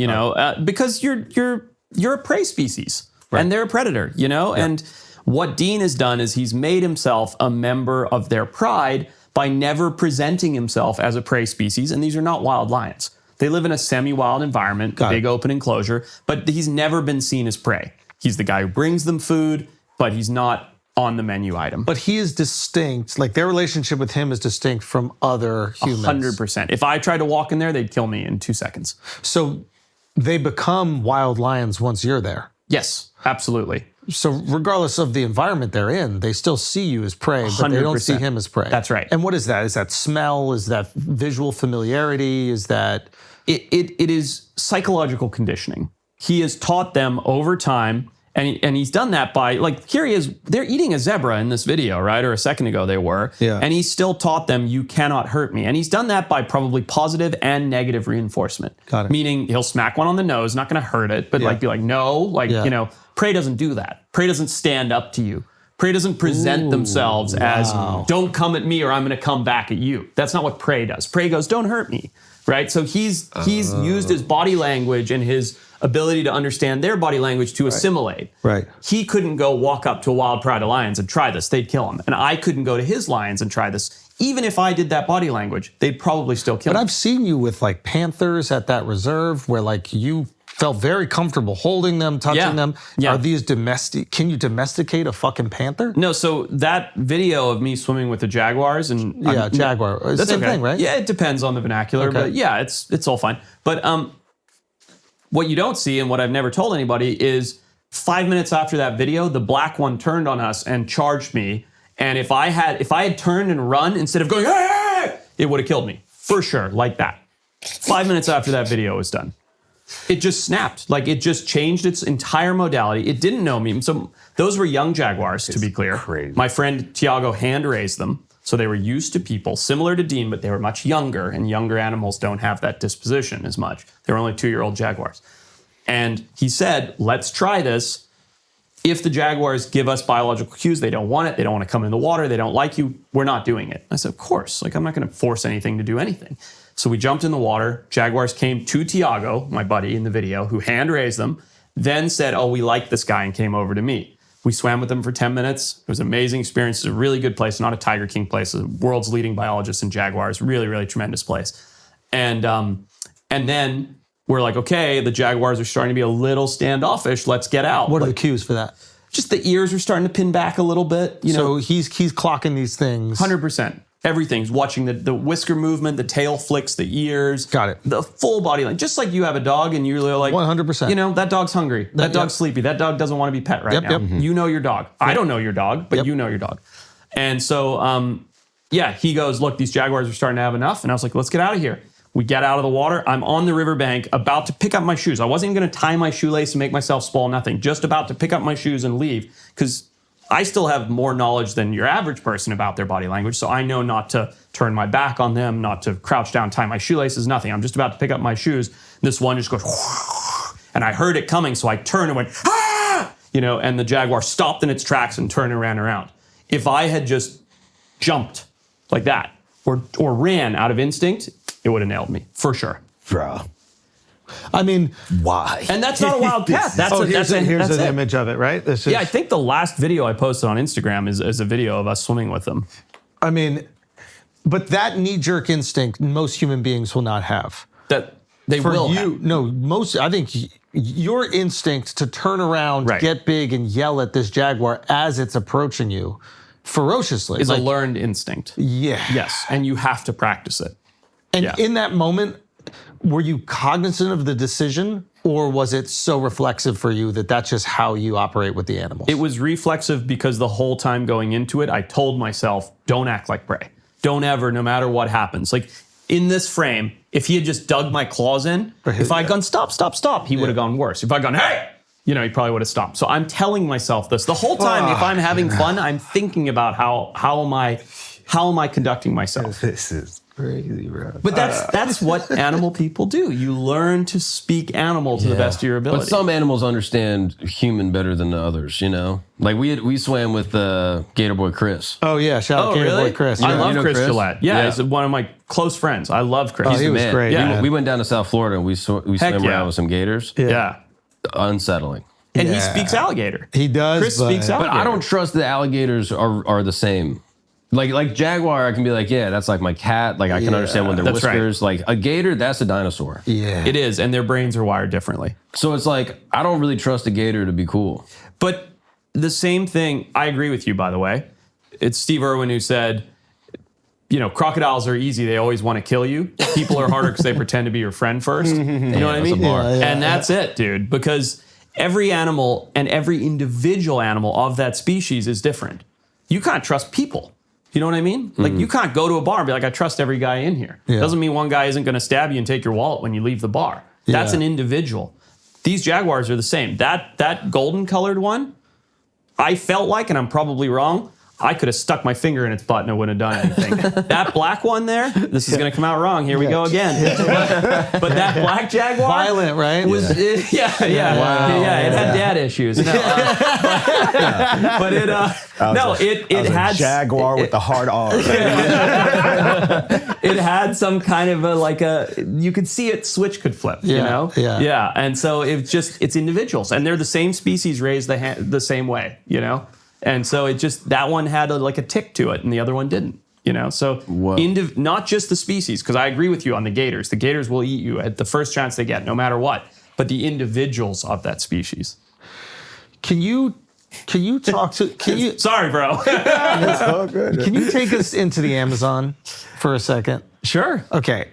because you're a prey species, and they're a predator, And What Dean has done is he's made himself a member of their pride by never presenting himself as a prey species. And these are not wild lions. They live in a semi-wild environment, big open enclosure, but he's never been seen as prey. He's the guy who brings them food, but he's not on the menu item. But he is distinct. Like their relationship with him is distinct from other humans. 100%. If I tried to walk in there, they'd kill me in 2 seconds. So they become wild lions once you're there. Yes, absolutely. So regardless of the environment they're in, they still see you as prey, but they don't see 100%. him as prey. That's right. And what is that? Is that smell? Is that visual familiarity? Is that... It is psychological conditioning. He has taught them over time, and he's done that by, like, here he is, they're eating a zebra in this video, right? Or a second ago they were. Yeah. And he still taught them, you cannot hurt me. And he's done that by probably positive and negative reinforcement. Got it. Meaning he'll smack one on the nose, not gonna hurt it, but like be like, no, like, you know, prey doesn't do that. Prey doesn't stand up to you. Prey doesn't present themselves as, don't come at me or I'm gonna come back at you. That's not what prey does. Prey goes, don't hurt me. Right? So he's used his body language and his ability to understand their body language to assimilate. Right. He couldn't go walk up to a wild pride of lions and try this. They'd kill him. And I couldn't go to his lions and try this. Even if I did that body language, they'd probably still kill But him. I've seen you with like panthers at that reserve where like you felt very comfortable holding them, touching them. Yeah. Are these domestic? Can you domesticate a fucking panther? No, so that video of me swimming with the jaguars and Yeah, jaguar. that's Same okay. thing, right? Yeah, it depends on the vernacular, Okay. but yeah, it's all fine. But what you don't see and what I've never told anybody is 5 minutes after that video, the black one turned on us and charged me. And if I had turned and run instead of going, hey, it would have killed me for sure, like that. 5 minutes after that video was done. It just snapped. Like it just changed its entire modality. It didn't know me. So those were young jaguars, to be clear. Crazy. My friend Tiago hand raised them. So they were used to people, similar to Dean, but they were much younger, and younger animals don't have that disposition as much. They were only 2-year-old jaguars. And he said, let's try this. If the jaguars give us biological cues, they don't want it, they don't want to come in the water, they don't like you, we're not doing it. I said, of course, like I'm not going to force anything to do anything. So we jumped in the water. Jaguars came to Tiago, my buddy in the video, who hand raised them, then said, oh, we like this guy, and came over to me. We swam with them for 10 minutes. It was an amazing experience. It's a really good place, not a Tiger King place, the world's leading biologist in jaguars. Really, really tremendous place. And then we're like, okay, the jaguars are starting to be a little standoffish. Let's get out. What are the cues for that? Just the ears were starting to pin back a little bit. You know, So he's clocking these things. 100%. Everything's watching the whisker movement, the tail flicks, the ears. Got it. The full body line. Just like you have a dog and you're like, 100%. You know, that dog's hungry. That dog's yep. sleepy. That dog doesn't want to be pet right Yep, now. yep. You know your dog. I don't know your dog, but Yep. you know your dog. And so, yeah, he goes, look, these jaguars are starting to have enough. And I was like, let's get out of here. We get out of the water. I'm on the riverbank about to pick up my shoes. I wasn't even going to tie my shoelace and make myself spoil nothing. Just about to pick up my shoes and leave because I still have more knowledge than your average person about their body language. So I know not to turn my back on them, not to crouch down, tie my shoelaces, nothing. I'm just about to pick up my shoes. This one just goes, and I heard it coming. So I turned and went, ah! You know, and the jaguar stopped in its tracks and turned and ran around. If I had just jumped like that or ran out of instinct, it would have nailed me for sure. Bro, I mean, why? And that's not a wild cat. That's here's that's an it. image of it, right? This is, Yeah, I think the last video I posted on Instagram is a video of us swimming with them. I mean, but that knee-jerk instinct most human beings will not have. That they For will you, have. no, most, I think your instinct to turn around, Right. get big, and yell at this jaguar as it's approaching you ferociously. It's like, a learned instinct. yeah. Yes, and you have to practice it. And Yeah. in that moment, were you cognizant of the decision, or was it so reflexive for you that that's just how you operate with the animals? It was reflexive because the whole time going into it, I told myself, don't act like prey. Don't ever, no matter what happens. Like in this frame, if he had just dug my claws in, if I'd gone, stop, he would have gone worse. If I'd gone, hey, you know, he probably would have stopped. So I'm telling myself this. The whole time, if I'm having fun, I'm thinking about how am I conducting myself? This is crazy, bro. But that's what animal people do. You learn to speak animal to the best of your ability. But some animals understand human better than the others, you know? Like we swam with Gator Boy Chris. Oh yeah, shout out Oh, Gator really? Boy Chris. I Yeah. love You know Chris Chris? Gillette. Yeah, Yeah. he's one of my close friends. I love Chris. Oh, he was Man, great. Yeah. man. We went down to South Florida and we swam yeah. around with some gators. yeah. Unsettling. And he Yeah. speaks alligator. He does, Chris speaks But alligator. I don't trust the alligators are the same. Like jaguar, I can be like, yeah, that's like my cat. Like I can understand when they're That's right. whiskers. Like a gator, that's a dinosaur. Yeah. It is, and their brains are wired differently. So it's like I don't really trust a gator to be cool. But the same thing, I agree with you, by the way. It's Steve Irwin who said, crocodiles are easy. They always want to kill you. People are harder because they pretend to be your friend first. You know what I mean? And that's it, dude. Because every animal and every individual animal of that species is different. You can't trust people. You know what I mean? Like you can't go to a bar and be like, I trust every guy in here. Yeah. Doesn't mean one guy isn't going to stab you and take your wallet when you leave the bar. That's Yeah. an individual. These jaguars are the same. That golden colored one, I felt like, and I'm probably wrong, I could have stuck my finger in its butt and it wouldn't have done anything. That black one there, this is going to come out wrong. Here we go again. But that black jaguar Violent, right? was it had dad issues. No, but it had jaguar with the hard R. it had some kind of you could see it switch could flip, Yeah. And so it's individuals, and they're the same species raised the same way, and so that one had a tick to it and the other one didn't, so not just the species, because I agree with you on the gators will eat you at the first chance they get, no matter what, but the individuals of that species. Can you talk to? Sorry, bro. It's all good. Can you take us into the Amazon for a second? Sure. Okay.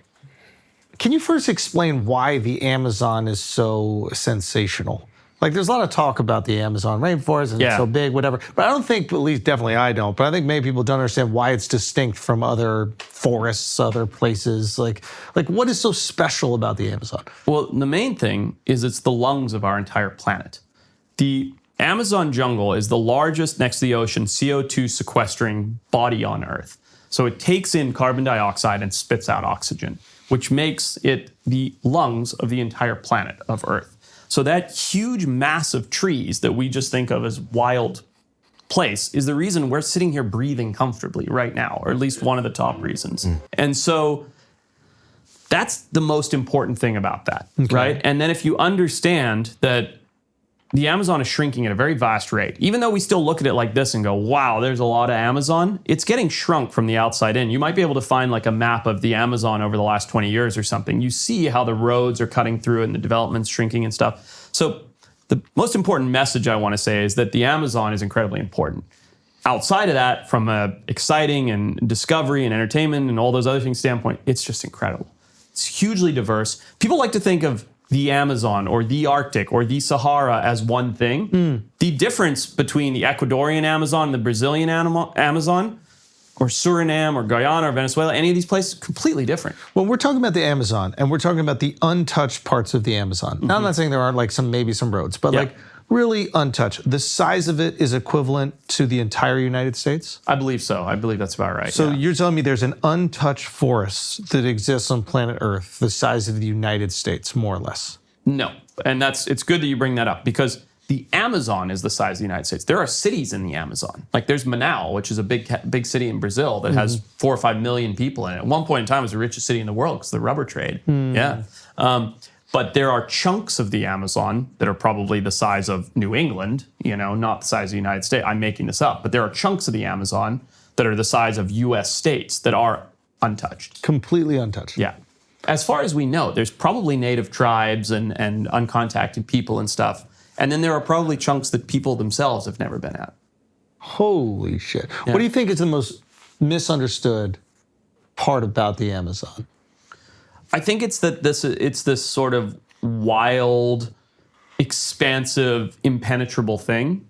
Can you first explain why the Amazon is so sensational? Like, there's a lot of talk about the Amazon rainforest and it's so big, whatever. But I don't think, at least definitely I don't, but I think many people don't understand why it's distinct from other forests, other places. Like what is so special about the Amazon? Well, the main thing is it's the lungs of our entire planet. The Amazon jungle is the largest, next to the ocean, CO2 sequestering body on Earth. So it takes in carbon dioxide and spits out oxygen, which makes it the lungs of the entire planet of Earth. So that huge mass of trees that we just think of as wild place is the reason we're sitting here breathing comfortably right now, or at least one of the top reasons. And so that's the most important thing about that, right? And then if you understand that the Amazon is shrinking at a very vast rate. Even though we still look at it like this and go, wow, there's a lot of Amazon, it's getting shrunk from the outside in. You might be able to find a map of the Amazon over the last 20 years or something. You see how the roads are cutting through and the development's shrinking and stuff. So the most important message I want to say is that the Amazon is incredibly important. Outside of that, from a exciting and discovery and entertainment and all those other things standpoint, it's just incredible. It's hugely diverse. People like to think of the Amazon or the Arctic or the Sahara as one thing. The difference between the Ecuadorian Amazon and the Brazilian Amazon, or Suriname or Guyana or Venezuela, any of these places, completely different. When we're talking about the Amazon and we're talking about the untouched parts of the Amazon, now I'm not saying there aren't maybe some roads, but really untouched. The size of it is equivalent to the entire United States? I believe so. I believe that's about right. So you're telling me there's an untouched forest that exists on planet Earth the size of the United States, more or less? No. And it's good that you bring that up, because the Amazon is the size of the United States. There are cities in the Amazon. There's Manaus, which is a big city in Brazil that has 4 or 5 million people in it. At one point in time, it was the richest city in the world because of the rubber trade. Yeah. But there are chunks of the Amazon that are probably the size of New England, not the size of the United States. I'm making this up. But there are chunks of the Amazon that are the size of US states that are untouched. Completely untouched. Yeah. As far as we know, there's probably native tribes and uncontacted people and stuff. And then there are probably chunks that people themselves have never been at. Holy shit. What do you think is the most misunderstood part about the Amazon? I think it's that it's this sort of wild, expansive, impenetrable thing.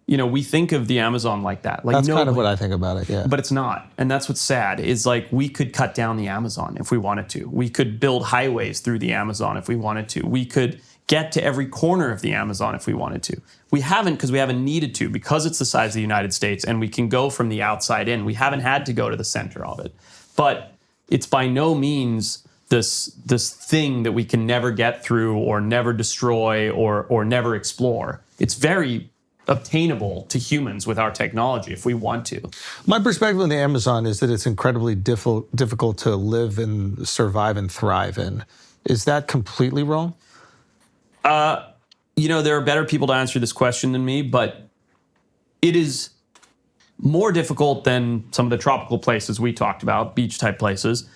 We think of the Amazon like that. That's kind of what I think about it, yeah. But it's not. And that's what's sad, is we could cut down the Amazon if we wanted to. We could build highways through the Amazon if we wanted to. We could get to every corner of the Amazon if we wanted to. We haven't, because we haven't needed to, because it's the size of the United States and we can go from the outside in. We haven't had to go to the center of it. But it's by no means this thing that we can never get through or never destroy or never explore. It's very obtainable to humans with our technology if we want to. My perspective on the Amazon is that it's incredibly difficult to live and survive and thrive in. Is that completely wrong? there are better people to answer this question than me, but it is more difficult than some of the tropical places we talked about, beach type places,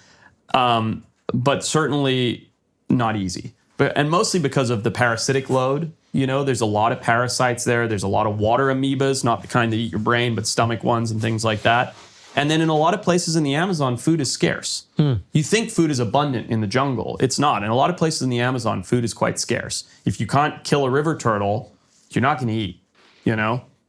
but certainly not easy. And mostly because of the parasitic load. There's a lot of parasites there. There's a lot of water amoebas, not the kind that eat your brain, but stomach ones and things like that. And then in a lot of places in the Amazon, food is scarce. You think food is abundant in the jungle. It's not. In a lot of places in the Amazon, food is quite scarce. If you can't kill a river turtle, you're not going to eat,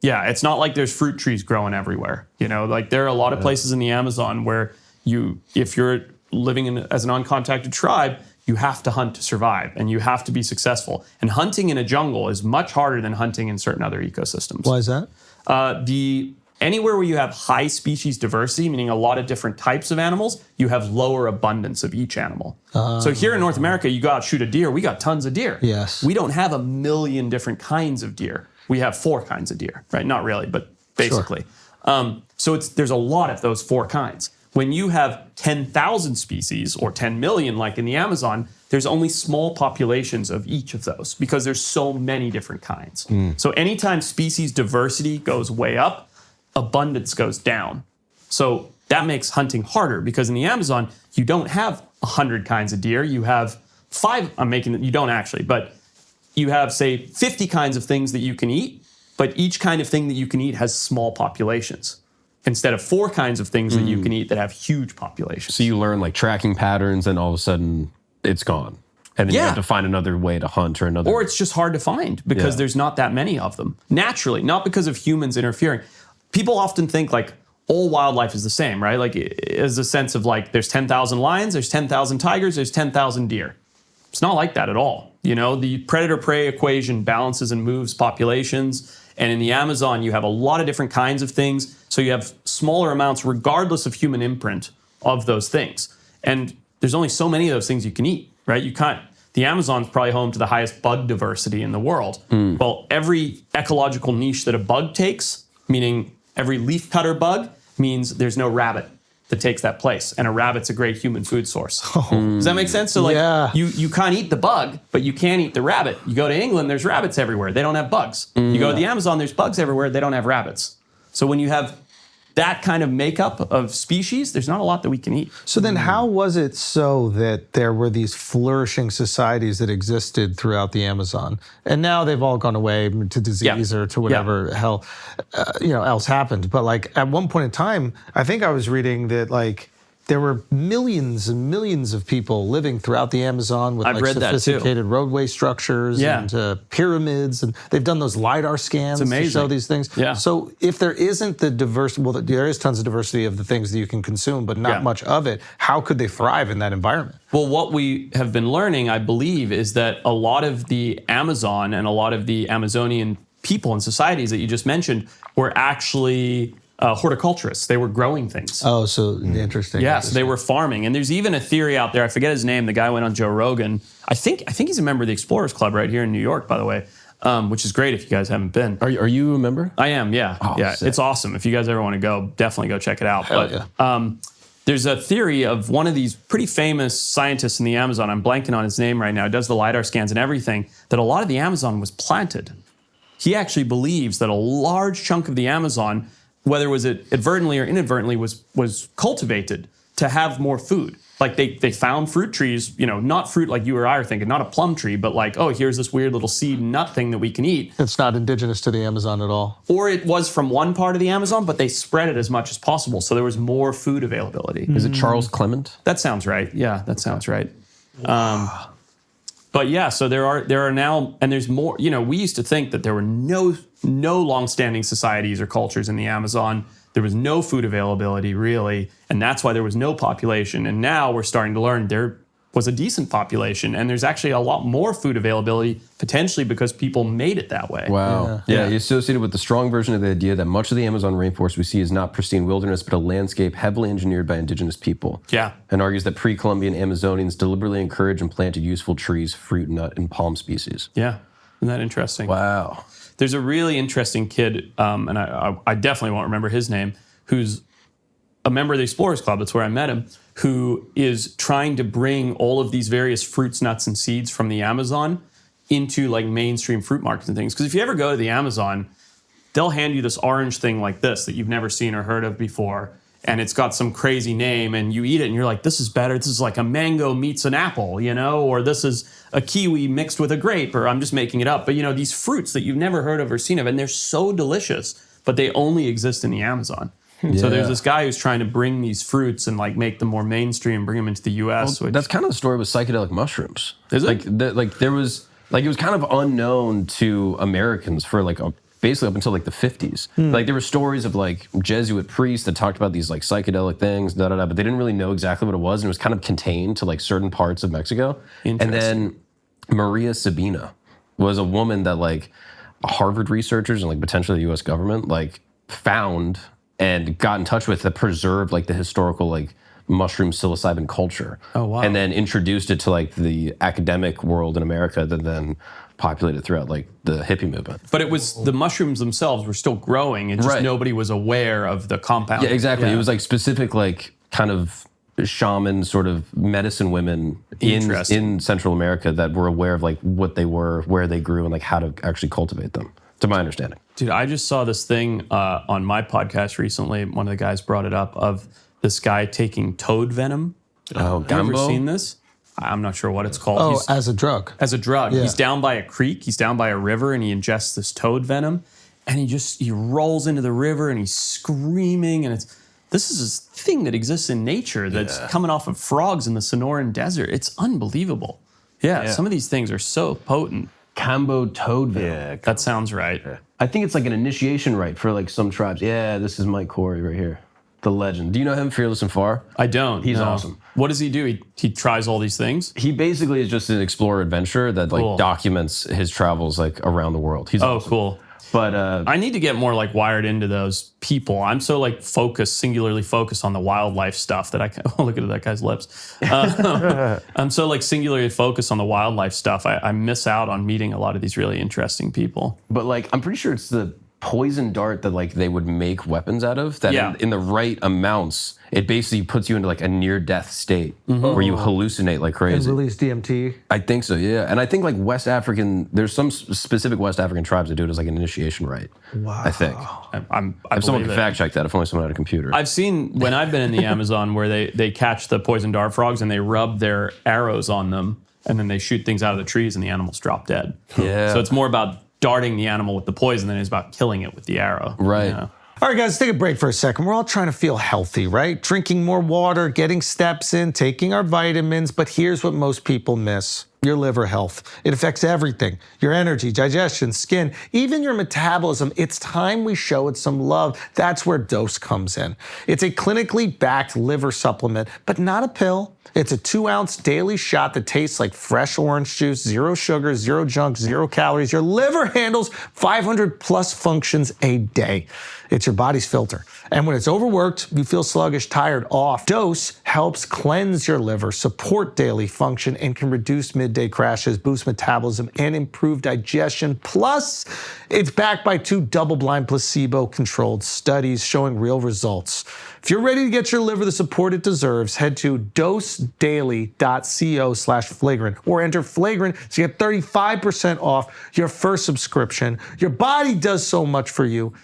Yeah, it's not like there's fruit trees growing everywhere. Like there are a lot of places in the Amazon where if you're living as an uncontacted tribe, you have to hunt to survive and you have to be successful. And hunting in a jungle is much harder than hunting in certain other ecosystems. Why is that? Anywhere where you have high species diversity, meaning a lot of different types of animals, you have lower abundance of each animal. So here in North America, you go out, shoot a deer, we got tons of deer. Yes. We don't have 1 million different kinds of deer. We have 4 kinds of deer, right? Not really, but basically. So there's a lot of those 4 kinds. When you have 10,000 species or 10 million, like in the Amazon, there's only small populations of each of those because there's so many different kinds. So anytime species diversity goes way up, abundance goes down. So that makes hunting harder because in the Amazon, you don't have 100 kinds of deer. You have 5, you don't actually, but you have, say, 50 kinds of things that you can eat, but each kind of thing that you can eat has small populations instead of 4 kinds of things that you can eat that have huge populations. So you learn like tracking patterns and all of a sudden it's gone. And then you have to find another way to hunt or another. Or it's just hard to find because there's not that many of them. Naturally, not because of humans interfering. People often think like all wildlife is the same, right? Like as a sense of like there's 10,000 lions, there's 10,000 tigers, there's 10,000 deer. It's not like that at all. The predator-prey equation balances and moves populations. And in the Amazon, you have a lot of different kinds of things. So you have smaller amounts regardless of human imprint of those things. And there's only so many of those things you can eat, right? The Amazon's probably home to the highest bug diversity in the world. Well, every ecological niche that a bug takes, meaning every leafcutter bug, means there's no rabbit that takes that place. And a rabbit's a great human food source. Does that make sense? So you can't eat the bug, but you can eat the rabbit. You go to England, there's rabbits everywhere. They don't have bugs. You go to the Amazon, there's bugs everywhere. They don't have rabbits. So when you have that kind of makeup of species, there's not a lot that we can eat. So then how was it so that there were these flourishing societies that existed throughout the Amazon? And now they've all gone away to disease or to whatever hell else happened. But like at one point in time, I think I was reading that like there were millions and millions of people living throughout the Amazon with like sophisticated roadway structures and pyramids. And they've done those LiDAR scans to show these things. Yeah. So if there isn't the diversity, well, there is tons of diversity of the things that you can consume, but not much of it. How could they thrive in that environment? Well, what we have been learning, I believe, is that a lot of the Amazon and a lot of the Amazonian people and societies that you just mentioned were actually horticulturists. They were growing things. Oh, so interesting. Yeah, so they were farming. And there's even a theory out there, I forget his name, the guy went on Joe Rogan. I think he's a member of the Explorers Club right here in New York, by the way, which is great if you guys haven't been. Are you a member? I am, yeah. Oh, yeah, sick. it's awesome. If you guys ever want to go, definitely go check it out. Hell But there's a theory of one of these pretty famous scientists in the Amazon, I'm blanking on his name right now, does the LiDAR scans and everything, that a lot of the Amazon was planted. He actually believes that a large chunk of the Amazon, whether it was advertently or inadvertently, was cultivated to have more food. Like they found fruit trees, not fruit like you or I are thinking, not a plum tree, but like, oh, here's this weird little seed nut thing that we can eat. It's not indigenous to the Amazon at all. Or it was from one part of the Amazon, but they spread it as much as possible. So there was more food availability. Is it Charles Clement? That sounds right. Yeah, that sounds right. But yeah, so there are now, and there's more, we used to think that there were no long-standing societies or cultures in the Amazon. There was no food availability, really, and that's why there was no population. And now we're starting to learn there was a decent population, and there's actually a lot more food availability, potentially because people made it that way. Wow. Yeah, you're associated with the strong version of the idea that much of the Amazon rainforest we see is not pristine wilderness, but a landscape heavily engineered by indigenous people. Yeah. And argues that pre-Columbian Amazonians deliberately encouraged and planted useful trees, fruit, nut, and palm species. Yeah. Isn't that interesting? Wow. There's a really interesting kid, and I definitely won't remember his name, who's a member of the Explorers Club, that's where I met him, who is trying to bring all of these various fruits, nuts, and seeds from the Amazon into like mainstream fruit markets and things. Because if you ever go to the Amazon, they'll hand you this orange thing like this that you've never seen or heard of before. And it's got some crazy name, and you eat it and you're like, this is better. This is like a mango meets an apple, you know, or this is a kiwi mixed with a grape, or I'm just making it up. But, you know, these fruits that you've never heard of or seen of, and they're so delicious, but they only exist in the Amazon. So there's this guy who's trying to bring these fruits and like make them more mainstream, bring them into the U.S. Well, that's kind of the story with psychedelic mushrooms. Is it? There was it was kind of unknown to Americans for like basically up until like the 50s. Like there were stories of like Jesuit priests that talked about these like psychedelic things, but they didn't really know exactly what it was, and it was kind of contained to like certain parts of Mexico. And then Maria Sabina was a woman that like Harvard researchers and like potentially the U.S. government like found and got in touch with, that preserved like the historical like mushroom psilocybin culture. Oh, wow. And then introduced it to like the academic world in America that then populated throughout like the hippie movement. But it was the mushrooms themselves were still growing, and just nobody was aware of the compound. Yeah, exactly. Yeah. It was like specific like kind of shaman sort of medicine women in Central America that were aware of like what they were, where they grew, and like how to actually cultivate them, to my understanding. Dude, I just saw this thing on my podcast recently. One of the guys brought it up, of this guy taking toad venom. Oh, Have you ever seen this? I'm not sure what it's called. Oh, as a drug. As a drug. Yeah. He's down by a creek, he's down by a river, and he ingests this toad venom, and he rolls into the river and he's screaming, and this is a thing that exists in nature that's coming off of frogs in the Sonoran Desert. It's unbelievable. Yeah, some of these things are so potent. Cambo toad venom. Yeah, That sounds right. I think it's like an initiation rite for like some tribes. Yeah, this is Mike Corey right here. The legend. Do you know him, Fearless and Far? I don't. He's no. awesome. What does he do? He tries all these things? He basically is just an explorer adventurer that like documents his travels like around the world. He's awesome. Cool. But I need to get more like wired into those people. I'm so like singularly focused on the wildlife stuff that look at that guy's lips. I'm so like singularly focused on the wildlife stuff. I miss out on meeting a lot of these really interesting people. But like, I'm pretty sure it's the poison dart that like they would make weapons out of, that in the right amounts, it basically puts you into like a near-death state where you hallucinate like crazy. And release DMT. I think so, yeah. And I think like there's some specific West African tribes that do it as like an initiation rite. Wow. I think. If someone can fact check that, if only someone had a computer. I've seen, when I've been in the Amazon, where they catch the poison dart frogs and they rub their arrows on them, and then they shoot things out of the trees and the animals drop dead. Yeah. So it's more about darting the animal with the poison than it is about killing it with the arrow. Right. You know? All right, guys, take a break for a second. We're all trying to feel healthy, right? Drinking more water, getting steps in, taking our vitamins. But here's what most people miss: your liver health. It affects everything: your energy, digestion, skin, even your metabolism. It's time we show it some love. That's where Dose comes in. It's a clinically backed liver supplement, but not a pill. It's a 2-ounce daily shot that tastes like fresh orange juice, 0 sugar, 0 junk, 0 calories. Your liver handles 500 plus functions a day. It's your body's filter. And when it's overworked, you feel sluggish, tired, off. Dose helps cleanse your liver, support daily function, and can reduce midday crashes, boost metabolism, and improve digestion. Plus, it's backed by 2 double-blind placebo-controlled studies showing real results. If you're ready to get your liver the support it deserves, head to dosedaily.co/flagrant or enter flagrant to get 35% off your first subscription. Your body does so much for you.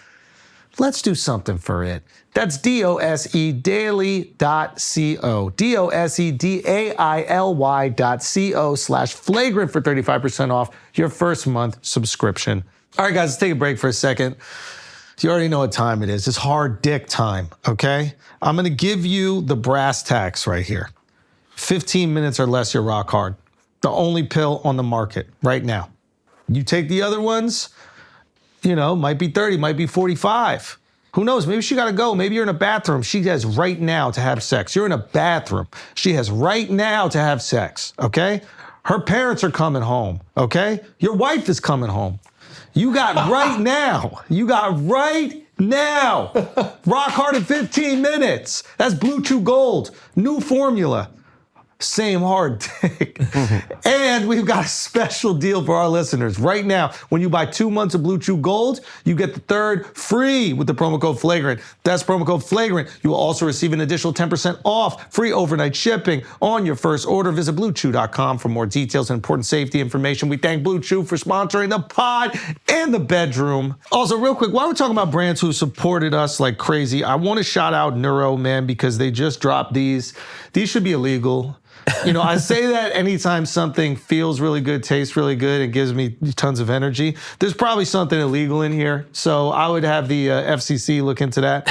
Let's do something for it. That's dosedaily.co. dosedaily.co/flagrant for 35% off your first month subscription. All right, guys, let's take a break for a second. You already know what time it is. It's hard dick time, okay? I'm gonna give you the brass tacks right here. 15 minutes or less, you're rock hard. The only pill on the market right now. You take the other ones, might be 30, might be 45. Who knows? Maybe she gotta go. Maybe you're in a bathroom. She has right now to have sex. You're in a bathroom. She has right now to have sex, okay? Her parents are coming home, okay? Your wife is coming home. You got right now. You got right now. Rock hard in 15 minutes. That's Blue Chew Gold. New formula. same hard dick. And we've got a special deal for our listeners. Right now, when you buy 2 months of Blue Chew Gold, you get the third free with the promo code Flagrant. That's promo code Flagrant. You will also receive an additional 10% off, free overnight shipping on your first order. Visit BlueChew.com for more details and important safety information. We thank Blue Chew for sponsoring the pod and the bedroom. Also, real quick, while we're talking about brands who supported us like crazy, I want to shout out Neuro, man, because they just dropped these. These should be illegal. You know, I say that anytime something feels really good, tastes really good, and gives me tons of energy. There's probably something illegal in here. So I would have the FCC look into that.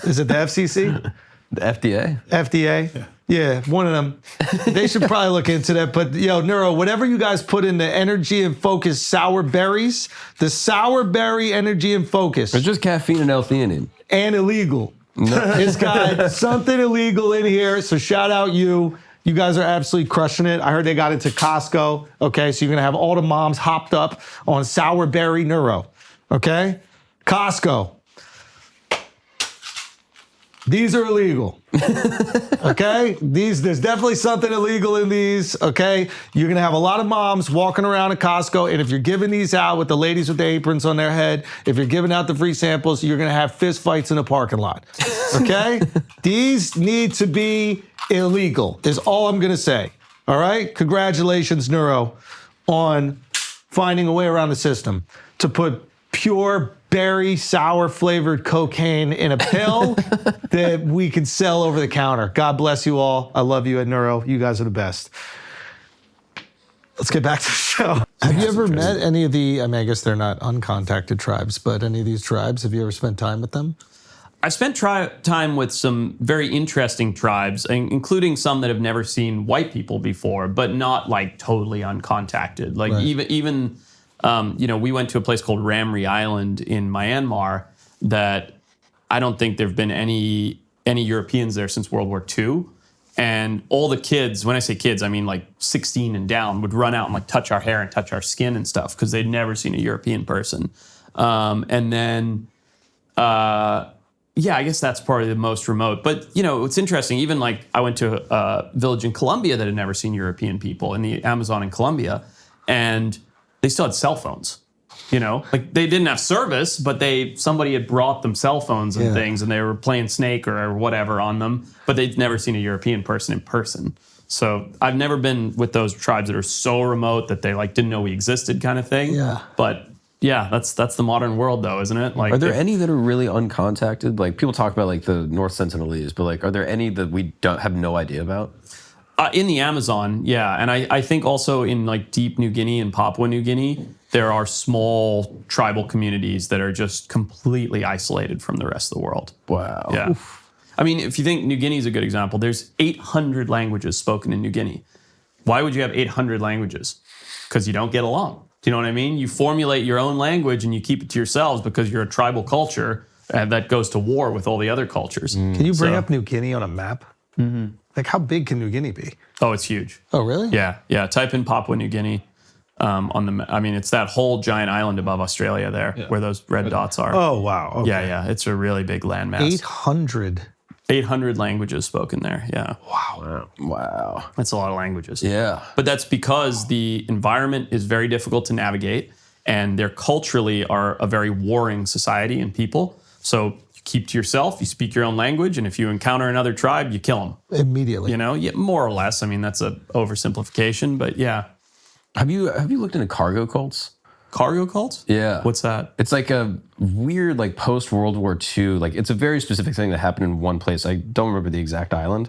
Is it the FCC? The FDA? FDA? Yeah, one of them. They should probably look into that. But, yo, Neuro, whatever you guys put in the Energy and Focus sour berries, the sour berry Energy and Focus. It's just caffeine and L-theanine. And illegal. No. It's got something illegal in here. So shout out you. You guys are absolutely crushing it. I heard they got into Costco. Okay, so you're gonna have all the moms hopped up on sour berry Neuro. Okay, Costco. These are illegal. Okay, there's definitely something illegal in these. Okay, you're gonna have a lot of moms walking around at Costco, and if you're giving these out with the ladies with the aprons on their head, if you're giving out the free samples, you're gonna have fist fights in the parking lot. Okay, these need to be illegal. Is all I'm gonna say. All right, congratulations, Neuro, on finding a way around the system to put pure berry sour flavored cocaine in a pill that we can sell over the counter. God bless you all. I love you at Neuro. You guys are the best. Let's get back to the show. Have you ever met any of the, I mean, I guess they're not uncontacted tribes, but any of these tribes, have you ever spent time with them? I've spent time with some very interesting tribes, including some that have never seen white people before, but not like totally uncontacted. Like Right. even we went to a place called Ramri Island in Myanmar that I don't think there've been any Europeans there since World War II. And all the kids, when I say kids, I mean like 16 and down, would run out and like touch our hair and touch our skin and stuff because they'd never seen a European person. Yeah, I guess that's probably the most remote. But, you know, it's interesting. Even like I went to a village in Colombia that had never seen European people in the Amazon in Colombia, and they still had cell phones. You know, like they didn't have service, but somebody had brought them cell phones and things, and they were playing Snake or whatever on them, but they'd never seen a European person in person. So I've never been with those tribes that are so remote that they like didn't know we existed kind of thing. Yeah. But yeah, that's the modern world though, isn't it? Like, Are there any that are really uncontacted? Like people talk about like the North Sentinelese, but like, are there any that we don't have no idea about? In the Amazon, yeah. And I think also in like deep New Guinea and Papua New Guinea, there are small tribal communities that are just completely isolated from the rest of the world. Wow. Yeah. I mean, if you think New Guinea is a good example, there's 800 languages spoken in New Guinea. Why would you have 800 languages? Because you don't get along. Do you know what I mean? You formulate your own language and you keep it to yourselves because you're a tribal culture that goes to war with all the other cultures. Can you bring up New Guinea on a map? Mm-hmm. Like, how big can New Guinea be? Oh, it's huge. Oh, really? Yeah. Type in Papua New Guinea on the. I mean, it's that whole giant island above Australia there, where those red dots are. Oh, wow. Okay. Yeah. It's a really big landmass. 800 languages spoken there. Yeah. Wow. That's a lot of languages. Yeah. But that's because the environment is very difficult to navigate, and they're culturally are a very warring society and people. So you keep to yourself, you speak your own language, and if you encounter another tribe, you kill them. Immediately. You know, yeah, more or less. I mean, that's a oversimplification, but yeah. Have you looked into cargo cults? Cargo cults? Yeah. What's that? It's like a weird, like post-World War II, like it's a very specific thing that happened in one place. I don't remember the exact island,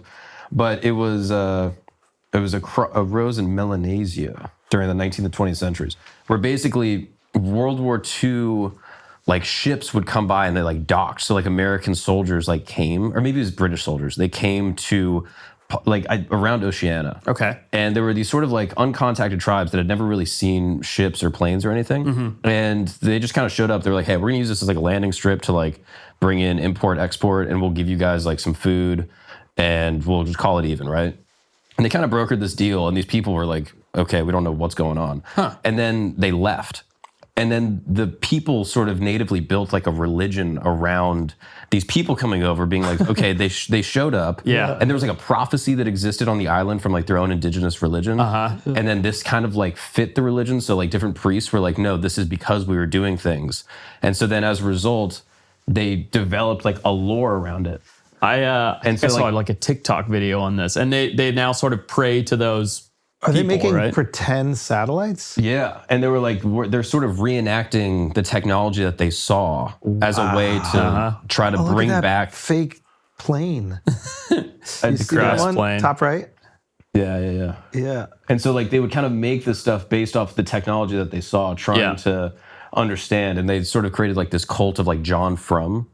but it was arose in Melanesia during the 19th and 20th centuries, where basically World War II, like ships would come by and they like docked. So like American soldiers like came, or maybe it was British soldiers, they came to like around Oceania. Okay. And there were these sort of like uncontacted tribes that had never really seen ships or planes or anything. Mm-hmm. And they just kind of showed up. They were like, hey, we're gonna use this as like a landing strip to like bring in import, export, and we'll give you guys like some food and we'll just call it even, right? And they kind of brokered this deal, and these people were like, okay, we don't know what's going on. Huh. And then they left. And then the people sort of natively built like a religion around these people coming over, being like, okay, they showed up. Yeah. And there was like a prophecy that existed on the island from like their own indigenous religion. And then this kind of like fit the religion. So like different priests were like, no, this is because we were doing things. And so then as a result, they developed like a lore around it. I saw like a TikTok video on this, and they now sort of pray to those. Are they making right? pretend satellites? Yeah, and they were like, they're sort of reenacting the technology that they saw as a way to try to Look bring at that back. fake plane. The See that one? plane. Top right? Yeah. Yeah. And so like they would kind of make this stuff based off the technology that they saw, trying to understand, and they sort of created like this cult of like John From.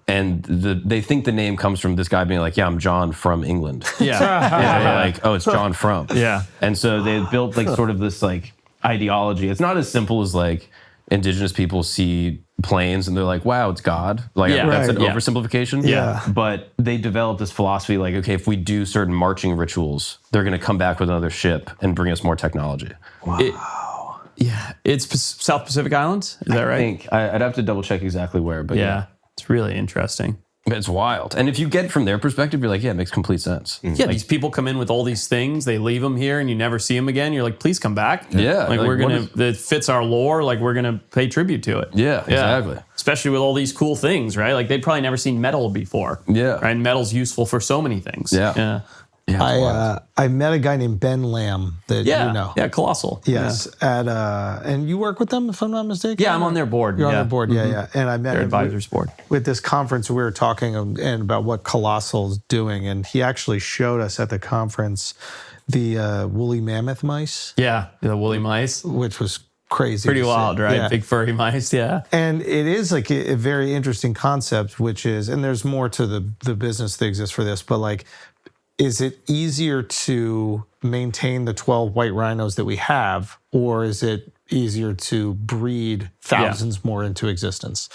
And they think the name comes from this guy being like, yeah, I'm John from England. Yeah. Like, oh, it's John From. Yeah. And so they built like sort of this like ideology. It's not as simple as like indigenous people see planes and they're like, wow, it's God. Like that's an oversimplification. Yeah. But they developed this philosophy like, okay, if we do certain marching rituals, they're going to come back with another ship and bring us more technology. Wow. It's South Pacific Islands. Is that right? I think I'd have to double check exactly where, but yeah. It's really interesting. It's wild. And if you get from their perspective, you're like, yeah, it makes complete sense. Yeah, these people come in with all these things. They leave them here and you never see them again. You're like, please come back. Yeah. Like we're going to, it fits our lore. Like we're going to pay tribute to it. Yeah, exactly. Especially with all these cool things, right? Like they'd probably never seen metal before. Yeah. Right? And metal's useful for so many things. Yeah. I met a guy named Ben Lamb that you know. Yeah, Colossal. Yes. And you work with them, if I'm not mistaken? Yeah, I'm on their board. You're on their board, yeah. And I met Their him advisors board. with this conference. We were talking and about what Colossal's doing, and he actually showed us at the conference the woolly mammoth mice. Yeah, the woolly mice. Which was crazy. Pretty wild, right? Yeah. Big furry mice, yeah. And it is like a very interesting concept, which is, and there's more to the business that exists for this, but like, is it easier to maintain the 12 white rhinos that we have, or is it easier to breed thousands more into existence?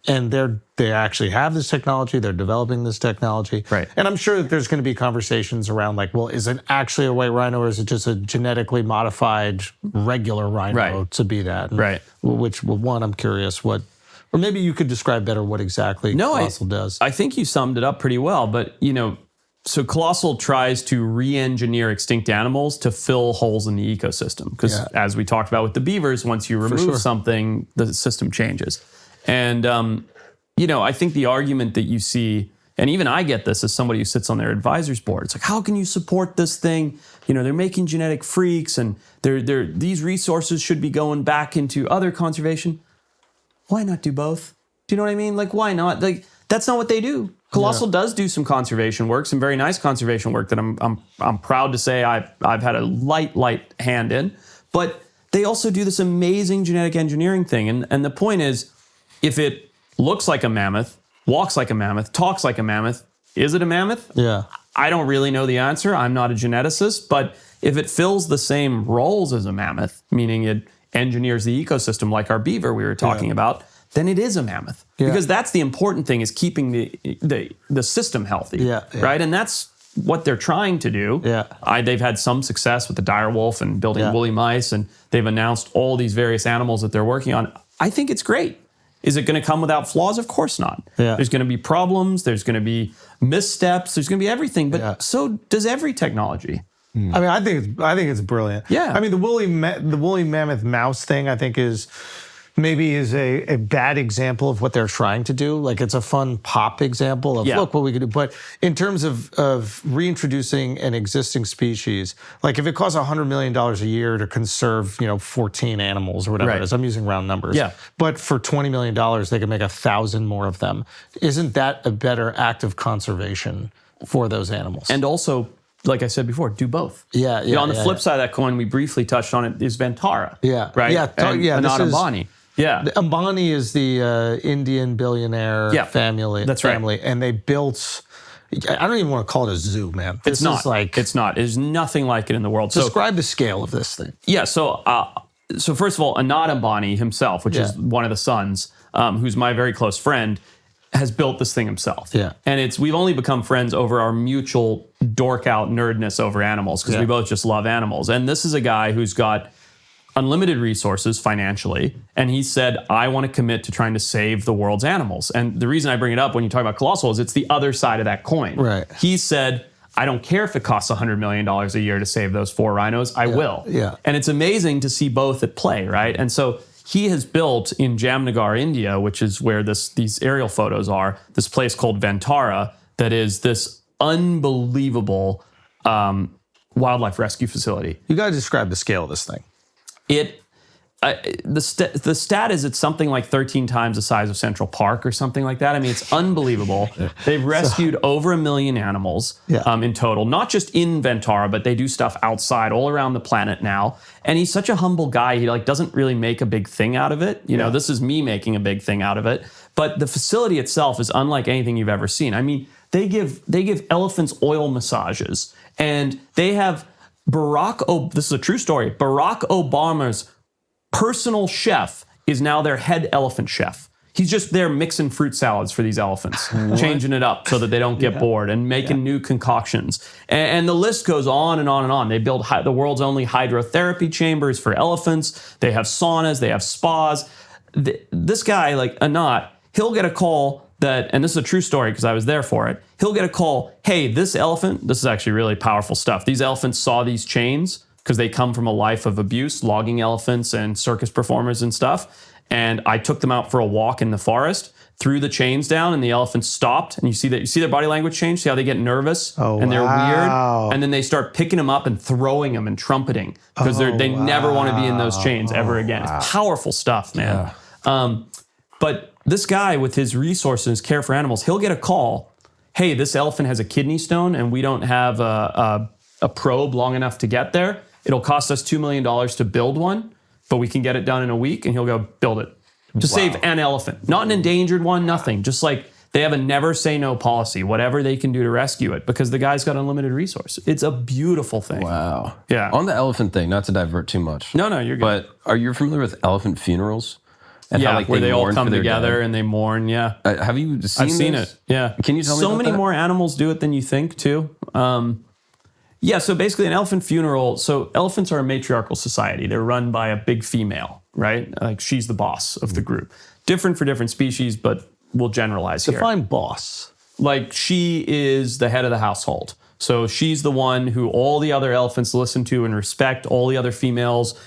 And they actually have this technology. They're developing this technology. Right. And I'm sure that there's going to be conversations around like, well, is it actually a white rhino, or is it just a genetically modified regular rhino to be that? And one, I'm curious what, or maybe you could describe better what exactly Colossal does. I think you summed it up pretty well, but so Colossal tries to re-engineer extinct animals to fill holes in the ecosystem. Because as we talked about with the beavers, once you remove something, the system changes. And, I think the argument that you see, and even I get this as somebody who sits on their advisor's board, it's like, how can you support this thing? They're making genetic freaks and these resources should be going back into other conservation. Why not do both? Do you know what I mean? Like, why not? Like, that's not what they do. Colossal does do some conservation work, some very nice conservation work that I'm proud to say I've had a light hand in. But they also do this amazing genetic engineering thing. And the point is, if it looks like a mammoth, walks like a mammoth, talks like a mammoth, is it a mammoth? Yeah. I don't really know the answer. I'm not a geneticist. But if it fills the same roles as a mammoth, meaning it engineers the ecosystem like our beaver we were talking about, then it is a mammoth. Because that's the important thing, is keeping the system healthy, right? And that's what they're trying to do. They've had some success with the dire wolf and building woolly mice, and they've announced all these various animals that they're working on. I think it's great. Is it going to come without flaws? Of course not. There's going to be problems. There's going to be missteps. There's going to be everything. But so does every technology. I mean, I think it's brilliant. I mean, the woolly mammoth mouse thing, I think is a bad example of what they're trying to do. Like, it's a fun pop example of look what we could do. But in terms of reintroducing an existing species, like if it costs $100 million a year to conserve, 14 animals or whatever it is, I'm using round numbers. But for $20 million, they can make 1,000 more of them. Isn't that a better act of conservation for those animals? And also, like I said before, do both. On the flip side of that coin, we briefly touched on it, is Vantara. Right? Not Ambani. Ambani is the Indian billionaire family. That's right. And they built, I don't even want to call it a zoo, man. It's not. There's nothing like it in the world. Describe the scale of this thing. So first of all, Anant Ambani himself, which is one of the sons, who's my very close friend, has built this thing himself. And we've only become friends over our mutual dork out nerdness over animals, because we both just love animals. And this is a guy who's got unlimited resources financially, and he said, I want to commit to trying to save the world's animals. And the reason I bring it up when you talk about Colossal is it's the other side of that coin. Right. He said, I don't care if it costs $100 million a year to save those 4 rhinos, I will. Yeah. And it's amazing to see both at play, right? And so he has built in Jamnagar, India, which is where these aerial photos are, this place called Vantara that is this unbelievable wildlife rescue facility. You got to describe the scale of this thing. The stat is it's something like 13 times the size of Central Park or something like that. I mean, it's unbelievable. They've rescued over 1 million animals in total, not just in Vantara, but they do stuff outside all around the planet now. And he's such a humble guy. He doesn't really make a big thing out of it. You know, this is me making a big thing out of it. But the facility itself is unlike anything you've ever seen. I mean, they give elephants oil massages, and they have this is a true story. Barack Obama's personal chef is now their head elephant chef. He's just there mixing fruit salads for these elephants, changing it up so that they don't get bored and making new concoctions. And the list goes on and on and on. They build the world's only hydrotherapy chambers for elephants. They have saunas, they have spas. This guy, like Anant, he'll get a call and this is a true story because I was there for it. He'll get a call, hey, this elephant, this is actually really powerful stuff. These elephants saw these chains because they come from a life of abuse, logging elephants and circus performers and stuff. And I took them out for a walk in the forest, threw the chains down, and the elephants stopped. And you see their body language change. See how they get nervous and they're weird. And then they start picking them up and throwing them and trumpeting because they never want to be in those chains ever again. It's powerful stuff, man. Yeah. But this guy with his resources, his care for animals, he'll get a call. Hey, this elephant has a kidney stone, and we don't have a probe long enough to get there. It'll cost us $2 million to build one, but we can get it done in a week. And he'll go build it to save an elephant, not an endangered one, nothing. Just like they have a never say no policy, whatever they can do to rescue it, because the guy's got unlimited resources. It's a beautiful thing. Wow. Yeah. On the elephant thing, not to divert too much. No, you're good. But are you familiar with elephant funerals? And yeah, how, where they all mourn come for their together dead? and they mourn. Yeah, have you seen? I've seen this? it. Yeah. Can you tell me so about many that? more animals do it than you think too? Yeah. So basically, an elephant funeral. So elephants are a matriarchal society. They're run by a big female, right? Like she's the boss of the group. Different for different species, but we'll generalize here. Define boss. Like she is the head of the household. So she's the one who all the other elephants listen to and respect. All the other females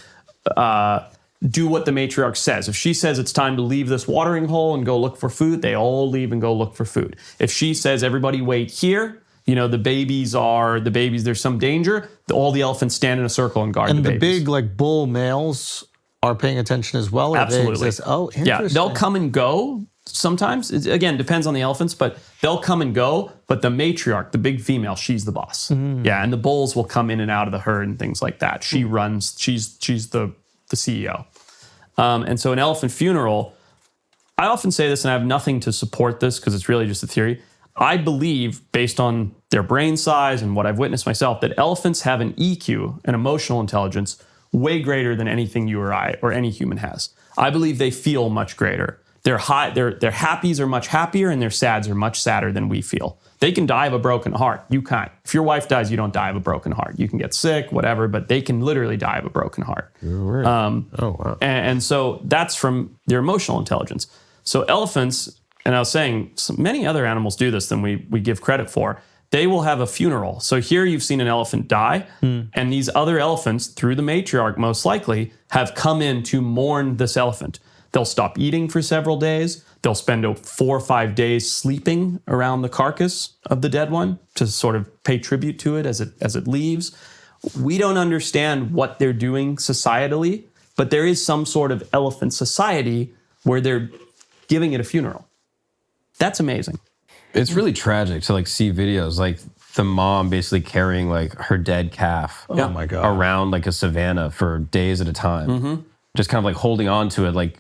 do what the matriarch says. If she says it's time to leave this watering hole and go look for food, they all leave and go look for food. If she says everybody wait here, the babies, there's some danger, all the elephants stand in a circle and guard the babies. And the big like bull males are paying attention as well? Or Absolutely. They exist? Oh, interesting. Yeah, they'll come and go sometimes. It, again, depends on the elephants, but they'll come and go. But the matriarch, the big female, she's the boss. Yeah, and the bulls will come in and out of the herd and things like that. She runs, she's the CEO. And so an elephant funeral, I often say this, and I have nothing to support this because it's really just a theory. I believe, based on their brain size and what I've witnessed myself, that elephants have an EQ, an emotional intelligence, way greater than anything you or I or any human has. I believe they feel much greater. Their happies are much happier and their sads are much sadder than we feel. They can die of a broken heart. You can't. If your wife dies, you don't die of a broken heart. You can get sick, whatever, but they can literally die of a broken heart. Oh, wow. And so that's from their emotional intelligence. So elephants, and I was saying, many other animals do this than we give credit for. They will have a funeral. So here you've seen an elephant die, and these other elephants, through the matriarch most likely, have come in to mourn this elephant. They'll stop eating for several days. They'll spend 4 or 5 days sleeping around the carcass of the dead one to sort of pay tribute to it as it leaves. We don't understand what they're doing societally, but there is some sort of elephant society where they're giving it a funeral. That's amazing. It's really tragic to see videos like the mom basically carrying her dead calf Oh my God. around a savanna for days at a time. Just kind of holding on to it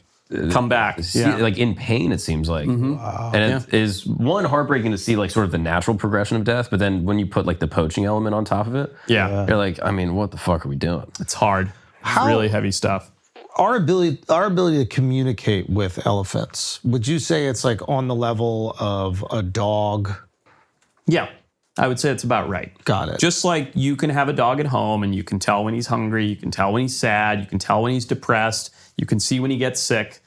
Come back. Yeah. in pain, it seems like. Wow. And it is one heartbreaking to see sort of the natural progression of death, but then when you put the poaching element on top of it, Yeah. you're like, I mean, what the fuck are we doing? It's hard. It's really heavy stuff. Our ability to communicate with elephants, would you say it's on the level of a dog? Yeah. I would say it's about right. Got it. Just like you can have a dog at home and you can tell when he's hungry, you can tell when he's sad, you can tell when he's depressed, you can see when he gets sick.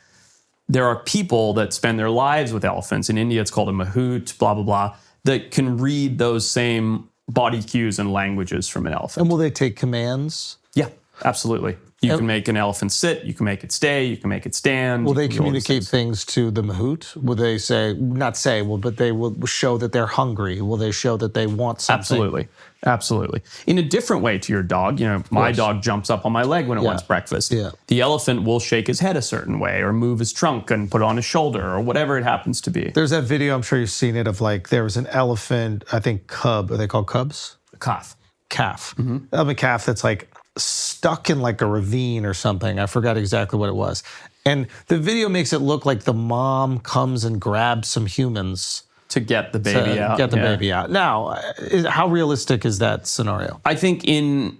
There are people that spend their lives with elephants. In India, it's called a mahout, blah, blah, blah, that can read those same body cues and languages from an elephant. And will they take commands? Yeah, absolutely. You can make an elephant sit, you can make it stay, you can make it stand. Will they you can do all these communicate things to the mahout? Will they say, not say, well, but they will show that they're hungry? Will they show that they want something? Absolutely. Absolutely. In a different way to your dog, my dog jumps up on my leg when it wants breakfast. Yeah. The elephant will shake his head a certain way or move his trunk and put it on his shoulder or whatever it happens to be. There's that video, I'm sure you've seen it, of like, there was an elephant, I think cub, are they called cubs? Calf. Calf. A calf that's like stuck in like a ravine or something. I forgot exactly what it was. And the video makes it look like the mom comes and grabs some humans To get the baby to out. get the Yeah. baby out. Now, how realistic is that scenario? I think in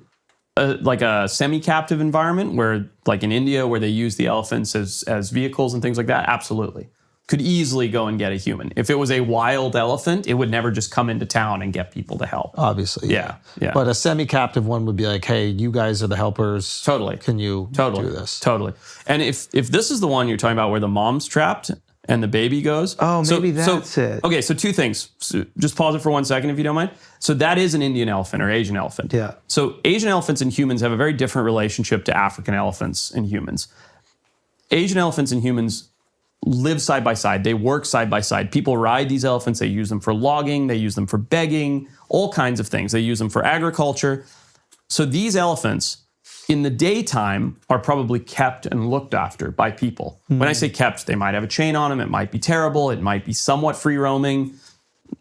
like a semi-captive environment where, like in India, where they use the elephants as vehicles and things like that, absolutely. Could easily go and get a human. If it was a wild elephant, it would never just come into town and get people to help. Obviously. Yeah. But a semi-captive one would be like, hey, you guys are the helpers. Totally. Can you do this? Totally. And if this is the one you're talking about where the mom's trapped and the baby goes. Oh, maybe that's it. Okay, so two things. So just pause it for 1 second if you don't mind. So that is an Indian elephant or Asian elephant. Yeah. So Asian elephants and humans have a very different relationship to African elephants and humans. Asian elephants and humans live side by side. They work side by side. People ride these elephants. They use them for logging. They use them for begging, all kinds of things. They use them for agriculture. So these elephants in the daytime are probably kept and looked after by people. When I say kept, they might have a chain on them. It might be terrible. It might be somewhat free roaming.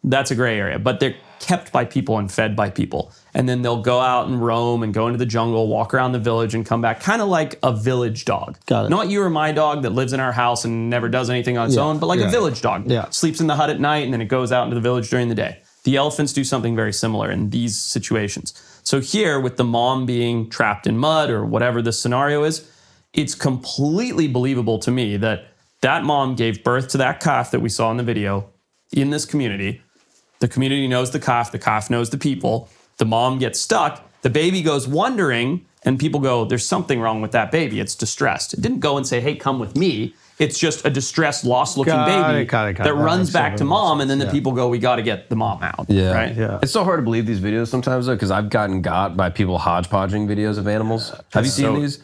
That's a gray area, but they're kept by people and fed by people. And then they'll go out and roam and go into the jungle, walk around the village and come back, kind of like a village dog. Got it. Not you or my dog that lives in our house and never does anything on its own, but like a village dog. Yeah. Sleeps in the hut at night and then it goes out into the village during the day. The elephants do something very similar in these situations. So here, with the mom being trapped in mud or whatever the scenario is, it's completely believable to me that that mom gave birth to that calf that we saw in the video in this community. The community knows the calf knows the people. The mom gets stuck, the baby goes wandering, and people go, there's something wrong with that baby. It's distressed. It didn't go and say, hey, come with me. It's just a distressed, lost-looking baby got it. that That runs makes back to sense. mom, and then the people go, we got to get the mom out. Yeah. Right? Yeah. It's so hard to believe these videos sometimes, though, because I've gotten got by people hodgepodging videos of animals. Have you seen these?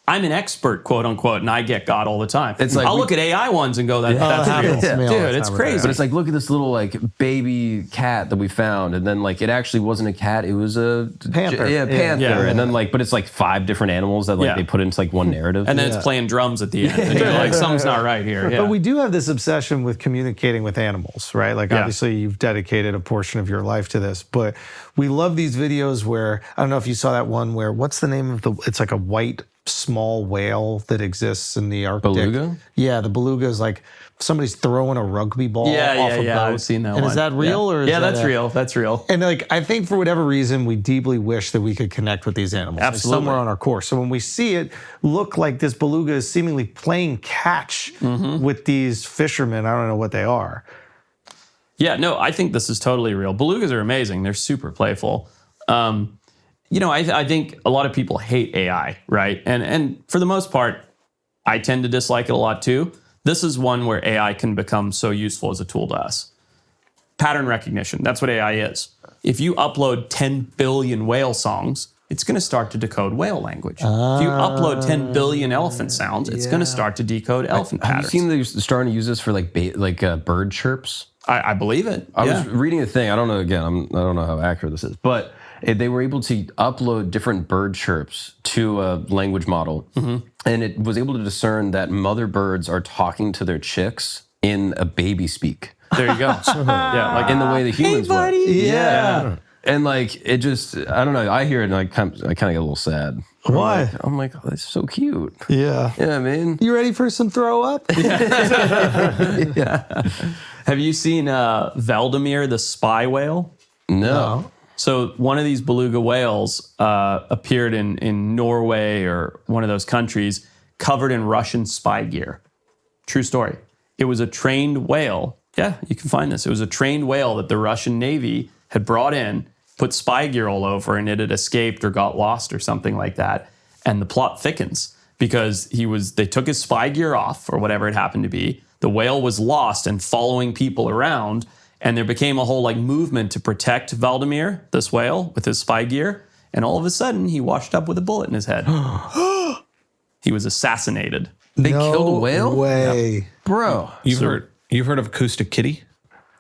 I'm an expert, quote unquote, and I get got all the time. It's like I'll look at AI ones and go, that's happens real. to me all the Dude, it's time with crazy. But it's like, look at this little like baby cat that we found, and then like it actually wasn't a cat; it was a Panther. Yeah, panther. Yeah. And then like, but it's like 5 different animals that like Yeah. they put into like one narrative. And then it's playing drums at the end. And you're like, something's not right here. Yeah. But we do have this obsession with communicating with animals, right? Like, obviously, you've dedicated a portion of your life to this, but we love these videos where, I don't know if you saw that one where, what's the name of it's like a white small whale that exists in the Arctic. Beluga? Yeah, the beluga is like somebody's throwing a rugby ball off a boat. I've seen that one. And is that real or is that that's real. That's real. And like, I think for whatever reason, we deeply wish that we could connect with these animals. Like, Absolutely. somewhere on our course. So when we see it look like this beluga is seemingly playing catch with these fishermen, I don't know what they are. Yeah, no, I think this is totally real. Belugas are amazing. They're super playful. I think a lot of people hate AI, right? And for the most part, I tend to dislike it a lot too. This is one where AI can become so useful as a tool to us. Pattern recognition, that's what AI is. If you upload 10 billion whale songs, it's going to start to decode whale language. If you upload 10 billion elephant sounds, it's going to start to decode elephant Have you patterns. seen they're starting to use this for like bird chirps? I believe it. I was reading a thing. I don't know. Again, I don't know how accurate this is, but they were able to upload different bird chirps to a language model, and it was able to discern that mother birds are talking to their chicks in a baby speak. There you go. Yeah, like In the way the humans would. Yeah. And like it just, I don't know. I hear it and I kind of get a little sad. Why? I'm like, oh, that's so cute. Yeah. Yeah, I mean, You ready for some throw up? Have you seen Valdemir, the spy whale? no. So one of these beluga whales appeared in Norway or one of those countries covered in Russian spy gear. True story. It was a trained whale. Yeah, you can find this. It was a trained whale that the Russian Navy had brought in, put spy gear all over, and it had escaped or got lost or something like that. And the plot thickens because they took his spy gear off or whatever it happened to be. The whale was lost and following people around. And there became a whole like movement to protect Valdemir, this whale, with his spy gear. And all of a sudden, he washed up with a bullet in his head. He was assassinated. They killed a whale? Way. Bro. You've heard of Acoustic Kitty?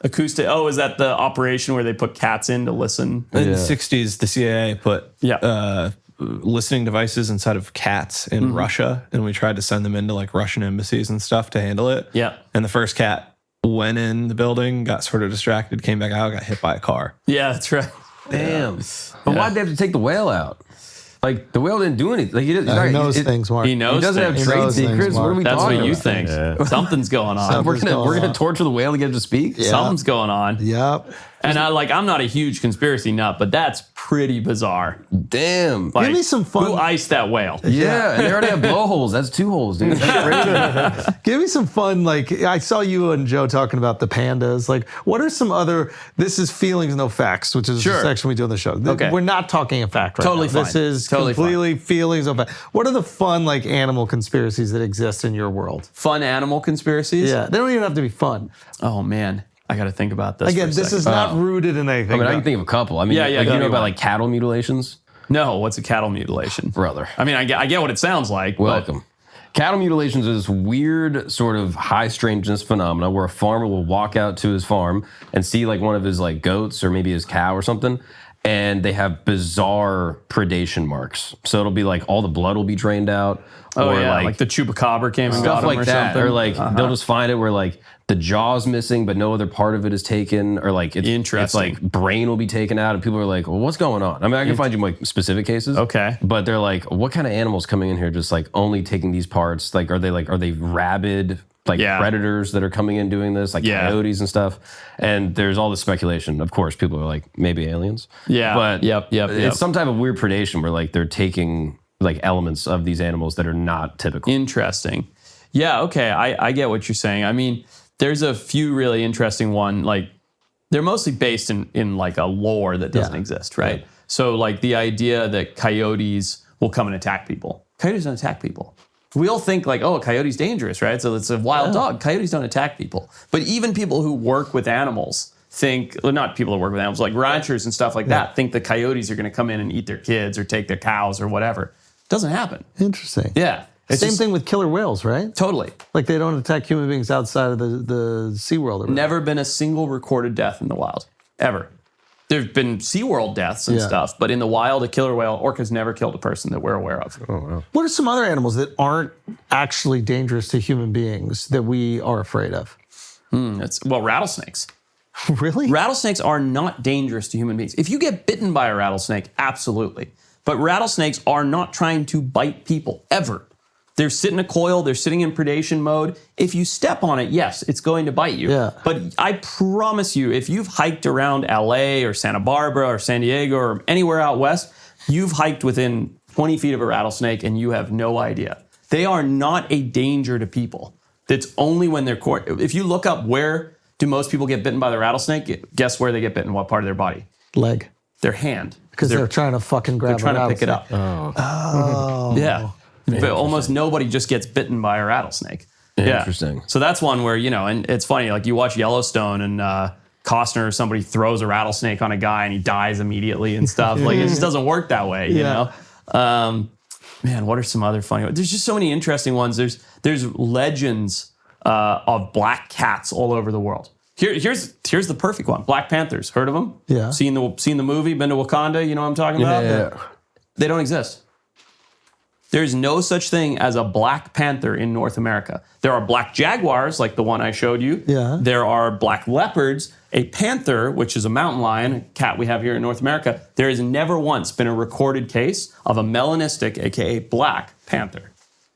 Acoustic. Oh, is that the operation where they put cats in to listen? In the 60s, the CIA put Yeah. listening devices inside of cats in Russia, and we tried to send them into like Russian embassies and stuff to handle it. Yeah. And the first cat went in the building, got sort of distracted, came back out, got hit by a car. Yeah, that's right. Damn. But why'd they have to take the whale out? Like, the whale didn't do anything. Like, He knows things, Mark. He knows He doesn't have things. trade knows things, secrets. What are we That's talking what you about? think. Something's going on. We're Something's going gonna on. torture the whale to get it to speak? Yeah. Something's going on. Yep. And I'm not a huge conspiracy nut, but that's pretty bizarre. Damn. Like, me some fun- Who iced that whale? Yeah, and they already have blowholes. That's 2 holes, dude. Give me some fun. Like, I saw you and Joe talking about the pandas. Like, what are some other, this is feelings, no facts, which is the Sure. section we do on the show. Okay. We're not talking a fact right Totally now. fine. This is Totally completely feelings, no fact. What are the fun, like, animal conspiracies that exist in your world? Fun animal conspiracies? Yeah. They don't even have to be fun. Oh, man. I got to think about this. Again, for a this second. is not rooted in anything. I mean, I can think of a couple. I mean, Yeah, yeah, like, give you know me about one. like cattle mutilations? No, what's a cattle mutilation? Brother. I mean, I get what it sounds like. but- Welcome. Cattle mutilations is this weird sort of high strangeness phenomena where a farmer will walk out to his farm and see like one of his like goats or maybe his cow or something, and they have bizarre predation marks. So it'll be like all the blood will be drained out, Oh, or yeah, like the chupacabra came and got stuff him like or that, something. or like they'll just find it where like the jaw's missing but no other part of it is taken, or like it's Interesting. like brain will be taken out and people are like, well, what's going on? I mean, I can find you like specific cases. Okay. But they're like, what kind of animals coming in here just like only taking these parts? Like are they rabid like Yeah. predators that are coming in doing this, like Yeah. coyotes and stuff? And there's all this speculation. Of course, people are like, maybe aliens. Yeah. But Yep. it's some type of weird predation where like they're taking like elements of these animals that are not typical. Interesting. Yeah, okay. I get what you're saying. I mean, there's a few really interesting one. Like, they're mostly based in like a lore that doesn't exist, right? So like the idea that coyotes will come and attack people. Coyotes don't attack people. We all think like, oh, a coyote's dangerous, right? So it's a wild dog. Coyotes don't attack people. But even people who work with animals think, well, not people who work with animals, like ranchers and stuff like that, think the coyotes are going to come in and eat their kids or take their cows or whatever. Doesn't happen. Interesting. Yeah. It's Same just- thing with killer whales, right? Totally. Like, they don't attack human beings outside of the SeaWorld. Or whatever. Never been a single recorded death in the wild, ever. There've been SeaWorld deaths and Yeah. stuff, but in the wild, a killer whale, orca's never killed a person that we're aware of. What are some other animals that aren't actually dangerous to human beings that we are afraid of? Well, rattlesnakes. Really? Rattlesnakes are not dangerous to human beings. If you get bitten by a rattlesnake, absolutely. But rattlesnakes are not trying to bite people, ever. They're sitting in a coil, they're sitting in predation mode. If you step on it, yes, it's going to bite you. Yeah. But I promise you, if you've hiked around LA or Santa Barbara or San Diego or anywhere out west, you've hiked within 20 feet of a rattlesnake and you have no idea. They are not a danger to people. It's only when they're caught. If you look up where do most people get bitten by the rattlesnake, guess where they get bitten, what part of their body? Leg. Their hand. Because they're trying to fucking grab They're trying a to pick it up. Oh. Yeah. But almost nobody just gets bitten by a rattlesnake. Yeah. Interesting. So that's one where, and it's funny, like you watch Yellowstone and Costner or somebody throws a rattlesnake on a guy and he dies immediately and stuff. Like, it just doesn't work that way, you know? Man, what are some other funny ones? There's just so many interesting ones. There's legends of black cats all over the world. Here's the perfect one. Black Panthers. Heard of them? Yeah. Seen the movie? Been to Wakanda? You know what I'm talking about? Yeah. They don't exist. There's no such thing as a black panther in North America. There are black jaguars, like the one I showed you. Yeah. There are black leopards. A panther, which is a mountain lion, a cat we have here in North America, there has never once been a recorded case of a melanistic, aka black panther.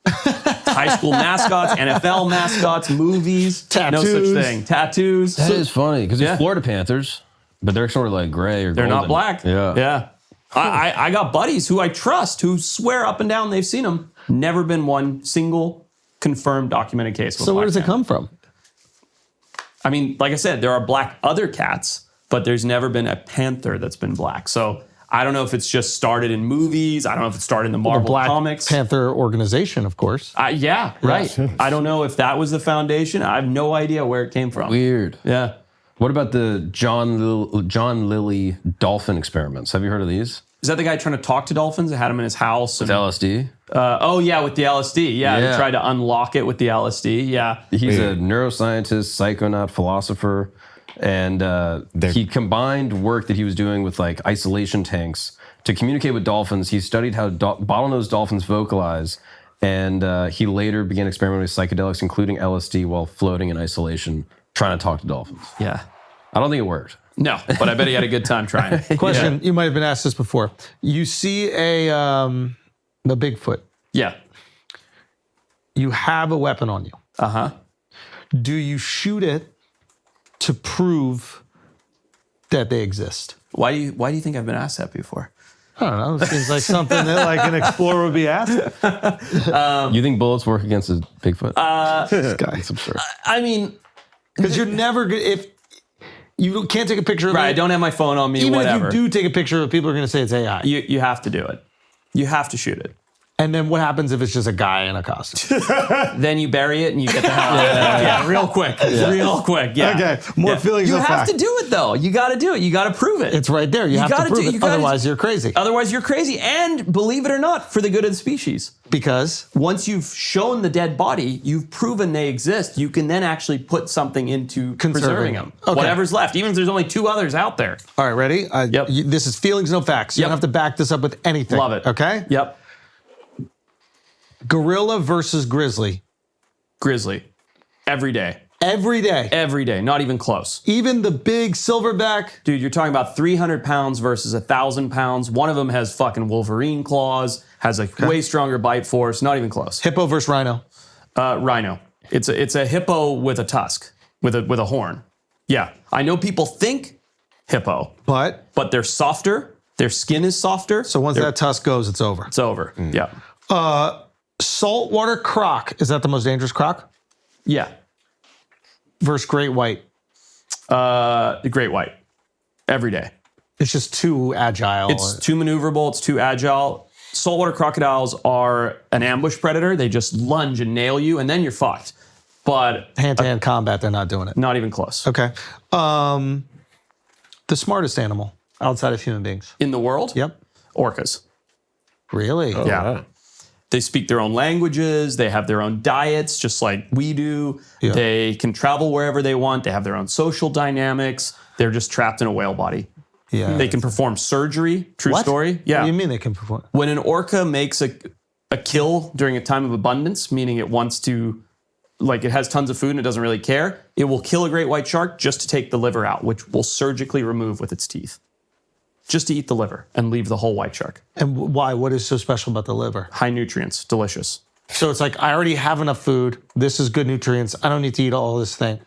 High school mascots, NFL mascots, movies, no Tattoos. such thing. Tattoos. That is funny because Yeah. there's Florida Panthers, but they're sort of like gray or They're not golden. black. Yeah. Yeah. I got buddies who I trust who swear up and down they've seen them. Never been one single confirmed documented case. With So where black does it panther. come from? I mean, like I said, there are black other cats, but there's never been a panther that's been black. So I don't know if it's just started in movies. I don't know if it started in the Marvel Black comics. Panther organization, of course. Yeah, right. I don't know if that was the foundation. I have no idea where it came from. Weird. Yeah. What about the John Lilly dolphin experiments? Have you heard of these? Is that the guy trying to talk to dolphins? They had him in his house. With LSD? Oh, yeah, with the LSD. Yeah, Yeah. they tried to unlock it with the LSD. Yeah. He's a neuroscientist, psychonaut, philosopher, and he combined work that he was doing with like isolation tanks to communicate with dolphins. He studied how bottlenose dolphins vocalize, and he later began experimenting with psychedelics, including LSD, while floating in isolation, trying to talk to dolphins. Yeah. I don't think it worked. No, but I bet he had a good time trying. Question, you might have been asked this before. You see the Bigfoot. Yeah. You have a weapon on you. Uh-huh. Do you shoot it to prove that they exist? Why do you think I've been asked that before? I don't know. It seems like something that like an explorer would be asked. You think bullets work against a Bigfoot? This guy. It's absurd. I mean, Because you're never good if you can't take a picture of right, I it. don't have my phone on me, Even whatever. if you do take a picture of it, people are going to say it's AI. You have to do it. You have to shoot it. And then what happens if it's just a guy in a costume? Then you bury it and you get the hell out of it. Yeah, real quick. Real quick. Yeah. Okay, more feelings You of have fact. to do it though. You got to do it. You got to prove it. It's right there. You have to gotta prove do- it. you gotta- Otherwise, you're crazy. Otherwise, you're crazy. And believe it or not, for the good of the species. Because Once you've shown the dead body, you've proven they exist, you can then actually put something into preserving them. Okay. Whatever's left, even if there's only 2 others out there. all right, ready? Yep. This is feelings, no facts. You Yep. don't have to back this up with anything. Love it. Okay. Yep. Gorilla versus grizzly Grizzly. Every day. every day. Every day. Not even close. Even the big silverback. Dude, you're talking about 300 pounds versus 1,000 pounds. One of them has fucking Wolverine claws, has a way stronger bite force. Not even close. Hippo versus rhino. Rhino. It's a hippo with a tusk, with a horn. Yeah. I know people think hippo, But but they're softer. Their skin is softer. so once that tusk goes, it's over. It's over. Yeah. Saltwater croc. Is that the most dangerous croc? Yeah. Versus great white. The great white. Every day. It's just too agile. It's too maneuverable. It's too agile. Saltwater crocodiles are an ambush predator. They just lunge and nail you, and then you're fucked. But hand-to-hand combat, they're not doing it. not even close. Okay. The smartest animal outside of human beings. In the world? Yep. Orcas. Really? Yeah. They speak their own languages. They have their own diets, just like we do. Yeah. They can travel wherever they want. They have their own social dynamics. They're just trapped in a whale body. Yeah. They can perform surgery. True What? story. What Yeah. do you mean they can perform? When an orca makes a kill during a time of abundance, meaning it wants to, like it has tons of food and it doesn't really care, it will kill a great white shark just to take the liver out, which will surgically remove with its teeth. Just to eat the liver and leave the whole white shark. And why? What is so special about the liver? High nutrients, delicious. So it's like, I already have enough food. This is good nutrients. I don't need to eat all this thing.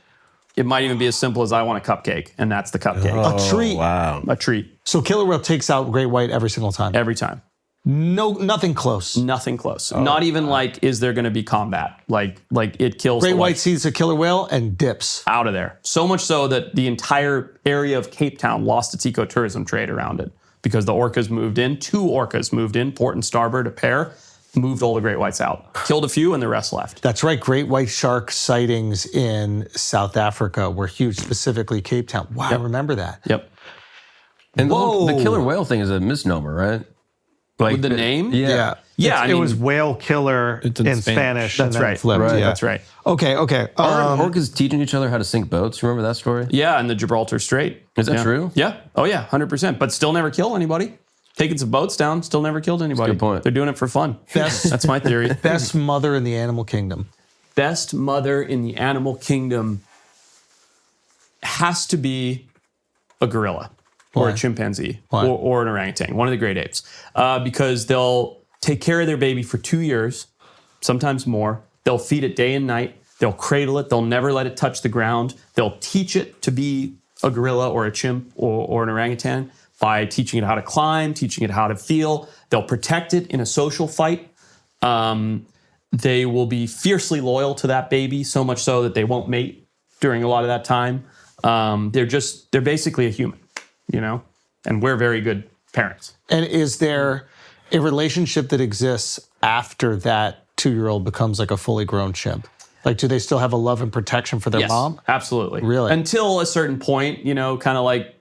It might even be as simple as I want a cupcake, and that's the cupcake. A treat. Wow. A treat So killer whale takes out great white every single time. every time. No, nothing close. Nothing close. Not even like, is there going to be combat? Like it kills Great the white sees a killer whale and dips. out of there. So much so that the entire area of Cape Town lost its ecotourism trade around it because the orcas moved in. 2 orcas moved in, port and starboard, a pair, moved all the great whites out. Killed a few and the rest left. That's right. Great white shark sightings in South Africa were huge, specifically Cape Town. Wow, I remember that. Yep. And Whoa. the killer whale thing is a misnomer, right? Like With the name? Yeah. Yeah, I it was mean, whale killer It's in in Spanish. Spanish. That's and then right. Flipped. Right. Yeah. That's right. Okay. Aren't orcas teaching each other how to sink boats? Remember that story? Yeah, and the Gibraltar Strait. Is that Yeah. true? Yeah. Oh yeah, 100%. But still never kill anybody. Taking some boats down, still never killed anybody. good point. They're doing it for fun. Best- That's my theory. Best mother in the animal kingdom. Best mother in the animal kingdom has to be a gorilla or Why? a chimpanzee Why? or an orangutan, one of the great apes, because they'll take care of their baby for 2 years, sometimes more. They'll feed it day and night. They'll cradle it. They'll never let it touch the ground. They'll teach it to be a gorilla or a chimp or an orangutan by teaching it how to climb, teaching it how to feel. They'll protect it in a social fight. They will be fiercely loyal to that baby, so much so that they won't mate during a lot of that time. They're basically a human, you know, and we're very good parents. And is there a relationship that exists after that 2-year-old becomes like a fully grown chimp? Like, do they still have a love and protection for their Yes, mom? absolutely. Really? Until a certain point, you know, kind of like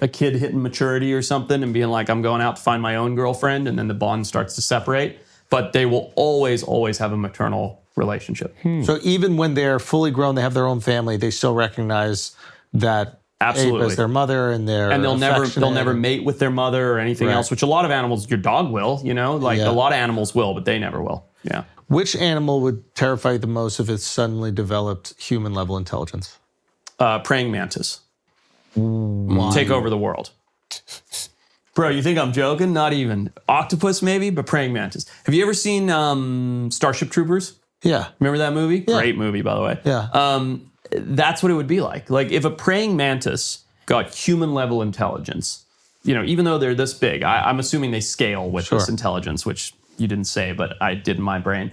a kid hitting maturity or something and being like, I'm going out to find my own girlfriend, and then the bond starts to separate. But they will always have a maternal relationship. So even when they're fully grown, they have their own family, they still recognize that Absolutely. ape as their mother, and they'll never mate with their mother or anything Right. else, which a lot of animals, your dog will, you know, like Yeah. a lot of animals will, but they never will. Yeah. Which animal would terrify you the most if it suddenly developed human level intelligence? Praying mantis. Take over the world. Bro, you think I'm joking? Not even. Octopus maybe, but praying mantis. Have you ever seen Starship Troopers? Yeah. Remember that movie? Great movie, by the way. Yeah. That's what it would be like. Like if a praying mantis got human level intelligence, you know, even though they're this big, I'm assuming they scale with this intelligence, which you didn't say, but I did in my brain.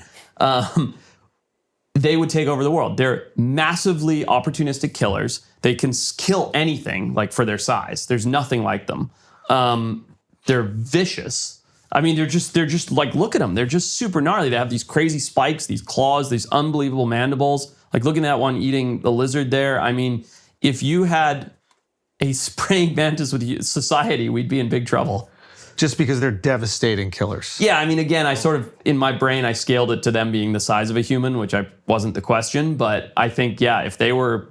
They would take over the world. They're massively opportunistic killers. They can kill anything, like for their size. There's nothing like them. They're vicious. I mean, they're just like, look at them. They're just super gnarly. They have these crazy spikes, these claws, these unbelievable mandibles. Like looking at that one eating the lizard there. I mean, if you had a praying mantis with society, we'd be in big trouble. Just because they're devastating killers. Yeah, I mean, again, I sort of, in my brain, I scaled it to them being the size of a human, which wasn't the question. But I think, yeah, if they were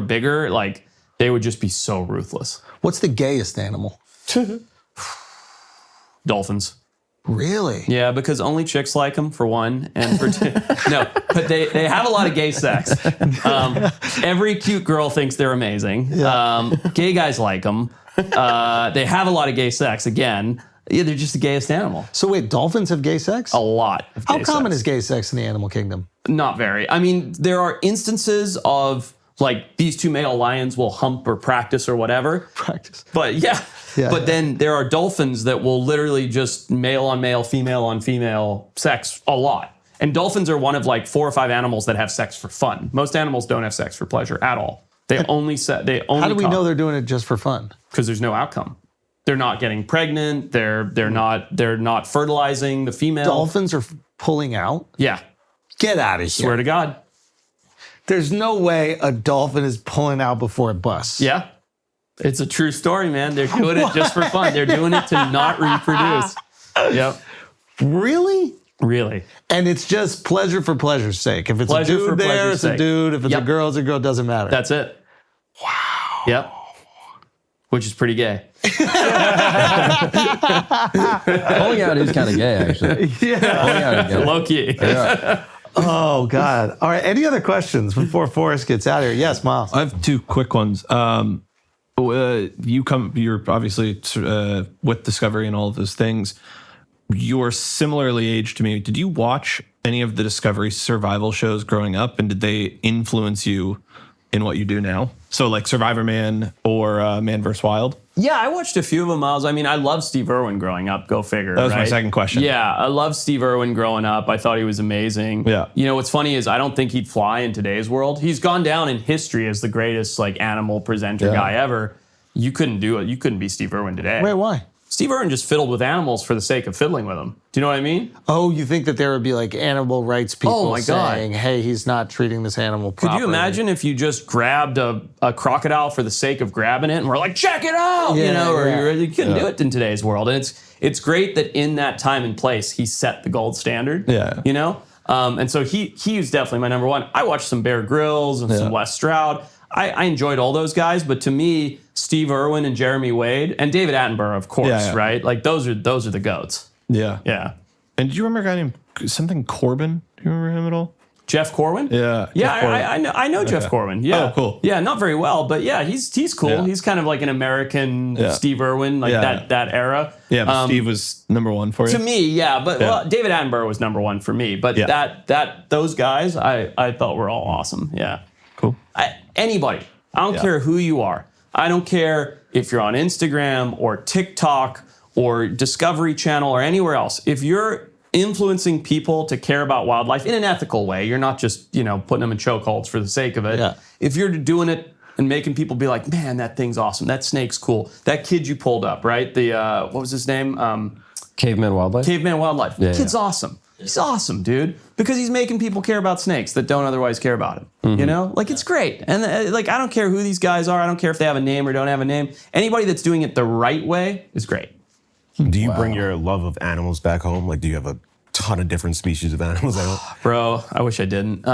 bigger, like, they would just be so ruthless. What's the gayest animal? Dolphins. Really? Yeah, because only chicks like them, for one, and for two. No, but they have a lot of gay sex. Every cute girl thinks they're amazing. Gay guys like them. They have a lot of gay sex, again. Yeah, they're just the gayest animal. So wait, dolphins have gay sex? A lot of How gay common sex. is gay sex in the animal kingdom? Not very. I mean, there are instances of, like, these two male lions will hump or practice or whatever. Practice. But then there are dolphins that will literally just male on male, female on female sex a lot. And dolphins are one of like 4 or 5 animals that have sex for fun. Most animals don't have sex for pleasure at all. They only How do we know they're doing it just for fun? Because there's no outcome. They're not getting pregnant. They're not fertilizing the female. Dolphins are pulling out? Yeah. Get out of here. Swear to God. There's no way a dolphin is pulling out before it busts. Yeah. It's a true story, man. They're doing it just for fun. They're doing it to not reproduce. Yep. Really? Really. And it's just pleasure for pleasure's sake. If it's Pleasure a for dude there, pleasure's it's a sake. dude. If it's Yep. a girl, it's a girl. It doesn't matter. That's it. Wow. Yep. Which is pretty gay. Pulling out is kind of gay, actually. yeah. Pulling out is gay. Low key. Yeah. Oh, God. All right. Any other questions before Forrest gets out of here? Yes, Miles. I have 2 quick ones. You're obviously with Discovery and all of those things. You're similarly aged to me. Did you watch any of the Discovery survival shows growing up, and did they influence you in what you do now? So like Survivor Man or Man vs. Wild? Yeah, I watched a few of them, Miles. I mean, I loved Steve Irwin growing up. Go figure. That was my right? second question. Yeah, I loved Steve Irwin growing up. I thought he was amazing. Yeah. You know, what's funny is I don't think he'd fly in today's world. He's gone down in history as the greatest like animal presenter guy ever. You couldn't do it. You couldn't be Steve Irwin today. Wait, why? Steve Irwin just fiddled with animals for the sake of fiddling with them. Do you know what I mean? Oh, you think that there would be like animal rights people Oh, my God. saying, hey, he's not treating this animal properly? Could you imagine if you just grabbed a crocodile for the sake of grabbing it and we're like, check it out, you know, or you couldn't do it in today's world. And it's great that in that time and place, he set the gold standard, you know? And so he was definitely my number one. I watched some Bear Grylls and some Wes Stroud. I enjoyed all those guys, but to me, Steve Irwin and Jeremy Wade and David Attenborough, of course, right? Like those are the goats. Yeah. Yeah. And do you remember a guy named something Corbin? Do you remember him at all? Jeff Corwin? Yeah. Yeah, Jeff Corbin. I know Jeff Corwin. Yeah. Oh, cool. Yeah, not very well, but yeah, he's cool. Yeah. He's kind of like an American Steve Irwin, like that era. Yeah, but Steve was number one for you. To me, yeah, but well, David Attenborough was number one for me. But those guys I thought were all awesome. Yeah. Cool. Anybody. I don't care who you are. I don't care if you're on Instagram or TikTok or Discovery Channel or anywhere else. If you're influencing people to care about wildlife in an ethical way, you're not just, putting them in chokeholds for the sake of it. Yeah. If you're doing it and making people be like, man, that thing's awesome. That snake's cool. That kid you pulled up, right? The what was his name? Caveman wildlife. Caveman Wildlife. Yeah, Kid's awesome. He's awesome, dude, because he's making people care about snakes that don't otherwise care about him. You know, like it's great. And like, I don't care who these guys are. I don't care if they have a name or don't have a name. Anybody that's doing it the right way is great. Do you bring your love of animals back home? Like, do you have a ton of different species of animals at home? Bro, I wish I didn't.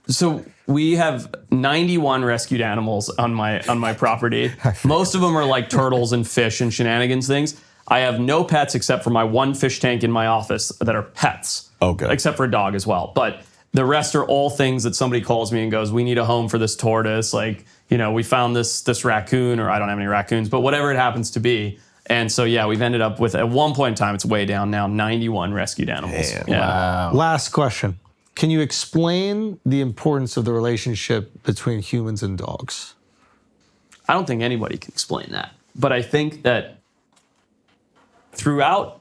So we have 91 rescued animals on my property. Most of them are like turtles and fish and shenanigans things. I have no pets except for my one fish tank in my office that are pets. Okay. Except for a dog as well. But the rest are all things that somebody calls me and goes, we need a home for this tortoise. Like, you know, we found this raccoon, or I don't have any raccoons, but whatever it happens to be. And so, yeah, we've ended up with, at one point in time, it's way down now, 91 rescued animals. Damn. Yeah. Wow. Last question. Can you explain the importance of the relationship between humans and dogs? I don't think anybody can explain that. But I think that throughout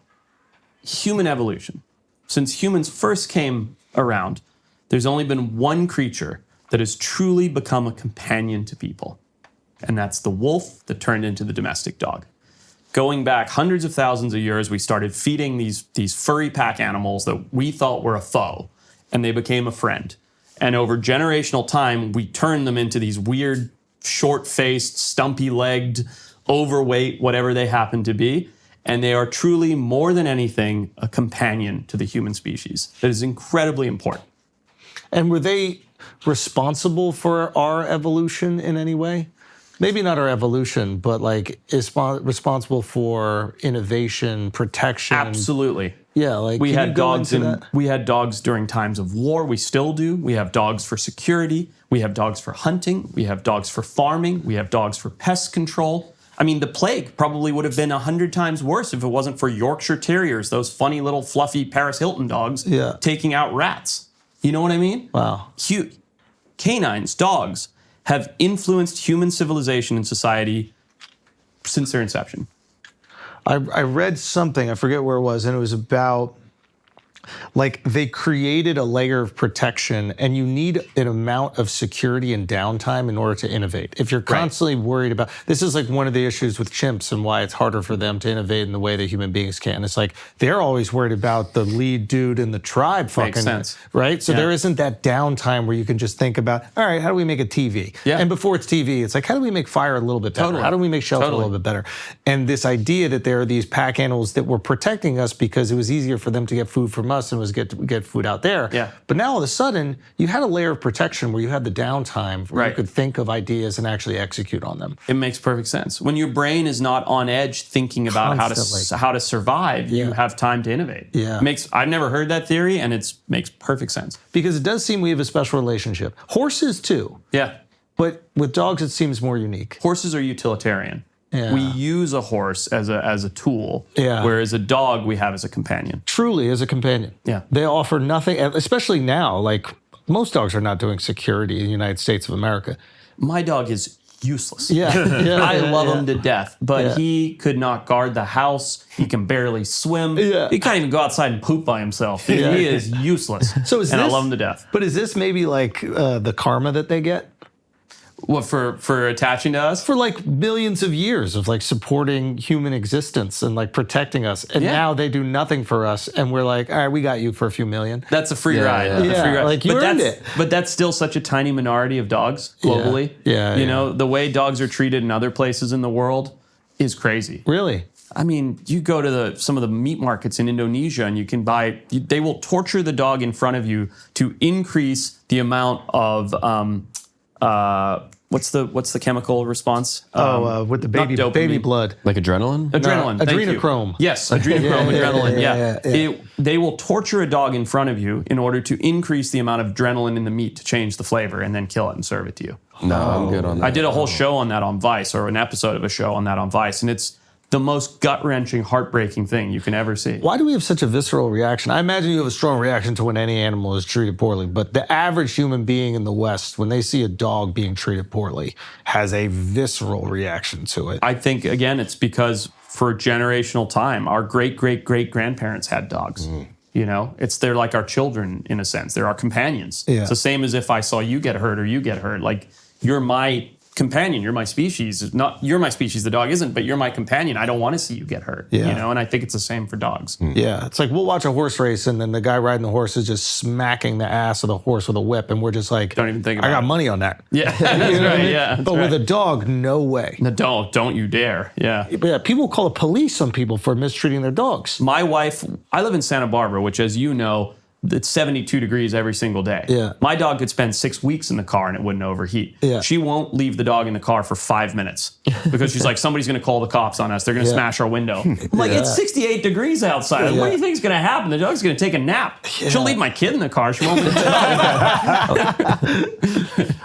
human evolution, since humans first came around, there's only been one creature that has truly become a companion to people. And that's the wolf that turned into the domestic dog. Going back hundreds of thousands of years, we started feeding these furry pack animals that we thought were a foe, and they became a friend. And over generational time, we turned them into these weird, short-faced, stumpy-legged, overweight, whatever they happen to be. And they are truly, more than anything, a companion to the human species. That is incredibly important. And were they responsible for our evolution in any way? Maybe not our evolution, but like responsible for innovation, protection. Absolutely. Yeah, like We can had you go dogs into that? we had dogs during times of war. We still do. We have dogs for security. We have dogs for hunting. We have dogs for farming. We have dogs for pest control. I mean, the plague probably would have been 100 times worse if it wasn't for Yorkshire Terriers, those funny little fluffy Paris Hilton dogs taking out rats. You know what I mean? Wow. Canines, dogs, have influenced human civilization and society since their inception. I read something, I forget where it was, and it was about like they created a layer of protection, and you need an amount of security and downtime in order to innovate. If you're constantly worried about, this is like one of the issues with chimps and why it's harder for them to innovate in the way that human beings can. It's like they're always worried about the lead dude in the tribe fucking, Makes sense. right? So Yeah. there isn't that downtime where you can just think about, all right, how do we make a TV? Yeah. And before it's TV, it's like, how do we make fire a little bit better? Totally. How do we make shelter Totally. a little bit better? And this idea that there are these pack animals that were protecting us because it was easier for them to get food from us and was get food out there. Yeah. But now all of a sudden, you had a layer of protection where you had the downtime where you Right. could think of ideas and actually execute on them. It makes perfect sense. When your brain is not on edge thinking about Constantly. how to survive, you have time to innovate. Yeah. I've never heard that theory, and it makes perfect sense. Because it does seem we have a special relationship. Horses too, Yeah. but with dogs it seems more unique. Horses are utilitarian. Yeah. We use a horse as a tool, Yeah. whereas a dog we have as a companion. Truly as a companion. Yeah. They offer nothing, especially now, like most dogs are not doing security in the United States of America. My dog is useless. Yeah. I love him to death, but Yeah. he could not guard the house. He can barely swim. Yeah. He can't even go outside and poop by himself. Dude, Yeah. He is useless. So is and this, I love him to death. But is this maybe like the karma that they get? What, for attaching to us? For like millions of years of like supporting human existence and like protecting us. And Yeah. now they do nothing for us. And we're like, all right, we got you for a few million. That's a free ride. yeah. A free Yeah, ride. like, you but earned that's, it. But that's still such a tiny minority of dogs globally. Yeah, You yeah. know, the way dogs are treated in other places in the world is crazy. Really? I mean, you go to some of the meat markets in Indonesia and you can buy, they will torture the dog in front of you to increase the amount of, what's the chemical response? With the not baby dopamine. blood. Like adrenaline? Adrenaline. thank you. adrenochrome. Yes, adrenochrome, adrenaline. Yeah. yeah. They will torture a dog in front of you in order to increase the amount of adrenaline in the meat to change the flavor and then kill it and serve it to you. No, I'm good on that. I did a whole show on that on Vice, or an episode of a show on that on Vice, and it's the most gut-wrenching, heartbreaking thing you can ever see. Why do we have such a visceral reaction? I imagine you have a strong reaction to when any animal is treated poorly, but the average human being in the West, when they see a dog being treated poorly, has a visceral reaction to it. I think, again, it's because for generational time, our great-great-great-grandparents had dogs. You know, they're like our children in a sense. They're our companions. Yeah. It's the same as if I saw you get hurt or you get hurt. Like, you're my companion, you're my species. Not you're my species, the dog isn't, but you're my companion. I don't want to see you get hurt. Yeah. You know, and I think it's the same for dogs. Yeah, it's like we'll watch a horse race and then the guy riding the horse is just smacking the ass of the horse with a whip, and we're just like, Don't even think I about got it. money on that. Yeah, that's You know what I right. mean? Yeah, that's but right. with a dog, no way. No, don't you dare. Yeah. But yeah, people call the police on people for mistreating their dogs. My wife, I live in Santa Barbara, which, as you know, it's 72 degrees every single day. Yeah. My dog could spend 6 weeks in the car and it wouldn't overheat. Yeah. She won't leave the dog in the car for 5 minutes because she's like, somebody's going to call the cops on us. They're going to Yeah. smash our window. I'm like, it's 68 degrees outside. What do you think is going to happen? The dog's going to take a nap. She'll leave my kid in the car. She won't leave the dog.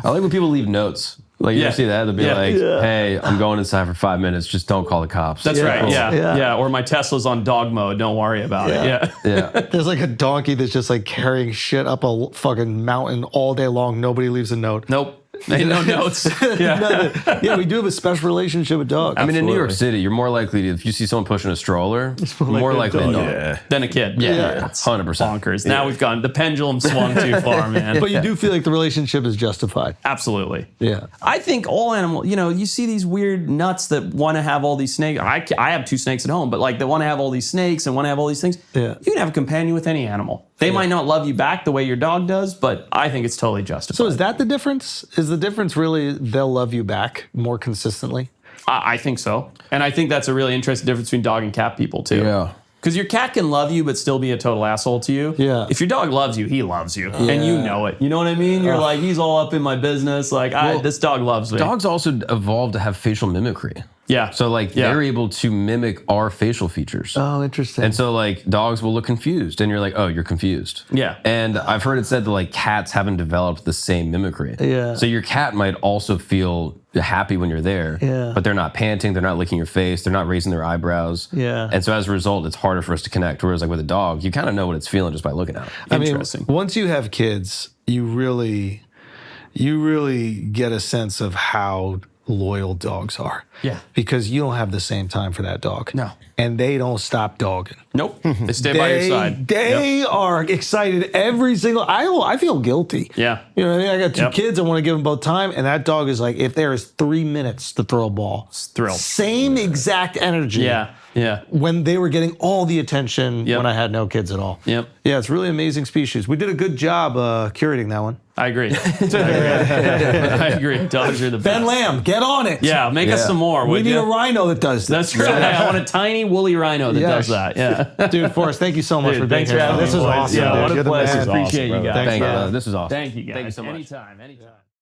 I like when people leave notes. Like, you Yeah. ever see that? They'll be Yeah. like, hey, I'm going inside for 5 minutes. Just don't call the cops. That's right. Cool. Yeah. Or my Tesla's on dog mode. Don't worry about it. Yeah. Yeah. There's like a donkey that's just like carrying shit up a fucking mountain all day long. Nobody leaves a note. Nope. Ain't no notes. Yeah. Yeah, we do have a special relationship with dogs. I mean, in New York Absolutely. City, you're more likely to, if you see someone pushing a stroller, more likely to know. Yeah. Then a kid. Yeah. It's 100%. bonkers. Now we've gone, the pendulum swung too far, man. But you do feel like the relationship is justified. Absolutely. Yeah. I think all animals, you see these weird nuts that want to have all these snakes. I have 2 snakes at home, but like they want to have all these snakes and want to have all these things. Yeah. You can have a companion with any animal. They might not love you back the way your dog does, but I think it's totally justified. So is that the difference? Is the difference really they'll love you back more consistently? I think so. And I think that's a really interesting difference between dog and cat people too. Yeah. Because your cat can love you but still be a total asshole to you. Yeah. If your dog loves you, he loves you. And you know it. You know what I mean? You're like, he's all up in my business. Like, this dog loves me. Dogs also evolved to have facial mimicry. Yeah. So, like, they're able to mimic our facial features. Oh, interesting. And so, like, dogs will look confused, and you're like, oh, you're confused. Yeah. And I've heard it said that, like, cats haven't developed the same mimicry. Yeah. So your cat might also feel happy when you're there, Yeah. but they're not panting, they're not licking your face, they're not raising their eyebrows. Yeah. And so as a result, it's harder for us to connect. Whereas, like, with a dog, you kind of know what it's feeling just by looking at it. I mean, Interesting. once you have kids, you really get a sense of how loyal dogs are. Yeah. Because you don't have the same time for that dog. No. And they don't stop dogging. Nope. They stay by your side. They are excited every single. I feel guilty. Yeah. You know what I mean? I got 2 Yep. kids. I want to give them both time, and that dog is like, if there is 3 minutes to throw a ball, thrilled. Same exact energy. Yeah. Yeah. When they were getting all the attention Yep. when I had no kids at all. Yep. Yeah, it's really amazing species. We did a good job curating that one. I agree. I agree. Dogs are the best. Ben Lamb, get on it. Yeah, make us some more, We would need you? a rhino that does this. That's right. I want a tiny woolly rhino that Yes. does that. Yeah. Dude, Forrest, thank you so much Dude, for being thanks here. for having This me, is boys. awesome. Yeah, dude. what a You're the pleasure. man. Appreciate you guys. Thanks, Thank you. man. This is awesome. Thank you guys. Thank you so much. Anytime.